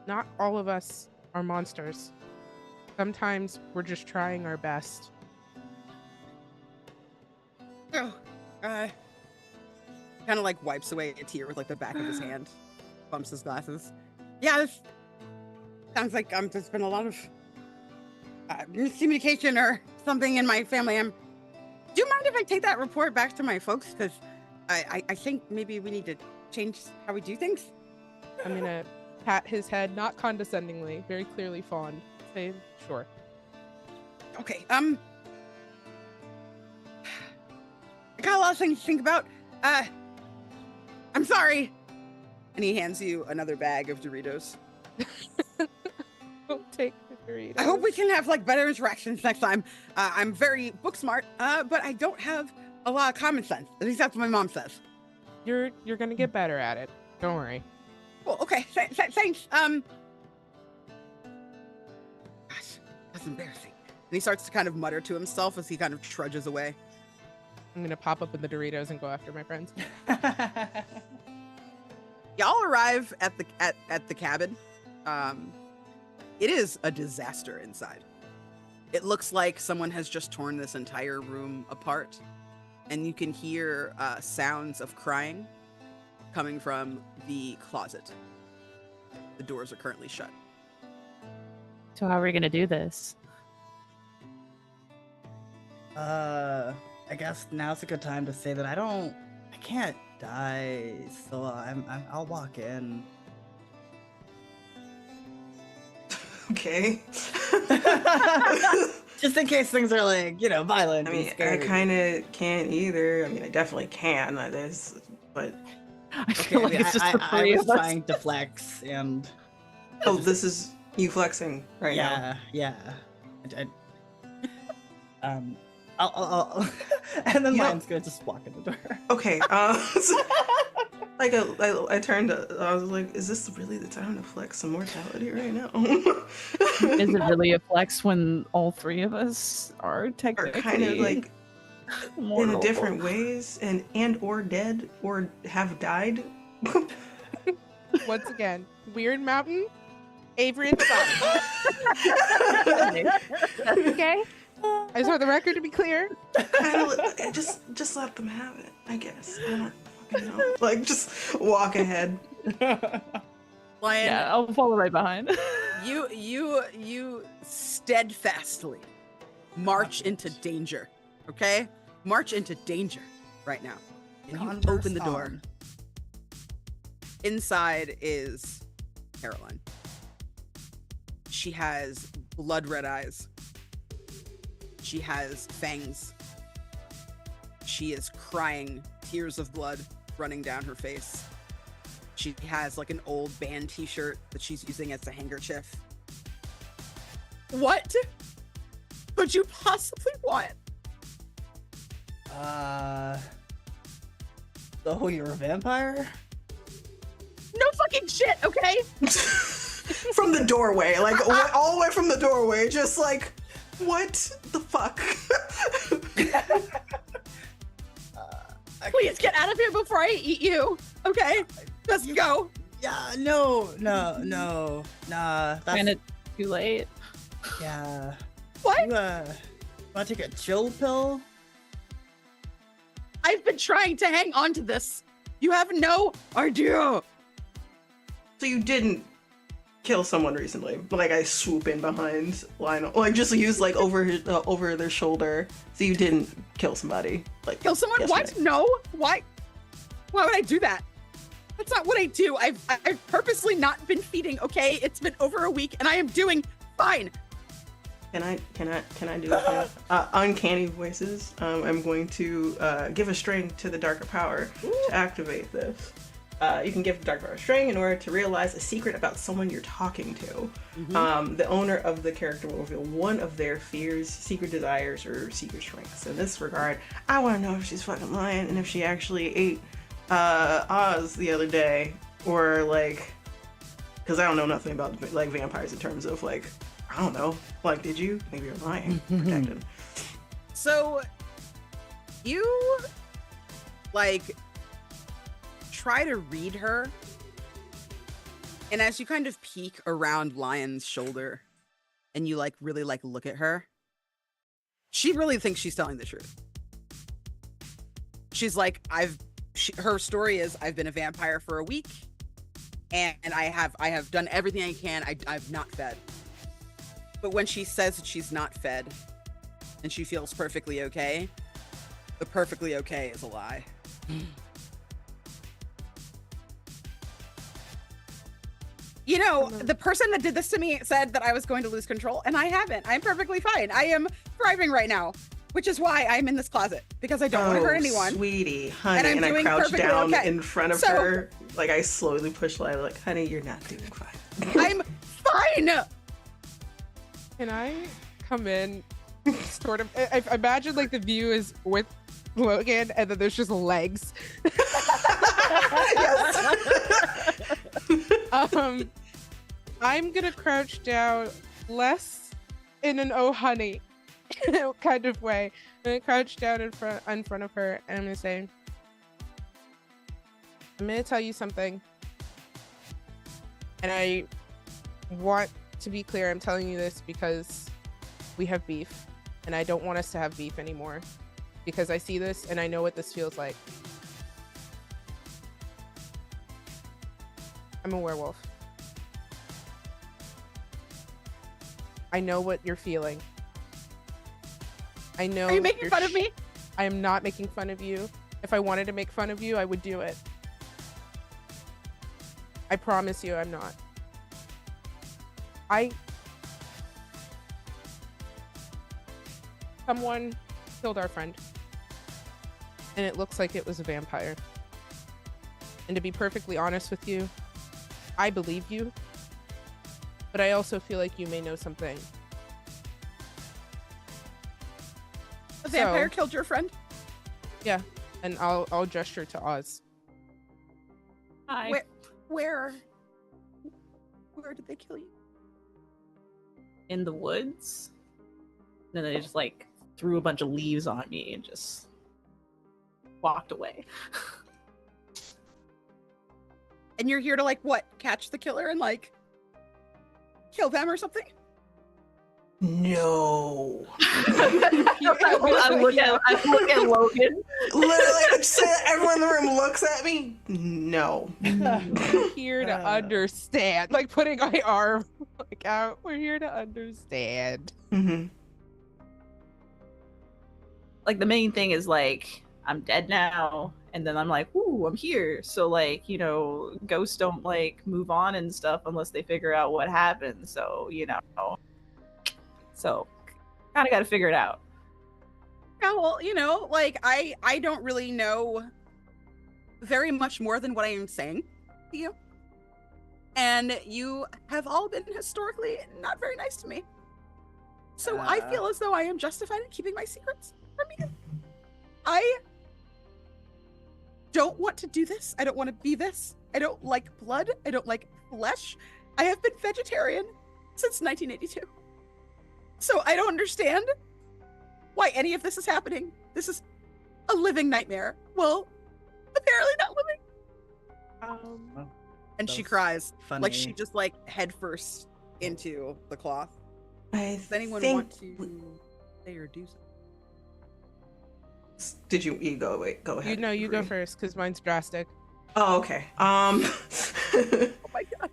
Not all of us are monsters. Sometimes we're just trying our best. Oh, kind of like wipes away a tear with like the back of his hand, bumps his glasses. Yeah, this sounds like there's been a lot of miscommunication or something in my family. Do you mind if I take that report back to my folks? Because I think maybe we need to change how we do things. I'm gonna pat his head, not condescendingly, very clearly fond. Say, sure. Okay, I got a lot of things to think about. I'm sorry. And he hands you another bag of Doritos. Don't take the Doritos. I hope we can have like better interactions next time. I'm very book smart, but I don't have a lot of common sense. At least that's what my mom says. You're gonna get better at it. Don't worry. Well, okay, thanks. Gosh, that's embarrassing. And he starts to kind of mutter to himself as he kind of trudges away. I'm gonna pop up in the Doritos and go after my friends. Y'all arrive at the cabin. It is a disaster inside. It looks like someone has just torn this entire room apart, and you can hear sounds of crying coming from the closet. The doors are currently shut. So how are we gonna do this? I guess now's a good time to say that I can't die, so I'll walk in. Okay. Just in case things are like, violent. I and mean, I scary. kind of can't either. I mean, I definitely can. But I feel like it's just the I three was of us. trying to flex and Oh, this is you flexing right now. yeah. I'll and then You know- Lion's gonna just walk in the door. Okay. Like I turned. I was like, "Is this really the time to flex some mortality right now?" Is it really a flex when all three of us are Or technically kind of like in mortal? different ways, and or dead or have died. Once again, Weird Mountain, Avery and Scott. Okay? I just want the record to be clear. Just let them have it. I guess. I don't fucking know. Like just walk ahead. Lion, Yeah, I'll follow right behind. you steadfastly march into danger. Okay? March into danger right now. And you Converse open the door. on. Inside is Caroline. She has blood red eyes. She has fangs. She is crying tears of blood running down her face. She has like an old band t-shirt that she's using as a handkerchief. What could you possibly want? So you're a vampire? No fucking shit, okay? From the doorway, like all the way from the doorway, just like, what the fuck? Please get out of here before I eat you. Okay? Just go. Yeah, no, nah. That's Kind of too late. yeah. What? You wanna take a chill pill? I've been trying to hang on to this. You have no idea. So you didn't kill someone recently? Like I swoop in behind Lionel, like just use like over their shoulder. So you didn't kill somebody? Like Kill someone? yesterday. What? No. Why? Why would I do that? That's not what I do. I've purposely not been feeding. Okay, it's been over a week, and I am doing fine. Can I do it now? Uncanny voices. I'm going to give a string to the darker power to activate this. You can give the dark power a string in order to realize a secret about someone you're talking to. The owner of the character will reveal one of their fears, secret desires, or secret strengths. In this regard, I want to know if she's fucking lying and if she actually ate Oz the other day, or like, because I don't know nothing about like vampires in terms of like, I don't know, like, did you? Maybe you're lying. Protected. So, you like try to read her, and as you kind of peek around Lion's shoulder, and you like really like look at her, she really thinks she's telling the truth. She's like, her story is, I've been a vampire for a week, and I have done everything I can. I've not fed. But when she says that she's not fed, and she feels perfectly okay, the perfectly okay is a lie. You know, the person that did this to me said that I was going to lose control, and I haven't. I'm perfectly fine. I am thriving right now, which is why I'm in this closet, because I don't want to hurt anyone. Sweetie, honey, And I'm and I doing crouch perfectly down okay. in front of So- her. Like I slowly push Lila, like, honey, you're not doing fine. I'm fine. Can I come in sort of I imagine like the view is with Logan and then there's just legs. I'm gonna crouch down less in an oh honey kind of way. I'm gonna crouch down in front of her and I'm gonna say, I'm gonna tell you something. And I want to be clear, I'm telling you this because we have beef and I don't want us to have beef anymore, because I see this and I know what this feels like. I'm a werewolf. I know what you're feeling. I know. Are you making fun of me? I am not making fun of you. If I wanted to make fun of you, I would do it. I promise you I'm not. Someone killed our friend. And it looks like it was a vampire. And to be perfectly honest with you, I believe you, but I also feel like you may know something. A vampire killed your friend? Yeah, and I'll gesture to Oz. Hi. Where did they kill you? In the woods. And then they just like threw a bunch of leaves on me and just walked away. And you're here to like what? Catch the killer and like kill them or something? No. I look at Logan. Literally, everyone in the room looks at me. No. We're here to understand. Like putting my arm like out. We're here to understand. Mm-hmm. Like the main thing is like I'm dead now, and then I'm like, ooh, I'm here. So like, you know, ghosts don't like move on and stuff unless they figure out what happened. So, you know. So kinda gotta figure it out. Yeah, well, you know, like I don't really know very much more than what I am saying to you. And you have all been historically not very nice to me. So I feel as though I am justified in keeping my secrets from you. I don't want to do this. I don't want to be this. I don't like blood. I don't like flesh. I have been vegetarian since 1982. So I don't understand why any of this is happening. This is a living nightmare. Well, apparently not living. And she cries. Funny. Like she just like head first into the cloth. Does anyone want to say or do something? Did you go? Wait, go ahead. You go first because mine's drastic. Oh, okay. Oh my god.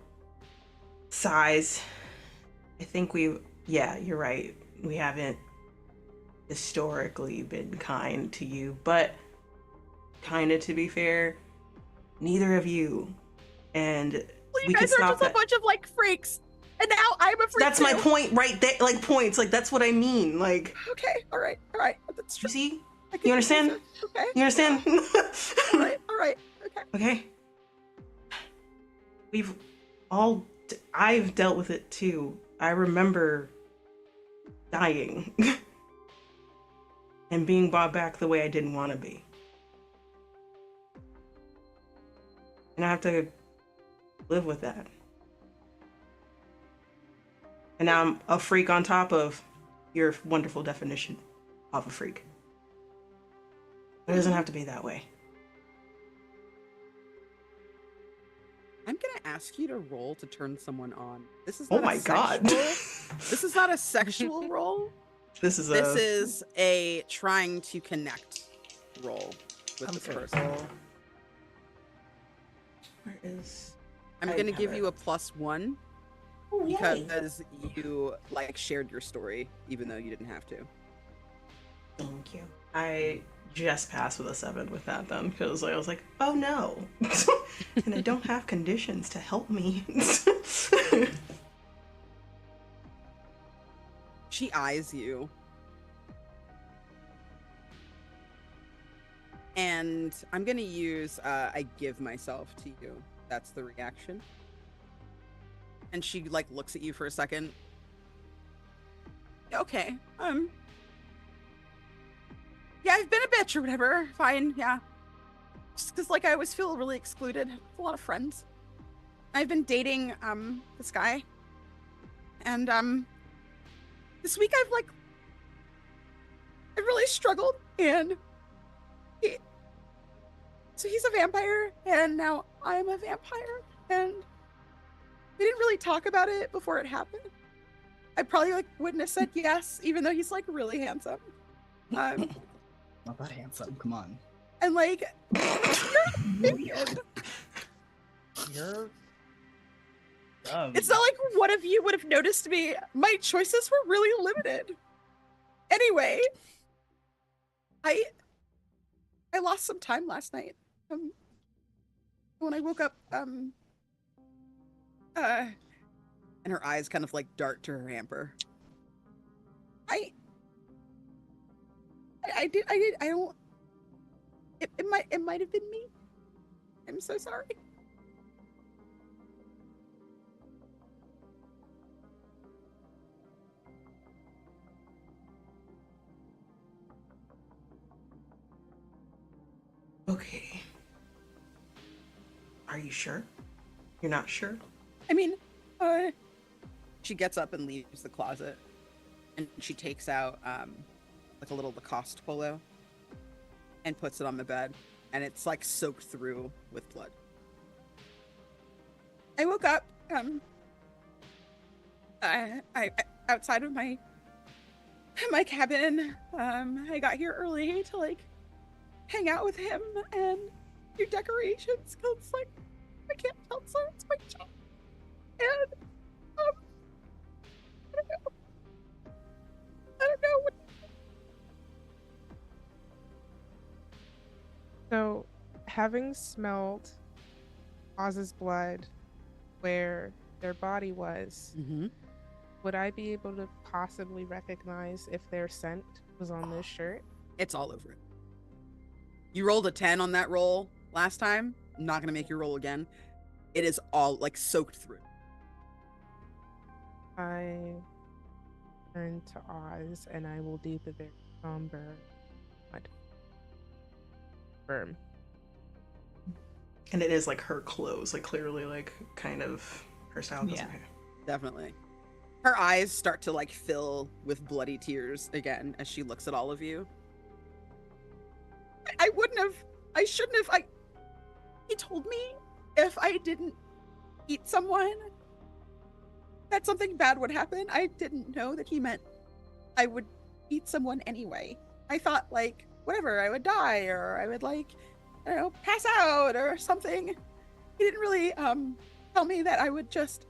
Size. I think yeah, you're right. We haven't historically been kind to you, but kinda to be fair, neither of you. And well, you guys are just a bunch of like freaks. And now I'm a freak. That's my point right there. Like points. Like that's what I mean. Like okay, all right. That's true. You see? You understand? Okay. You understand? All right. Okay. Okay. I've dealt with it too. I remember dying and being brought back the way I didn't want to be. And I have to live with that. And now I'm a freak on top of your wonderful definition of a freak. It doesn't have to be that way. I'm gonna ask you to roll to turn someone on. This is Oh not my god. This is not a sexual roll. This is a trying to connect roll with this person. Where is? I'm gonna give you a +1 because you like shared your story even though you didn't have to. Thank you. I just passed with a 7 with that then because I was like, oh no. And I don't have conditions to help me. She eyes you. And I'm gonna use I give myself to you. That's the reaction. And she like looks at you for a second. Okay. Yeah, I've been a bitch or whatever. Fine, yeah. Just because like I always feel really excluded. A lot of friends. I've been dating this guy. And this week I've really struggled, and he's a vampire and now I'm a vampire, and we didn't really talk about it before it happened. I probably like wouldn't have said yes, even though he's like really handsome. Not that handsome, come on. And like You're it's not like one of you would have noticed me. My choices were really limited. Anyway, I lost some time last night. When I woke up, and her eyes kind of like dart to her hamper. I don't. It might have been me. I'm so sorry. Okay. Are you sure? You're not sure? I mean, she gets up and leaves the closet, and she takes out like a little Lacoste polo and puts it on the bed, and it's like soaked through with blood. I woke up I outside of my cabin. I got here early to like hang out with him and do decorations because like I can't tell, so it's my job. And I don't know what. So, having smelled Oz's blood where their body was, would I be able to possibly recognize if their scent was on this shirt? It's all over it. You rolled a 10 on that roll last time. I'm not gonna make you roll again. It is all like soaked through. I turn to Oz and I will do the very somber but firm. And it is like her clothes, like clearly like kind of her style. Yeah. Definitely. Her eyes start to like fill with bloody tears again as she looks at all of you. I shouldn't have. He told me if I didn't eat someone that something bad would happen. I didn't know that he meant I would eat someone anyway. I thought like whatever, I would die or I would like, I don't know, pass out or something. He didn't really tell me that I would just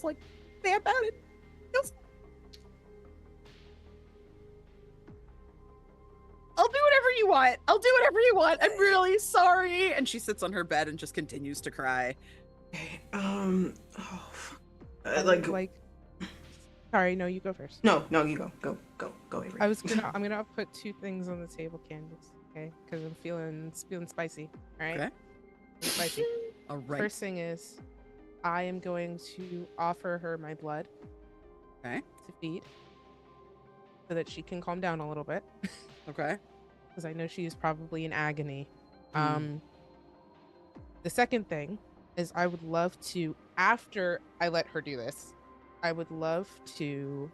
like vamp out and I'll do whatever you want. I'll do whatever you want. I'm really sorry. And she sits on her bed and just continues to cry. Okay. Like. Sorry, no, you go first. No, you go, Avery. I'm gonna put two things on the table, Candace. Okay, because I'm feeling spicy. All right. Okay. I'm spicy. All right. First thing is, I am going to offer her my blood. Okay. To feed, so that she can calm down a little bit. Okay. Because I know she is probably in agony. The second thing is I would love to, after I let her do this, I would love to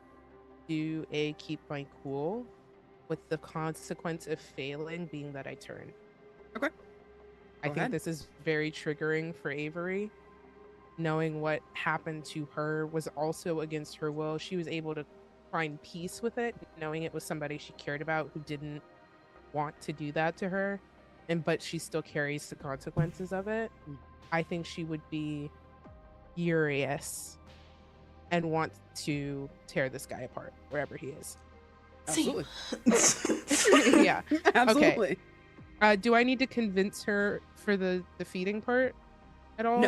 do a keep my cool with the consequence of failing being that I turn. Okay. I think this is very triggering for Avery. Knowing what happened to her was also against her will. She was able to find peace with it, knowing it was somebody she cared about who didn't want to do that to her, but she still carries the consequences of it. I think she would be furious and want to tear this guy apart wherever he is. Absolutely. Yeah. Absolutely. Okay. Do I need to convince her for the feeding part at all?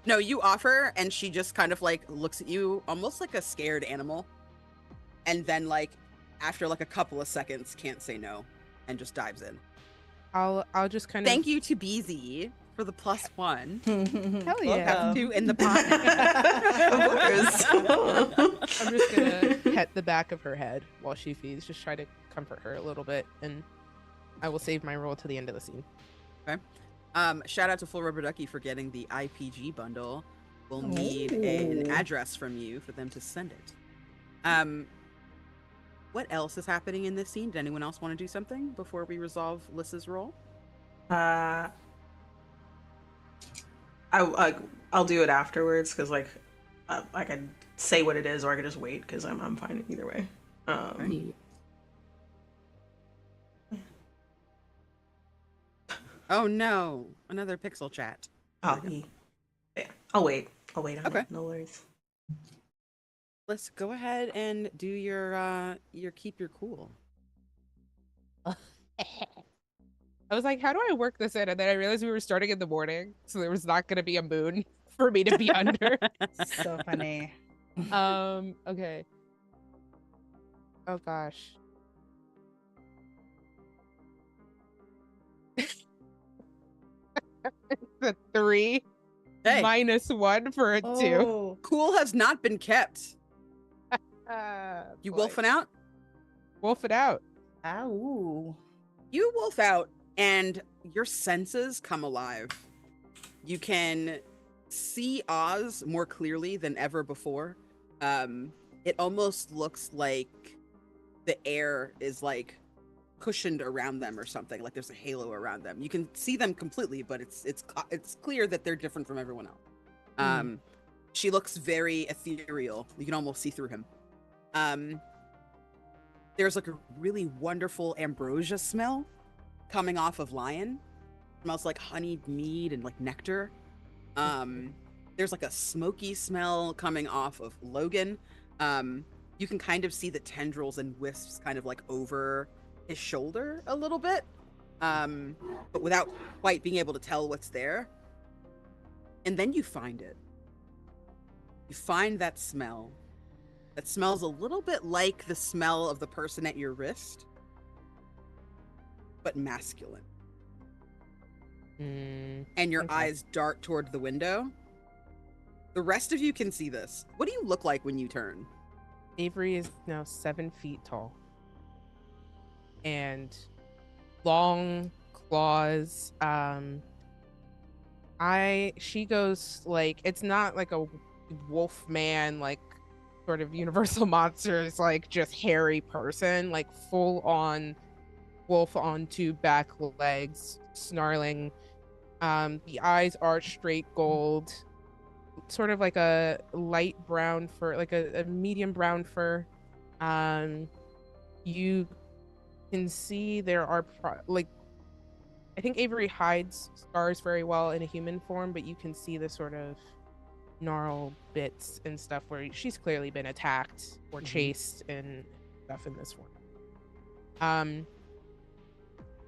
No, you offer and she just kind of like looks at you almost like a scared animal. And then like after like a couple of seconds can't say no and just dives in. I'll just kind of thank you to BZ for the +1. Hell yeah. 2 in the pot. Of course. I'm just gonna pet the back of her head while she feeds, just try to comfort her a little bit, and I will save my roll to the end of the scene. Okay. Shout out to Full Rubber Ducky for getting the IPG bundle. We'll need an address from you for them to send it. What else is happening in this scene? Did anyone else want to do something before we resolve Lissa's role? I'll do it afterwards because like I can say what it is or I can just wait because I'm fine either way. Oh no, another pixel chat. Oh yeah, I'll wait on Okay. it. No worries. Let's go ahead and do your keep your cool. I was like, how do I work this in? And then I realized we were starting in the morning, so there was not going to be a moon for me to be under. So funny. Okay. Oh gosh. 3, Hey, -1 for a 2. Oh. cool has not been kept. You Boy. wolfing out? Wolf it out. Ow. You wolf out, and your senses come alive. You can see Oz more clearly than ever before. It almost looks like the air is like cushioned around them or something, like there's a halo around them. You can see them completely, but it's clear that they're different from everyone else. She looks very ethereal. You can almost see through him. There's like a really wonderful ambrosia smell coming off of Lion. It smells like honeyed mead and like nectar. There's like a smoky smell coming off of Logan. You can kind of see the tendrils and wisps kind of like over his shoulder a little bit, but without quite being able to tell what's there. And then you find it. You find that smell. That smells a little bit like the smell of the person at your wrist, but masculine. And your Okay. eyes dart toward the window. The rest of you can see this. What do you look like when you turn? Avery is now 7 feet tall. And long claws. She goes like, it's not like a wolf man, like sort of Universal Monsters, like just hairy person, like full on wolf on two back legs, snarling. The eyes are straight gold, sort of like a light brown fur, like a medium brown fur. You can see there are I think Avery hides scars very well in a human form, but you can see the sort of gnarled bits and stuff where she's clearly been attacked or chased and stuff in this form.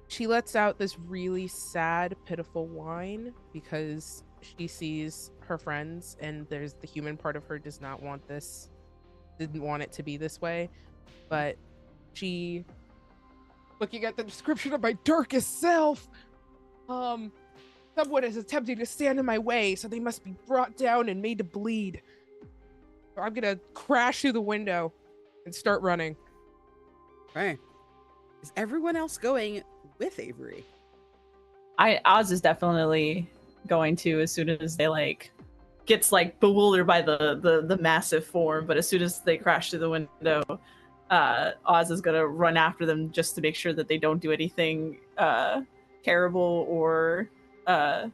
She lets out this really sad, pitiful whine because she sees her friends, and there's the human part of her didn't want it to be this way. But she, looking at the description of my darkest self, someone is attempting to stand in my way, so they must be brought down and made to bleed. So I'm gonna crash through the window and start running. Right. Is everyone else going with Avery? Oz is definitely going to, as soon as they gets bewildered by the massive form, but as soon as they crash through the window, Oz is gonna run after them just to make sure that they don't do anything terrible or out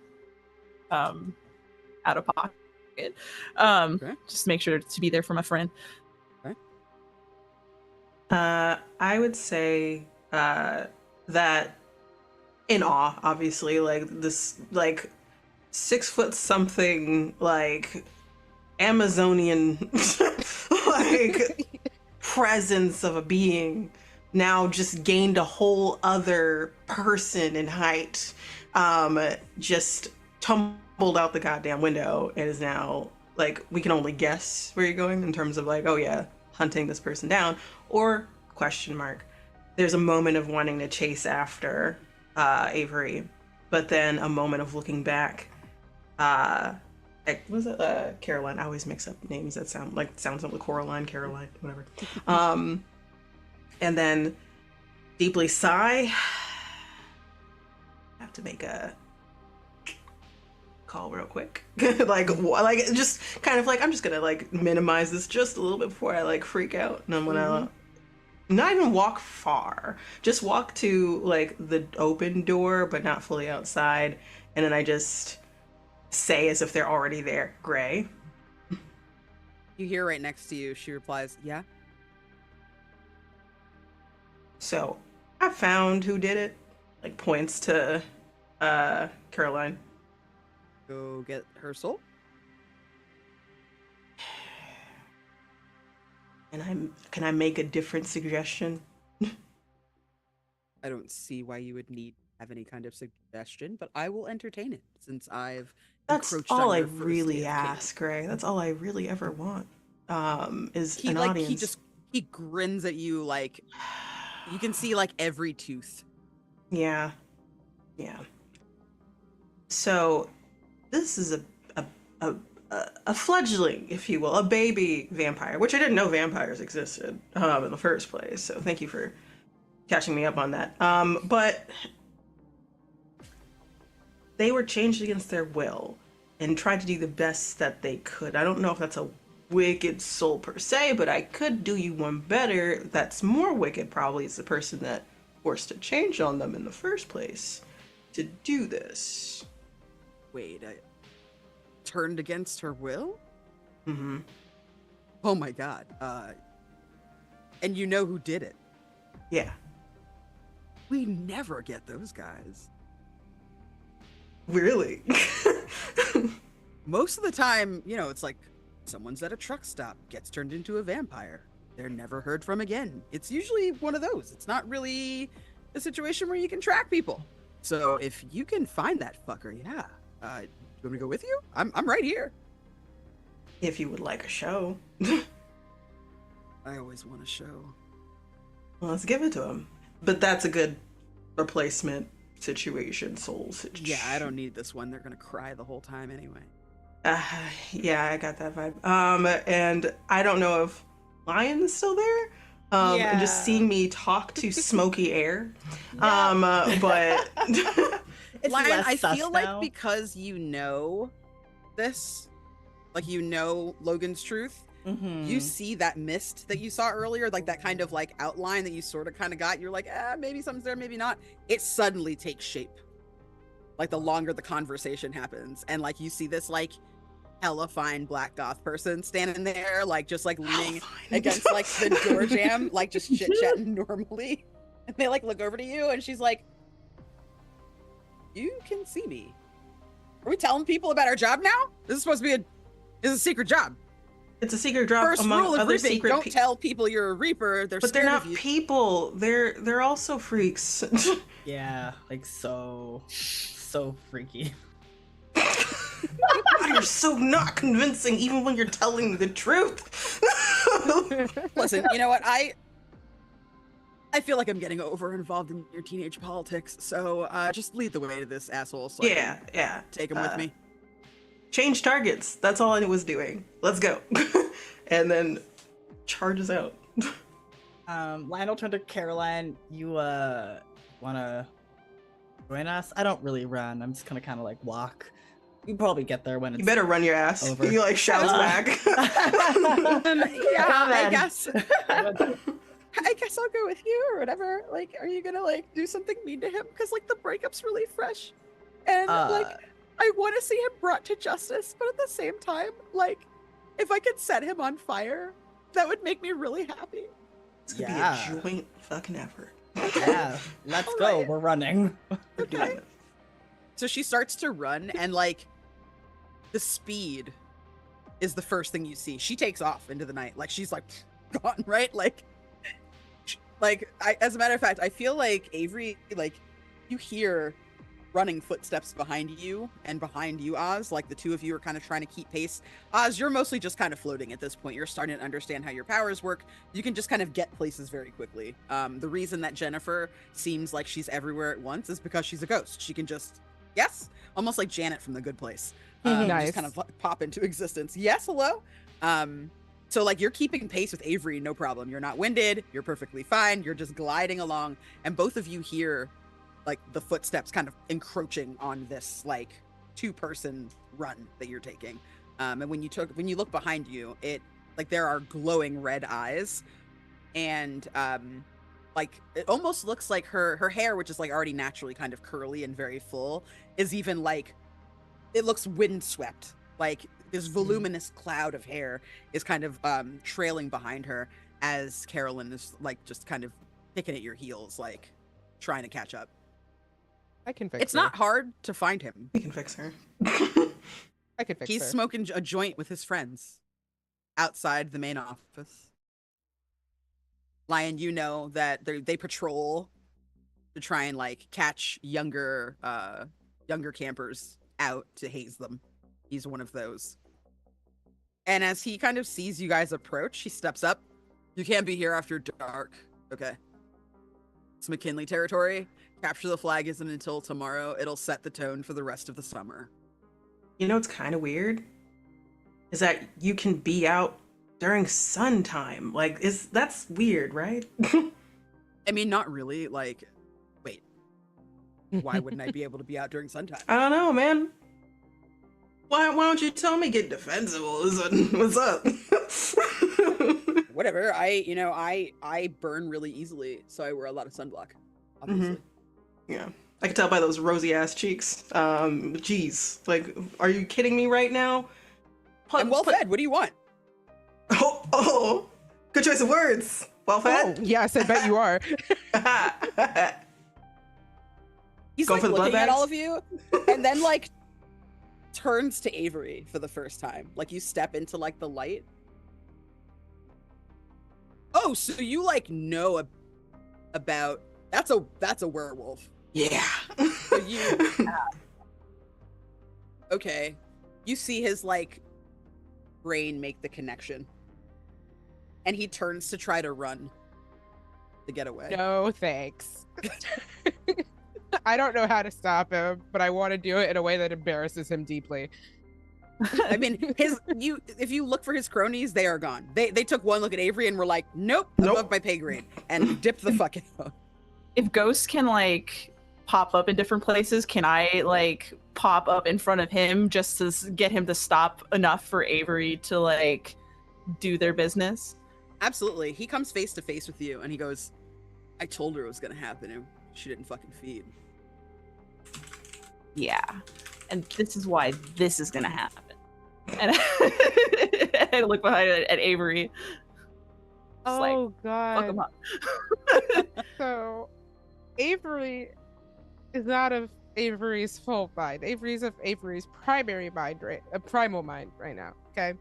of pocket. Okay. Just make sure to be there for my friend. Okay. I would say that in awe, obviously, this 6 foot something Amazonian presence of a being now just gained a whole other person in height, just tumbled out the goddamn window and is now we can only guess where you're going in terms of oh yeah, hunting this person down, or question mark. There's a moment of wanting to chase after Avery, but then a moment of looking back. Was it Caroline? I always mix up names that sounds like Coraline, Caroline, whatever. And then deeply sigh. Have to make a call real quick. Just kind of I'm just gonna minimize this just a little bit before I freak out, and I'm gonna not even walk far, just walk to the open door but not fully outside, and then I just say as if they're already there, Gray. You hear right next to you, she replies, yeah. So I found who did it. Points to Caroline. Go get her soul. And can I make a different suggestion? I don't see why you would have any kind of suggestion, but I will entertain it since I've That's encroached all on I your first really day of ask, Gray. That's all I really ever want. Is he an audience. he grins at you you can see every tooth. Yeah. So this is a fledgling, if you will, a baby vampire, which I didn't know vampires existed in the first place. So thank you for catching me up on that. But they were changed against their will and tried to do the best that they could. I don't know if that's a wicked soul per se, but I could do you one better that's more wicked. Probably is the person that forced a change on them in the first place to do this. Wait, I turned against her will? Mm-hmm. Oh my god. And you know who did it? Yeah. We never get those guys. Really? Most of the time, you know, it's like someone's at a truck stop, gets turned into a vampire. They're never heard from again. It's usually one of those. It's not really a situation where you can track people. So if you can find that fucker, yeah. You want me to go with you? I'm right here. If you would like a show. I always want a show. Well, let's give it to him. But that's a good replacement situation, soul situation. Yeah, I don't need this one. They're gonna cry the whole time anyway. Yeah, I got that vibe. And I don't know if Lion's still there. And just seeing me talk to smoky air. But It's Lion, less I sus feel now. like because you know this, like you know Logan's truth, Mhm. you see that mist that you saw earlier, like that kind of like outline that you sort of kind of got. You're like, maybe something's there, maybe not. It suddenly takes shape. Like the longer the conversation happens, and like you see this like hella fine black goth person standing there, like just like leaning against like the door jam, like just chit chatting normally. And they like look over to you, and she's like, "You can see me. Are we telling people about our job now? This is supposed to be a secret job. it's a secret drop First among rule of other reaping: secret don't people. tell people you're a reaper. They're But they're scared not of you." people. They're also freaks. Yeah, like so freaky. You're so not convincing, even when you're telling the truth. Listen, you know what? I feel like I'm getting over involved in your teenage politics, so just lead the way to this asshole so I can yeah. take him with me. Change targets. That's all I was doing. Let's go. And then charges out. Lionel turned to Caroline. You wanna join us? I don't really run. I'm just gonna kind of like walk. You probably get there when it's You better run your ass. over. He like shouts back. I guess. I guess I'll go with you or whatever. Like, are you gonna like do something mean to him? Because like the breakup's really fresh, and like I want to see him brought to justice, but at the same time, like if I could set him on fire, that would make me really happy. It's gonna Yeah. be a joint fucking effort. Yeah, let's go. Alright. We're running. We're doing it. So she starts to run, and like the speed is the first thing you see. She takes off into the night, like she's like gone, right? Like as a matter of fact, I feel like Avery, like you hear running footsteps behind you and behind you, Oz. Like the two of you are kind of trying to keep pace. Oz, you're mostly just kind of floating at this point. You're starting to understand how your powers work. You can just kind of get places very quickly. The reason that Jennifer seems like she's everywhere at once is because she's a ghost. She can just, yes, almost like Janet from The Good Place. Nice. Just kind of pop into existence. Yes, hello. So like you're keeping pace with Avery, no problem. You're not winded. You're perfectly fine. You're just gliding along, and both of you hear like the footsteps kind of encroaching on this like two-person run that you're taking. And when you look behind you, it like there are glowing red eyes, and like it almost looks like her hair, which is like already naturally kind of curly and very full, is even like it looks windswept. Like this voluminous cloud of hair is kind of trailing behind her as Carolyn is like just kind of picking at your heels, like trying to catch up. I can fix It's her. not hard to find him. We can fix her. I can fix He's her. smoking a joint with his friends outside the main office. Lion, you know that they patrol to try and like catch younger campers out to haze them. He's one of those. And as he kind of sees you guys approach, he steps up. You can't be here after dark. Okay. It's McKinley territory. Capture the flag isn't until tomorrow. It'll set the tone for the rest of the summer. You know what's kind of weird? Is that you can be out during sun time. Like, that's weird, right? I mean, not really. Like, wait, why wouldn't I be able to be out during sun time? I don't know, man. Why don't you tell me get defensive all of a sudden? What's up? Whatever. I burn really easily, so I wear a lot of sunblock, obviously. Yeah. I can tell by those rosy ass cheeks. Geez. Like, are you kidding me right now? I'm well fed. What do you want? Oh, good choice of words. Well fed? Oh, yes, I bet you are. He's Go like for the looking blood at bags? all of you and then like turns to Avery for the first time. Like you step into like the light. Oh, so you like know about that's a werewolf. Yeah. So you okay. You see his like brain make the connection. And he turns to try to run to get away. No, thanks. I don't know how to stop him, but I want to do it in a way that embarrasses him deeply. I mean, if you look for his cronies, they are gone. They took one look at Avery and were like, nope, above my pay grade, and dipped the fuck out. If ghosts can like pop up in different places, can I like pop up in front of him just to get him to stop enough for Avery to like do their business? Absolutely. He comes face to face with you and he goes, I told her it was gonna happen and she didn't fucking feed. Yeah. And this is why this is gonna happen. And I look behind at Avery. Just like, Oh fuck him god. up. So Avery is not of Avery's full mind. Avery's of Avery's primary mind, primal mind right now. Okay.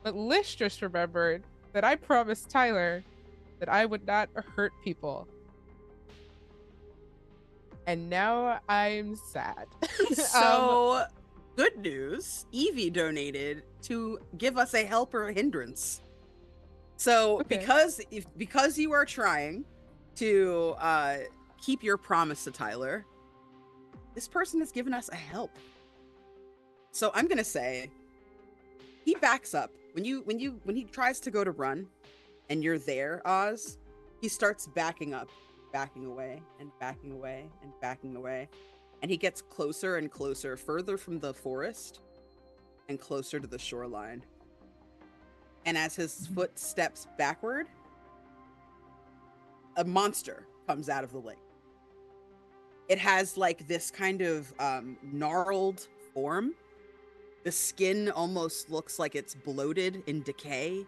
But Lish just remembered that I promised Tyler that I would not hurt people. And now I'm sad. So, good news. Evie donated to give us a help or a hindrance. So, Okay. because you are trying to keep your promise to Tyler, this person has given us a help. So I'm gonna say he backs up when he tries to go to run, and you're there, Oz. He starts backing up, backing away, and backing away, and backing away, and he gets closer and closer, further from the forest, and closer to the shoreline. And as his foot steps backward, a monster comes out of the lake. It has like this kind of gnarled form. The skin almost looks like it's bloated in decay.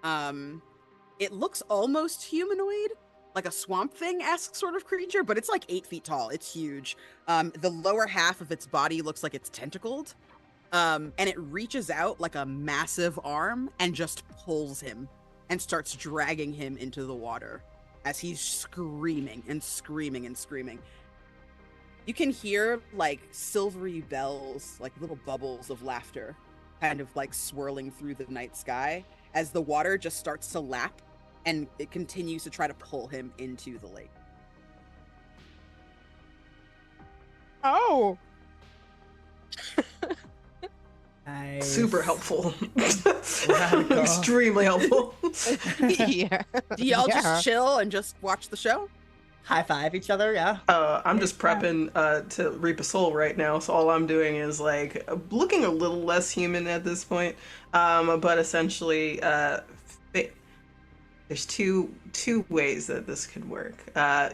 It looks almost humanoid, like a swamp thing-esque sort of creature, but it's like 8 feet tall. It's huge. The lower half of its body looks like it's tentacled. And it reaches out like a massive arm and just pulls him and starts dragging him into the water as he's screaming and screaming and screaming. You can hear like silvery bells, like little bubbles of laughter, kind of like swirling through the night sky as the water just starts to lap and it continues to try to pull him into the lake. Oh. Nice. Super helpful. Radical. Extremely helpful. Yeah. Do y'all Yeah. just chill and just watch the show? High five each other, yeah. I'm just prepping to reap a soul right now, so all I'm doing is like looking a little less human at this point. But essentially, there's two ways that this could work.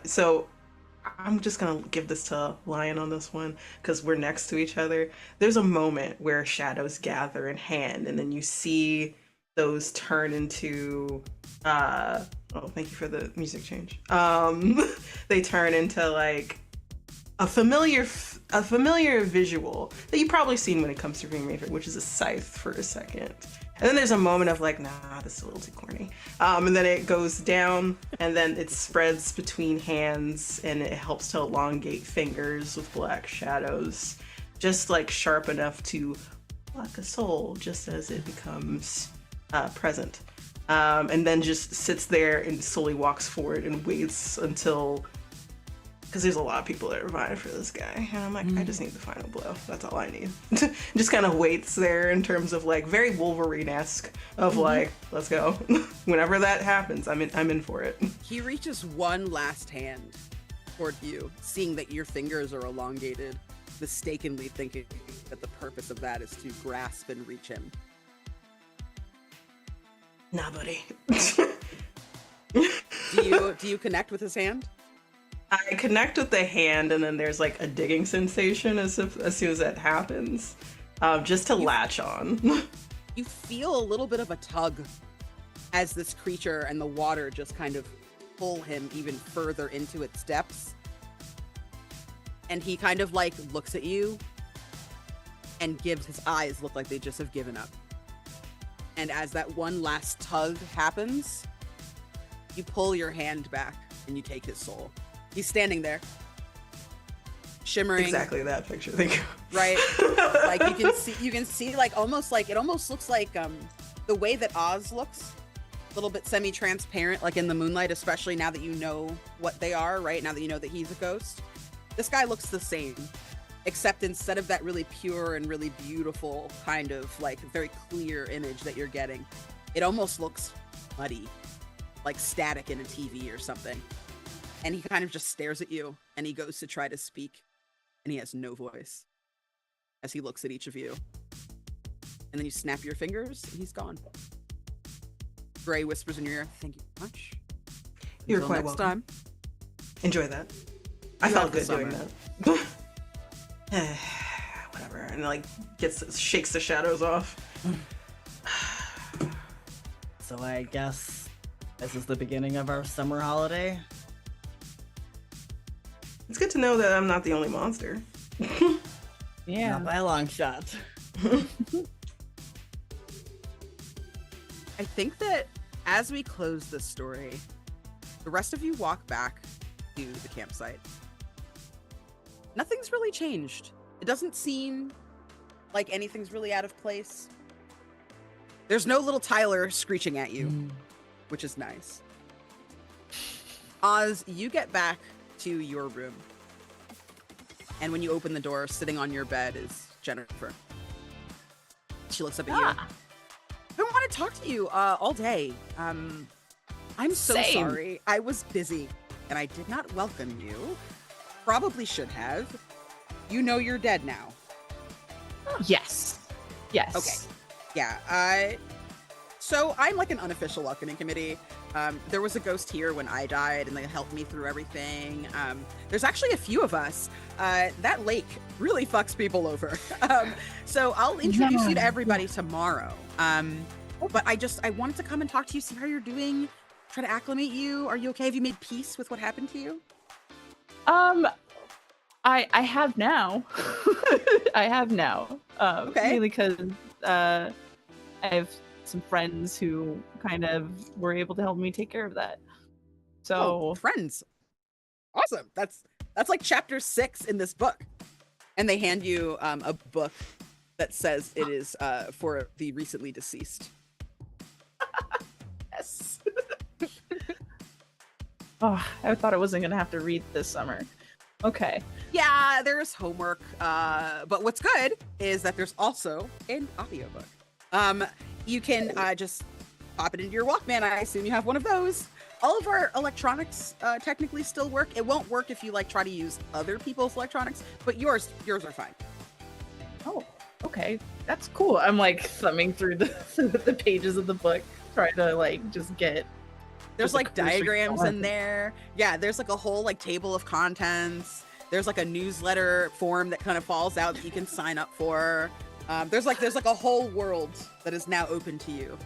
So I'm just gonna give this to Lion on this one because we're next to each other. There's a moment where shadows gather in hand, and then you see those turn into oh, thank you for the music change. They turn into like a familiar visual that you've probably seen when it comes to Green Raven, which is a scythe for a second. And then there's a moment of like, nah, this is a little too corny. And then it goes down, and then it spreads between hands, and it helps to elongate fingers with black shadows, just like sharp enough to pluck a soul, just as it becomes present. And then just sits there and slowly walks forward and waits until because there's a lot of people that are vying for this guy, and I'm like, I just need the final blow. That's all I need. Just kind of waits there in terms of like very Wolverine-esque of like, let's go. Whenever that happens, I'm in for it. He reaches one last hand toward you, seeing that your fingers are elongated, mistakenly thinking that the purpose of that is to grasp and reach him. Nah, buddy. Do you connect with his hand? I connect with the hand, and then there's like a digging sensation as soon as that happens, just to latch on. You feel a little bit of a tug as this creature and the water just kind of pull him even further into its depths. And he kind of like looks at you and his eyes look like they just have given up. And as that one last tug happens, you pull your hand back and you take his soul. He's standing there, shimmering. Exactly that picture. Thank you. Right, like you can see like it almost looks like the way that Oz looks, a little bit semi-transparent, like in the moonlight, especially now that you know what they are. Right now that you know that he's a ghost, this guy looks the same, except instead of that really pure and really beautiful kind of like very clear image that you're getting, it almost looks muddy, like static in a TV or something. And he kind of just stares at you, and he goes to try to speak, and he has no voice as he looks at each of you. And then you snap your fingers, and he's gone. Gray whispers in your ear, "Thank you so much. You're Until quite next welcome. time." Enjoy that. I You felt have the good doing that. Whatever. And like shakes the shadows off. So I guess this is the beginning of our summer holiday. It's good to know that I'm not the only monster. Yeah. Not by a long shot. I think that as we close this story, the rest of you walk back to the campsite. Nothing's really changed. It doesn't seem like anything's really out of place. There's no little Tyler screeching at you, which is nice. Oz, you get back to your room. And when you open the door, sitting on your bed is Jennifer. She looks up at you. I want to talk to you all day. I'm so Same. sorry. I was busy and I did not welcome you. Probably should have. You know you're dead now. Yes. Yes. Okay. Yeah. So I'm like an unofficial welcoming committee. There was a ghost here when I died, and they helped me through everything. There's actually a few of us. That lake really fucks people over. So I'll introduce you to everybody tomorrow. But I wanted to come and talk to you, see how you're doing, try to acclimate you. Are you okay? Have you made peace with what happened to you? I have now. I have now. Okay. Mainly because I have some friends who kind of were able to help me take care of that. So Friends. Awesome. That's like chapter 6 in this book. And they hand you a book that says it is for the recently deceased. yes. Oh, I thought I wasn't gonna have to read this summer. Okay. Yeah, there's homework. But what's good is that there's also an audiobook. You can just pop it into your Walkman. I assume you have one of those. All of our electronics technically still work. It won't work if you like try to use other people's electronics, but yours are fine. Oh, okay. That's cool. I'm like thumbing through the pages of the book, trying to like just get. There's just like a cursory diagrams glance. in there. Yeah, there's like a whole like table of contents. There's like a newsletter form that kind of falls out that you can sign up for. There's like a whole world that is now open to you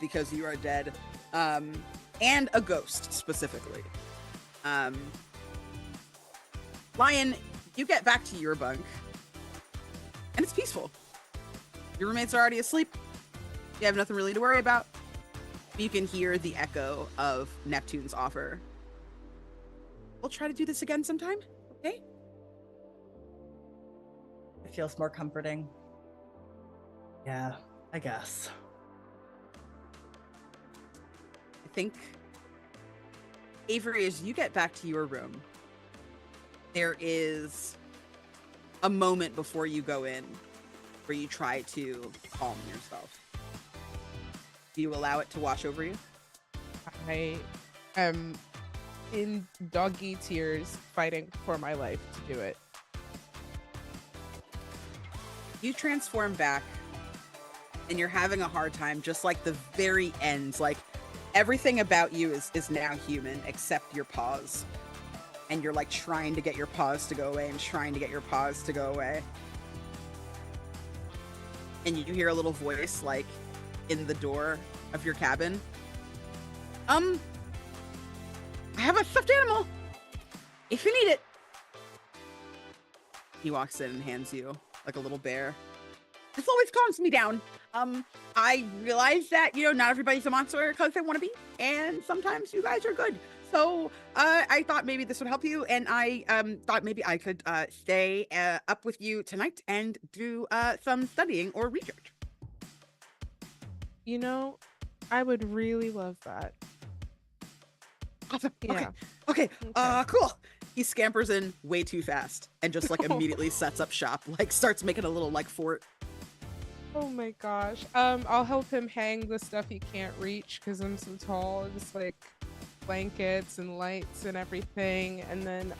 because you are dead, and a ghost specifically. Lion, you get back to your bunk, and it's peaceful. Your roommates are already asleep. You have nothing really to worry about. You can hear the echo of Neptune's offer. We'll try to do this again sometime, okay? It feels more comforting. Yeah, I guess. I think, Avery, as you get back to your room, there is a moment before you go in where you try to calm yourself. Do you allow it to wash over you? I am in doggy tears fighting for my life to do it. You transform back and you're having a hard time, just like the very ends. Like everything about you is now human except your paws. And you're like trying to get your paws to go away and trying to get your paws to go away. And you hear a little voice like in the door of your cabin. I have a stuffed animal if you need it. He walks in and hands you like a little bear. This always calms me down. I realize that, not everybody's a monster because they want to be, and sometimes you guys are good. So I thought maybe this would help you, and I thought maybe I could stay up with you tonight and do some studying or research. I would really love that. Awesome. Yeah. Okay. Cool. He scampers in way too fast and just like immediately sets up shop, like starts making a little like fort. Oh my gosh. I'll help him hang the stuff he can't reach because I'm so tall. Just like blankets and lights and everything. And then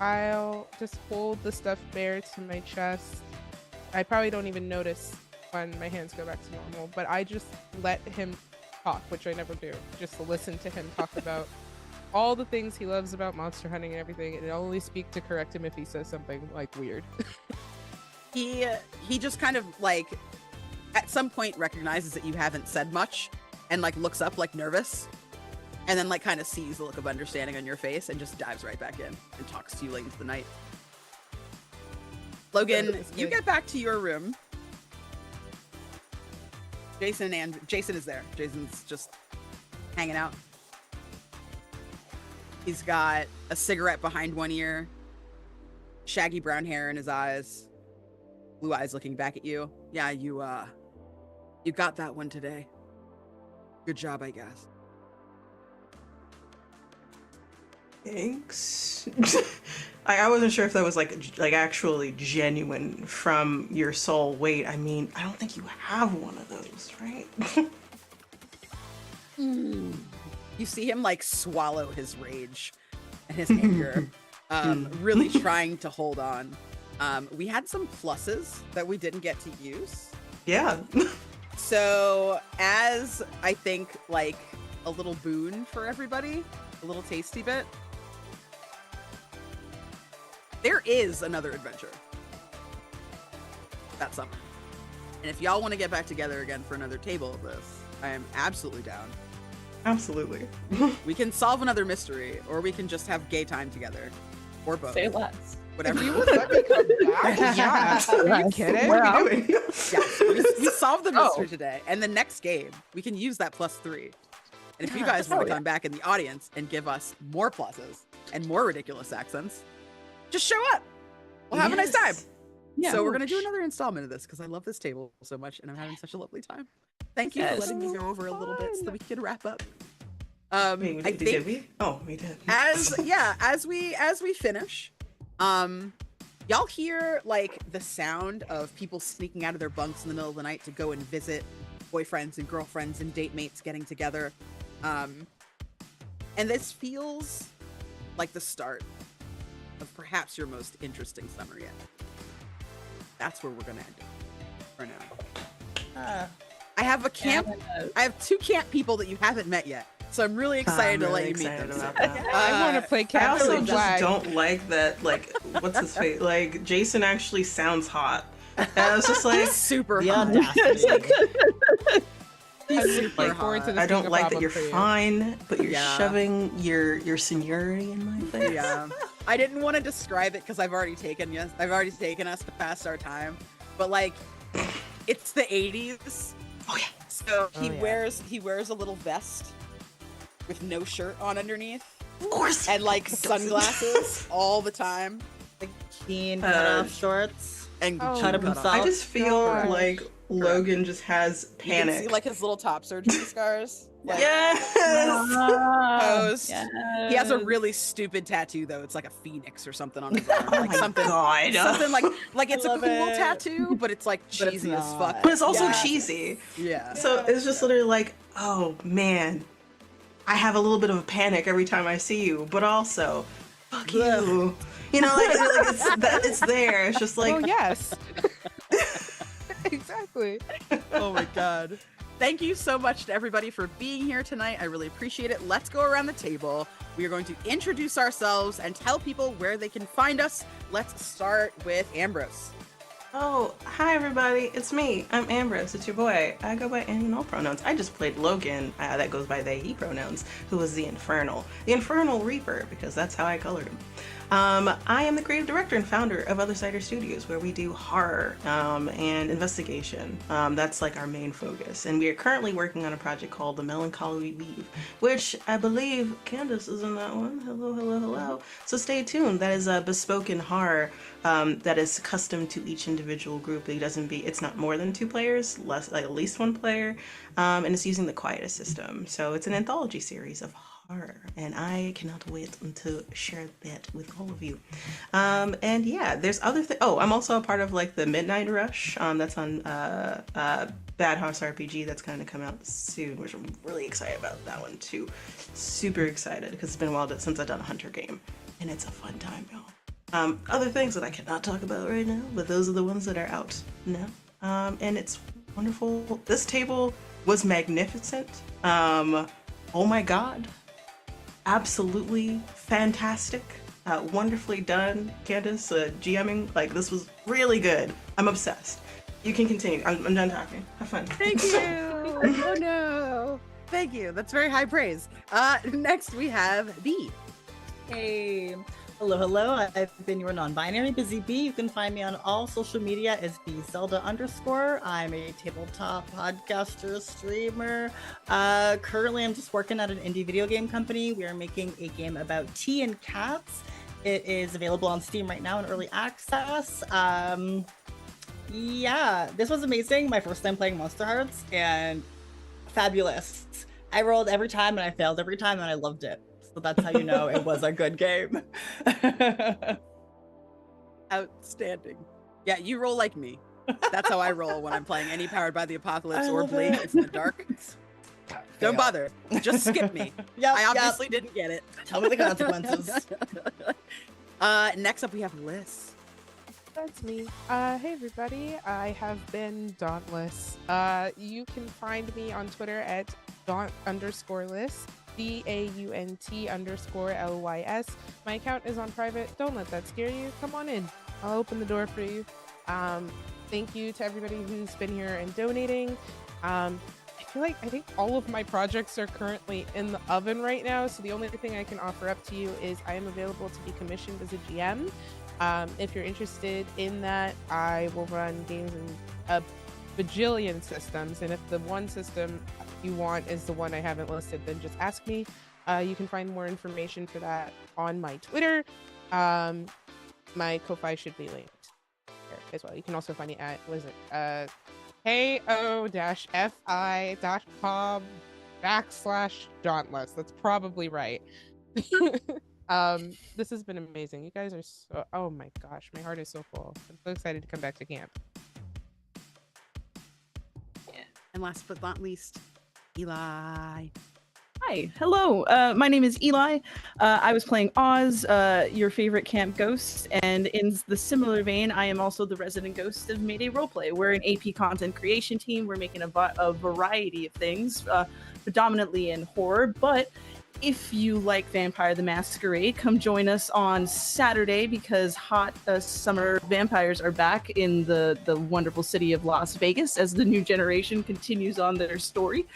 I'll just hold the stuffed bear to my chest. I probably don't even notice when my hands go back to normal, but I just let him talk, which I never do. Just to listen to him talk about all the things he loves about monster hunting and everything, and only speak to correct him if he says something like weird. He just kind of like at some point recognizes that you haven't said much and like looks up like nervous and then like kind of sees the look of understanding on your face and just dives right back in and talks to you late into the night. Logan, you get back to your room. Jason is there. Jason's just hanging out. He's got a cigarette behind one ear, shaggy brown hair in his eyes, blue eyes looking back at you. Yeah, you got that one today. Good job, I guess. Thanks. I wasn't sure if that was like actually genuine from your soul. Wait, I mean, I don't think you have one of those, right? You see him like swallow his rage and his anger, really trying to hold on. We had some pluses that we didn't get to use. Yeah. So as I think like a little boon for everybody, a little tasty bit, there is another adventure that summer. And if y'all want to get back together again for another table of this, I am absolutely down. Absolutely. We can solve another mystery, or we can just have gay time together, or both. Say less. Whatever you You want. would let me come back? Yeah. Are you kidding? What are we doing? Yeah, we solved the mystery today, and the next game we can use that +3. And if you guys want to come back in the audience and give us more pluses and more ridiculous accents, just show up. We'll have a nice time. Yeah. So we're gonna do another installment of this because I love this table so much, and I'm having such a lovely time. Thank you for Yes. letting me go over a little bit so that we can wrap up. Wait, I did think we? Oh, we did. as we finish, y'all hear like the sound of people sneaking out of their bunks in the middle of the night to go and visit boyfriends and girlfriends and date mates getting together. And this feels like the start of perhaps your most interesting summer yet. That's where we're gonna end it for now. I have a camp. I have 2 camp people that you haven't met yet, so I'm really excited to let you meet them. about that. I want to play I Captain also just Flag. don't like that, like, what's his face? Like, Jason actually sounds hot. And I was just like, He's super The hot. audacity. He's I'm super looking forward to hot. this I don't being a like that problem you're for you. fine, but you're Yeah. shoving your seniority in my face. Yeah, I didn't want to describe it because I've already taken us past our time. But like, it's the 80s. Oh yeah. So Oh, yeah. he wears a little vest with no shirt on underneath Of course. and like Doesn't. sunglasses all the time Like jean cutoff Uh, shorts. and Oh, Cut up cut himself. I just feel gosh. like Logan just has You can panic. see like his little top surgery scars. Like, Yes. Oh, Ambrose. Yes. He has a really stupid tattoo though. It's like a phoenix or something on his arm. Oh Like my something God. something like it's a love cool it. tattoo, but it's like But it's cheesy as fuck. not. But it's also Yeah. cheesy. Yeah. So it's just literally like, oh man, I have a little bit of a panic every time I see you, but also, fuck you. You know, like it's there. It's just like, Oh yes. Exactly. Oh my god. Thank you so much to everybody for being here tonight. I really appreciate it. Let's go around the table. We are going to introduce ourselves and tell people where they can find us. Let's start with Ambrose. oh, hi everybody, it's me. I'm Ambrose. It's your boy. I go by any and all pronouns. I just played Logan, that goes by they, he pronouns, who was the Infernal Reaper, because that's how I colored him. I am the creative director and founder of Other Cider Studios, where we do horror and investigation. That's like our main focus. And we are currently working on a project called The Melancholy Weave, which I believe Candace is in that one. Hello, hello, hello. So stay tuned. That is a bespoken horror that is custom to each individual group. It's not more than 2 players, less like at least 1 player, and it's using the Quietus system. So it's an anthology series of horror, and I cannot wait to share that with all of you. And yeah, there's other things. Oh, I'm also a part of like the Midnight Rush. That's on Bad House RPG. That's going to come out soon, which I'm really excited about that one too. Super excited because it's been a while since I've done a Hunter game, and it's a fun time, y'all. Other things that I cannot talk about right now, but those are the ones that are out now. And it's wonderful. This table was magnificent. Oh my god. Absolutely fantastic. Wonderfully done, Candace. GMing, like, this was really good. I'm obsessed. You can continue. I'm done talking. Have fun. Thank you. Oh no. Thank you. That's very high praise. Next we have B. Hey. Hello, hello. I've been your non-binary Busy Bee. You can find me on all social media as bzelda_. I'm a tabletop podcaster, streamer. Currently, I'm just working at an indie video game company. We are making a game about tea and cats. It is available on Steam right now in early access. Yeah, this was amazing. My first time playing Monster Hearts, and fabulous. I rolled every time and I failed every time, and I loved it. So that's how you know it was a good game. Outstanding. Yeah, you roll like me. That's how I roll when I'm playing any Powered by the Apocalypse I or love Blake. it. It's in the dark. Don't bother. Just skip me. Yep, I obviously didn't get it. Tell me the consequences. Next up we have Liz. That's me. Hey everybody. I have been Dauntless. You can find me on Twitter at Daunt_Lys. DAUNT_LYS. My account is on private. Don't let that scare you. Come on in. I'll open the door for you. Thank you to everybody who's been here and donating. I think all of my projects are currently in the oven right now, so the only thing I can offer up to you is I am available to be commissioned as a GM. If you're interested in that, I will run games in a bajillion systems, and if the one system you want is the one I haven't listed, then just ask me. You can find more information for that on my Twitter. My Ko-Fi should be linked there as well. You can also find me at, ko-fi.com/Dauntless. That's probably right. This has been amazing. You guys are so, oh my gosh, my heart is so full. I'm so excited to come back to camp. And last but not least, Eli. Hi, hello. My name is Eli. I was playing Oz, your favorite camp ghost, and in the similar vein, I am also the resident ghost of Mayday Roleplay. We're an AP content creation team. We're making a variety of things, predominantly in horror, but if you like Vampire the Masquerade, come join us on Saturday because hot summer vampires are back in the wonderful city of Las Vegas as the new generation continues on their story.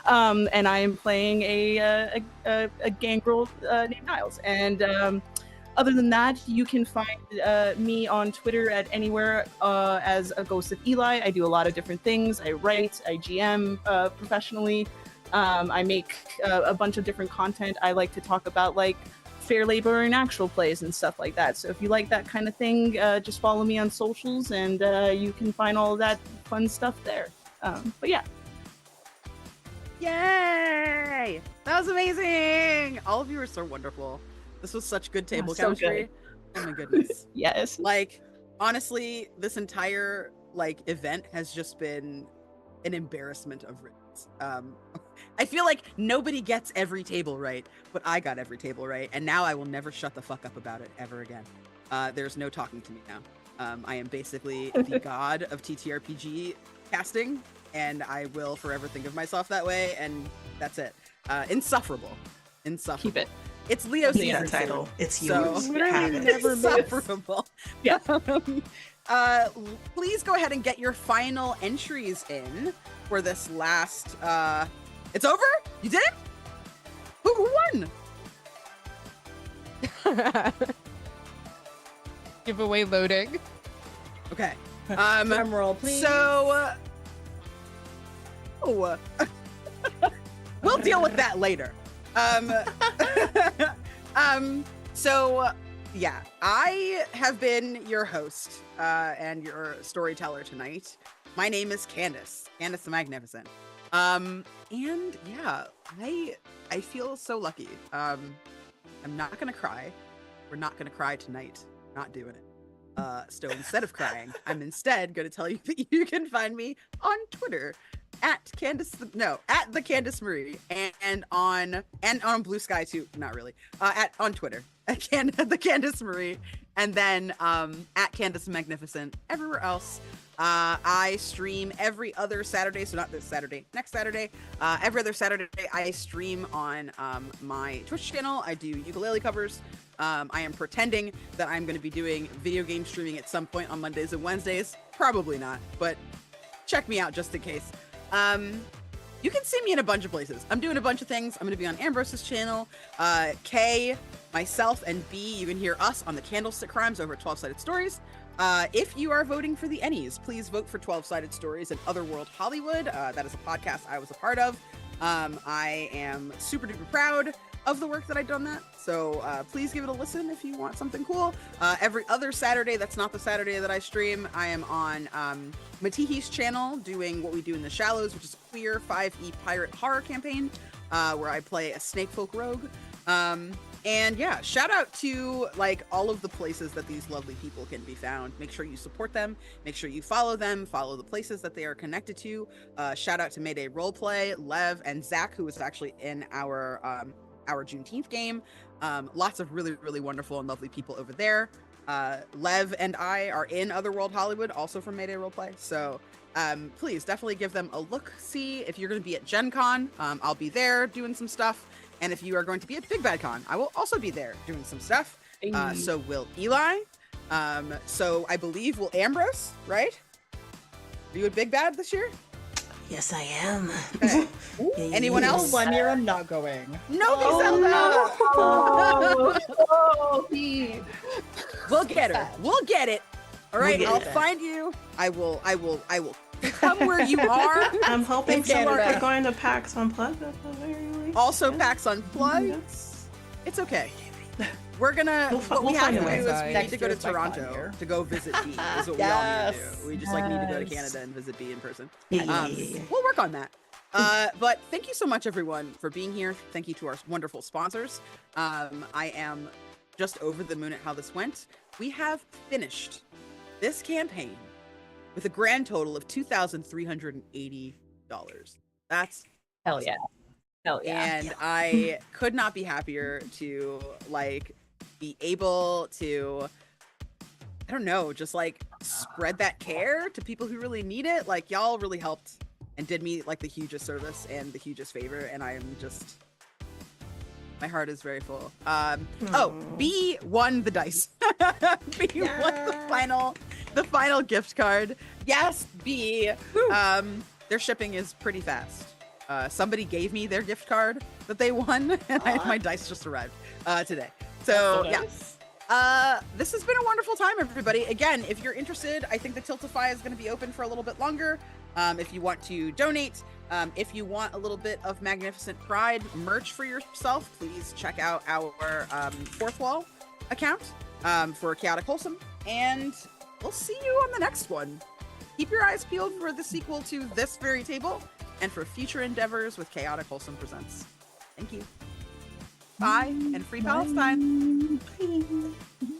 And I am playing a gangrel named Niles. And other than that, you can find me on Twitter at anywhere as a Ghost of Eli. I do a lot of different things. I write, I GM professionally. I make a bunch of different content. I like to talk about like fair labor and actual plays and stuff like that. So if you like that kind of thing, just follow me on socials and you can find all of that fun stuff there. But yeah. Yay! That was amazing. All of you are so wonderful. This was such good table so chemistry. Oh my goodness. Yes. Like, honestly, this entire like event has just been an embarrassment of riches. I feel like nobody gets every table right, but I got every table right, and now I will never shut the fuck up about it ever again. There's no talking to me now. I am basically the god of TTRPG casting, and I will forever think of myself that way, and that's it. Insufferable. Keep it. It's Leo The season title. soon, It's so- yours. Literally Have it. never miss. insufferable. Yeah. Please go ahead and get your final entries in for this last. It's over. You did it. Who won? Giveaway loading. Okay. Drum roll, please. So. We'll deal with that later. So yeah, I have been your host and your storyteller tonight. My name is Candace the Magnificent. And yeah, I feel so lucky. I'm not gonna cry. We're not gonna cry tonight. Not doing it. So instead of crying, I'm instead gonna tell you that you can find me on Twitter at the Candace Marie and on Blue Sky too. Not really. On Twitter at the Candace Marie, and then at Candace Magnificent everywhere else. I stream every other Saturday, so not this Saturday, next Saturday. Every other Saturday I stream on my Twitch channel. I do ukulele covers. I am pretending that I'm going to be doing video game streaming at some point on Mondays and Wednesdays. Probably not, but check me out just in case. You can see me in a bunch of places. I'm doing a bunch of things. I'm going to be on Ambrose's channel. K, myself, and B, you can hear us on the Candlestick Crimes over at 12-Sided Stories. If you are voting for the Ennies, please vote for 12-Sided Stories and Otherworld Hollywood. That is a podcast I was a part of. I am super duper proud of the work that I've done that. So please give it a listen if you want something cool. Every other Saturday, that's not the Saturday that I stream, I am on Matihi's channel doing What We Do in the Shallows, which is a queer 5e pirate horror campaign where I play a snakefolk rogue. And yeah, shout out to like all of the places that these lovely people can be found. Make sure you support them. Make sure you follow them. Follow the places that they are connected to. Shout out to Mayday Roleplay, Lev, and Zach, who was actually in our Juneteenth game. Lots of really, really wonderful and lovely people over there. Lev and I are in Otherworld Hollywood, also from Mayday Roleplay. So please definitely give them a look. See if you're going to be at Gen Con. I'll be there doing some stuff. And if you are going to be at Big Bad Con, I will also be there doing some stuff. So will Eli. So I believe will Ambrose, right? Are you at Big Bad this year? Yes, I am. Okay. Anyone else? 1 year I'm not going. No, Zelda! We'll get her. We'll get it. All right, We'll I'll get it. find you. I will come where you are. I'm hoping In some Canada. are going to PAX Unplugged at the very least. Also, PAX Unplugged. It's okay. We're gonna. What we we'll have find to a way. do is we need Next to go to year's my fun Toronto year. to go visit B. Is what we all need to do. We just like need to go to Canada and visit B in person. Yeah. We'll work on that. But thank you so much, everyone, for being here. Thank you to our wonderful sponsors. I am just over the moon at how this went. We have finished this campaign with a grand total of $2,380. That's Hell yeah. Hell yeah. and I could not be happier to like be able to, I don't know, just like spread that care to people who really need it. Like y'all really helped and did me like the hugest service and the hugest favor, and I am just, my heart is very full. Oh, B won the dice. B won the final gift card. Yes, B. Their shipping is pretty fast. Somebody gave me their gift card that they won, and my dice just arrived today. So yeah, this has been a wonderful time, everybody. Again, if you're interested, I think the Tiltify is going to be open for a little bit longer. If you want to donate, if you want a little bit of Magnificent Pride merch for yourself, please check out our Fourth Wall account for Chaotic Wholesome, and we'll see you on the next one. Keep your eyes peeled for the sequel to this very table. and for future endeavors with Chaotic Wholesome Presents. Thank you. Bye, and free Palestine. Bye.